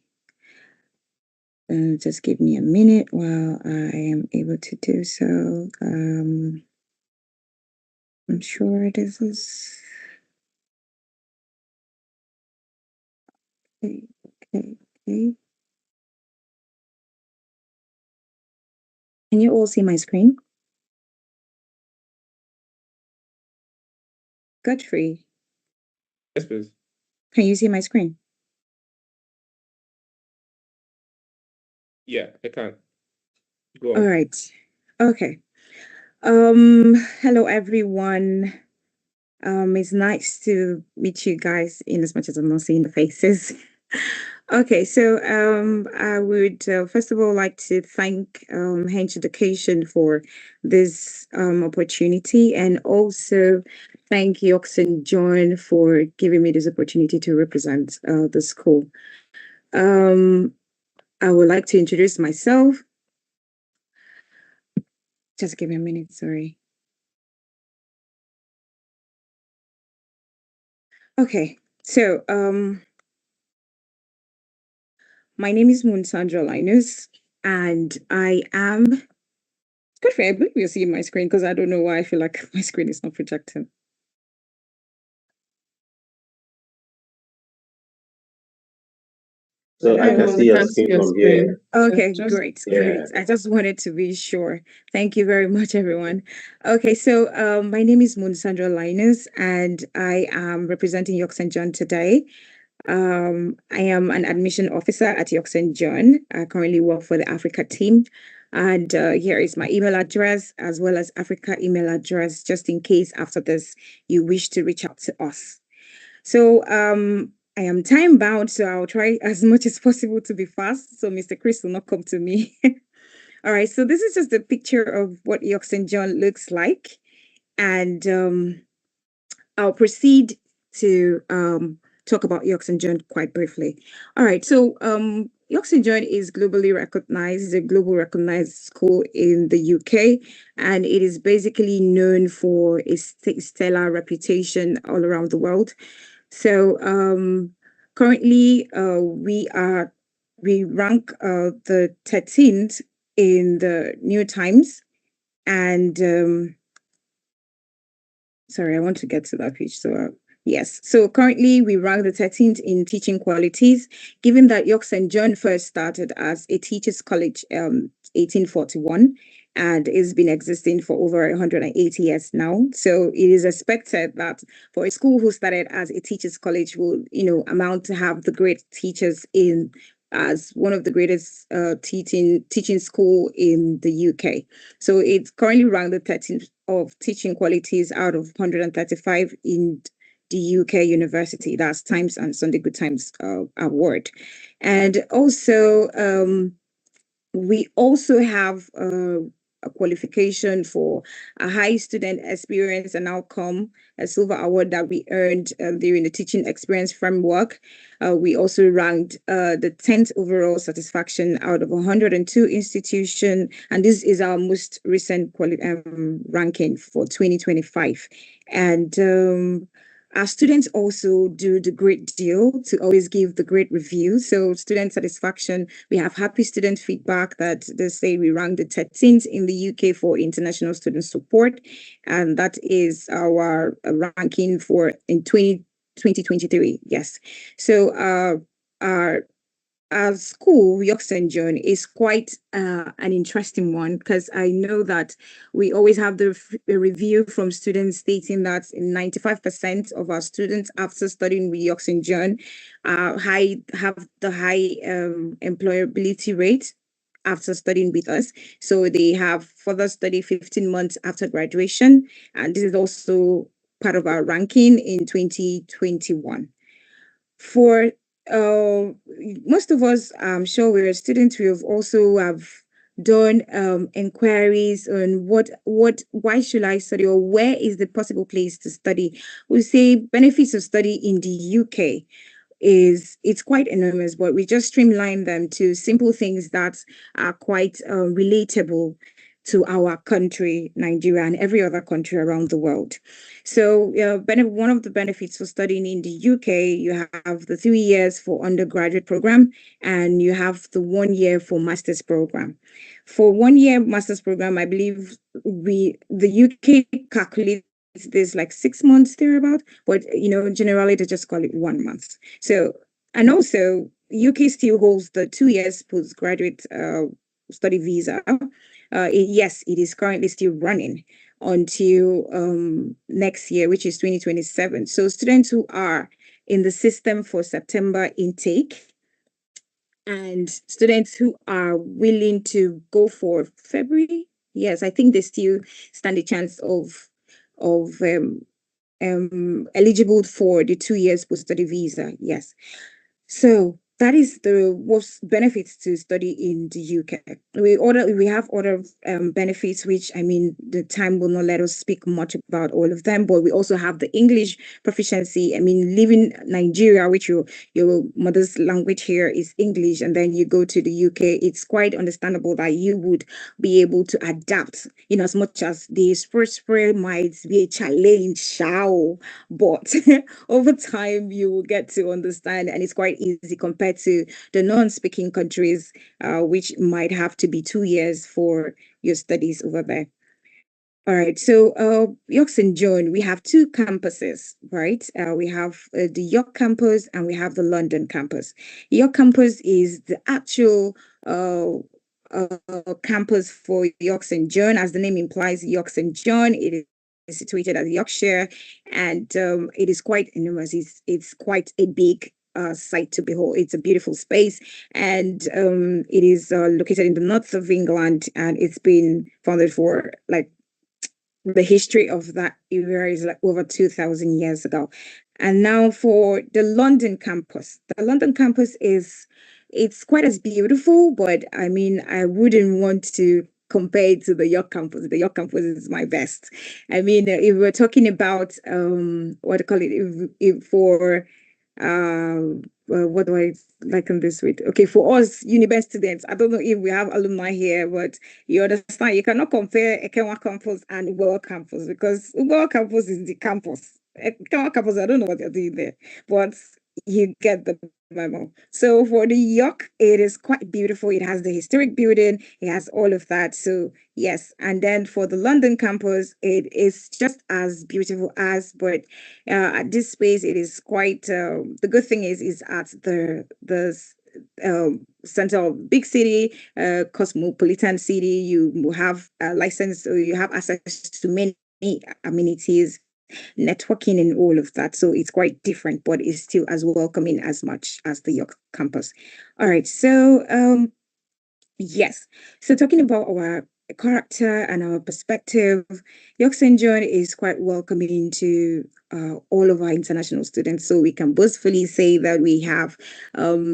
Just give me a minute while I am able to do so. I'm sure this is okay. Can you all see my screen? Godfrey, Yes, please. can you see my screen? Yeah, I can. Go on. All right. Okay. Hello everyone. It's nice to meet you guys in as much as I'm not seeing the faces. Okay, so I would first of all like to thank Hench Education for this opportunity, and also thank Yoxin John for giving me this opportunity to represent the school. I would like to introduce myself. Just give me a minute, sorry. Okay, so my name is Sandra Linus, and I am Godfrey. I believe you're seeing my screen because I don't know why I feel like my screen is not projecting. So I can see your screen from here. Okay, great. I just wanted to be sure. Thank you very much, everyone. Okay, so my name is Sandra Linus, and I am representing York St. John today. I am an admission officer at York St. John. I currently work for the Africa team. And here is my email address as well as Africa email address, just in case after this you wish to reach out to us. So I am time bound, so I'll try as much as possible to be fast, so Mr. Chris will not come to me. All right, so this is just a picture of what York St. John looks like, and I'll proceed to talk about York St. John quite briefly. All right, so York St. John is globally recognized, is a global recognized school in the UK, and it is basically known for its stellar reputation all around the world. So currently we rank the 13th in the New Times, and sorry, I want to get to that page. So yes, so currently we rank the 13th in teaching qualities, given that York St. John first started as a teachers college 1841 and it's been existing for over 180 years now. So it is expected that for a school who started as a teachers college will, amount to have the great teachers in as one of the greatest teaching school in the UK. So it's currently ranked the 13th of teaching qualities out of 135 in the UK university. That's Times and Sunday Good Times award. And also, we also have a qualification for a high student experience and outcome, a silver award that we earned during the teaching experience framework. We also ranked the 10th overall satisfaction out of 102 institutions, and this is our most recent ranking for 2025. And our students also do the great deal to always give the great review. So student satisfaction, we have happy student feedback that they say we rank the 13th in the UK for international student support. And that is our ranking for in 2023. Yes. So our school, York St. John, is quite an interesting one because I know that we always have the review from students stating that 95% of our students after studying with York St. John have the high employability rate after studying with us. So they have further study 15 months after graduation. And this is also part of our ranking in 2021. For most of us, I'm sure we're students, we have also done inquiries on why should I study or where is the possible place to study. We say benefits of study in the UK it's quite enormous, but we just streamline them to simple things that are quite relatable to our country, Nigeria, and every other country around the world. So one of the benefits for studying in the UK, you have the 3 years for undergraduate program, and you have the 1 year for master's program. For 1 year master's program, I believe the UK calculates this like 6 months thereabout, but generally they just call it 1 month. So, and also UK still holds the 2 years postgraduate study visa. Yes, it is currently still running until next year, which is 2027. So students who are in the system for September intake and students who are willing to go for February, yes, I think they still stand a chance of eligible for the 2 years post-study visa. Yes. So that is the most benefits to study in the UK. We have other benefits, which I mean the time will not let us speak much about all of them. But we also have the English proficiency. I mean, living Nigeria, which your mother's language here is English, and then you go to the UK, it's quite understandable that you would be able to adapt. As much as the first spray might be a challenge, but over time you will get to understand, and it's quite easy compared to the non-speaking countries, which might have to be 2 years for your studies over there. All right, so York St. John, we have 2 campuses, right? We have the York campus and we have the London campus. York campus is the actual campus for York St. John. As the name implies, York St. John, it is situated at Yorkshire, and it is quite enormous. It's quite a big sight to behold. It's a beautiful space, and it is located in the north of England, and it's been founded for like the history of that area is like over 2,000 years ago. And now for the London campus. The London campus it's quite as beautiful, but I mean, I wouldn't want to compare it to the York campus. The York campus is my best. I mean, if we're talking about what do you call it? If for what do I liken this with? Okay, for us university students, I don't know if we have alumni here, but you understand you cannot compare Ekenwa campus and Ugowa campus because Ugowa campus is the campus. Ekenwa campus, I don't know what they're doing there, but you get the memo. So for the York, it is quite beautiful. It has the historic building, it has all of that. So yes, and then for the London campus, it is just as beautiful as, but at this space, it is quite. The good thing is at the center of big city, cosmopolitan city. You have a license, or you have access to many amenities, networking and all of that. So it's quite different, but it's still as welcoming as much as the York campus. All right. So yes. So talking about our character and our perspective, York St. John is quite welcoming to all of our international students. So we can boastfully say that we have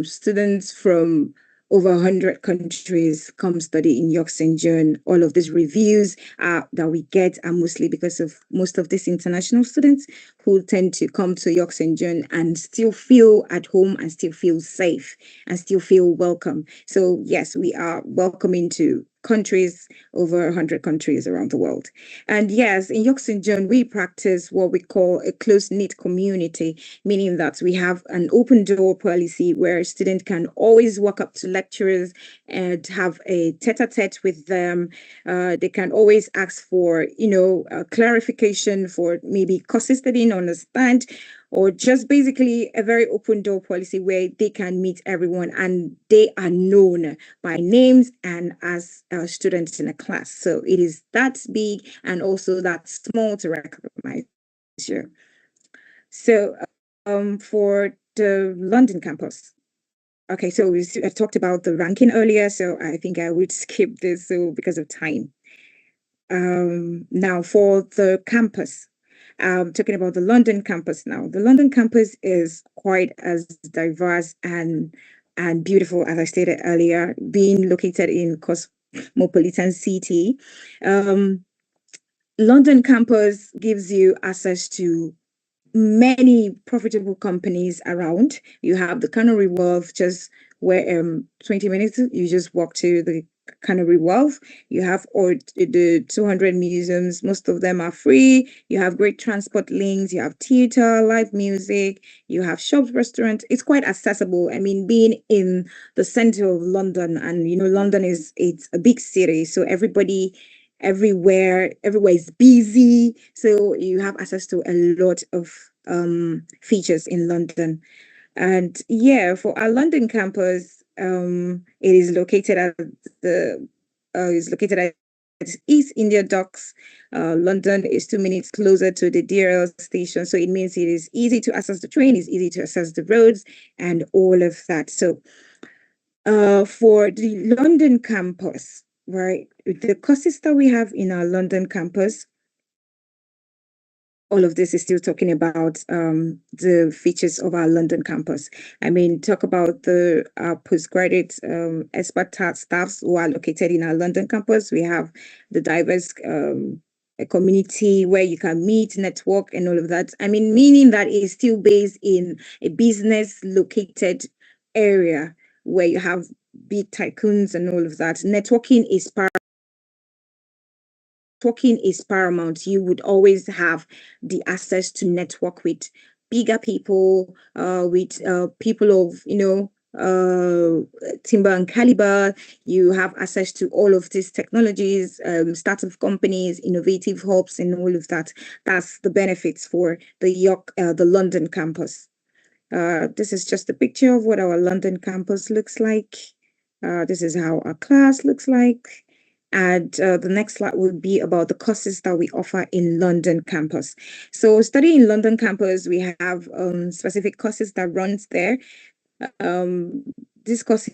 students from over 100 countries come study in York St. John. All of these reviews that we get are mostly because of most of these international students who tend to come to York St. John and still feel at home and still feel safe and still feel welcome. So yes, we are welcoming to countries, over 100 countries around the world. And yes, in York St. John, we practice what we call a close-knit community, meaning that we have an open door policy where students can always walk up to lecturers and have a tete-a-tete with them. They can always ask for, clarification for maybe courses they didn't understand, or just basically a very open door policy where they can meet everyone and they are known by names and as students in a class. So it is that big and also that small to recognize you. So for the London campus. Okay, so I talked about the ranking earlier, so I think I would skip this because of time. Now for the campus. Talking about the London campus now. The London campus is quite as diverse and beautiful, as I stated earlier, being located in cosmopolitan city. London campus gives you access to many profitable companies around. You have the Canary Wharf, just where 20 minutes, you just walk to the Canary Wharf. You have all the 200 museums, most of them are free. You have great transport links, you have theater, live music, you have shops, restaurants. It's quite accessible. I mean, being in the center of London, and London it's a big city, so everywhere is busy, so you have access to a lot of features in London. And yeah, for our London campus, it is located at East India Docks. London is 2 minutes closer to the DRL station, so it means it is easy to access the train, it's easy to access the roads and all of that. So for the London campus, right, the courses that we have in our London campus, all of this is still talking about the features of our London campus. I mean, talk about the postgraduate expert staffs who are located in our London campus. We have the diverse a community where you can meet, network, and all of that. I mean, meaning that it's still based in a business located area where you have big tycoons and all of that. Networking is paramount. You would always have the access to network with bigger people, with people of timber and caliber. You have access to all of these technologies, startup companies, innovative hubs, and all of that. That's the benefits for the London campus. This is just a picture of what our London campus looks like. This is how our class looks like. And the next slide would be about the courses that we offer in London campus. So studying in London campus, we have specific courses that runs there. These courses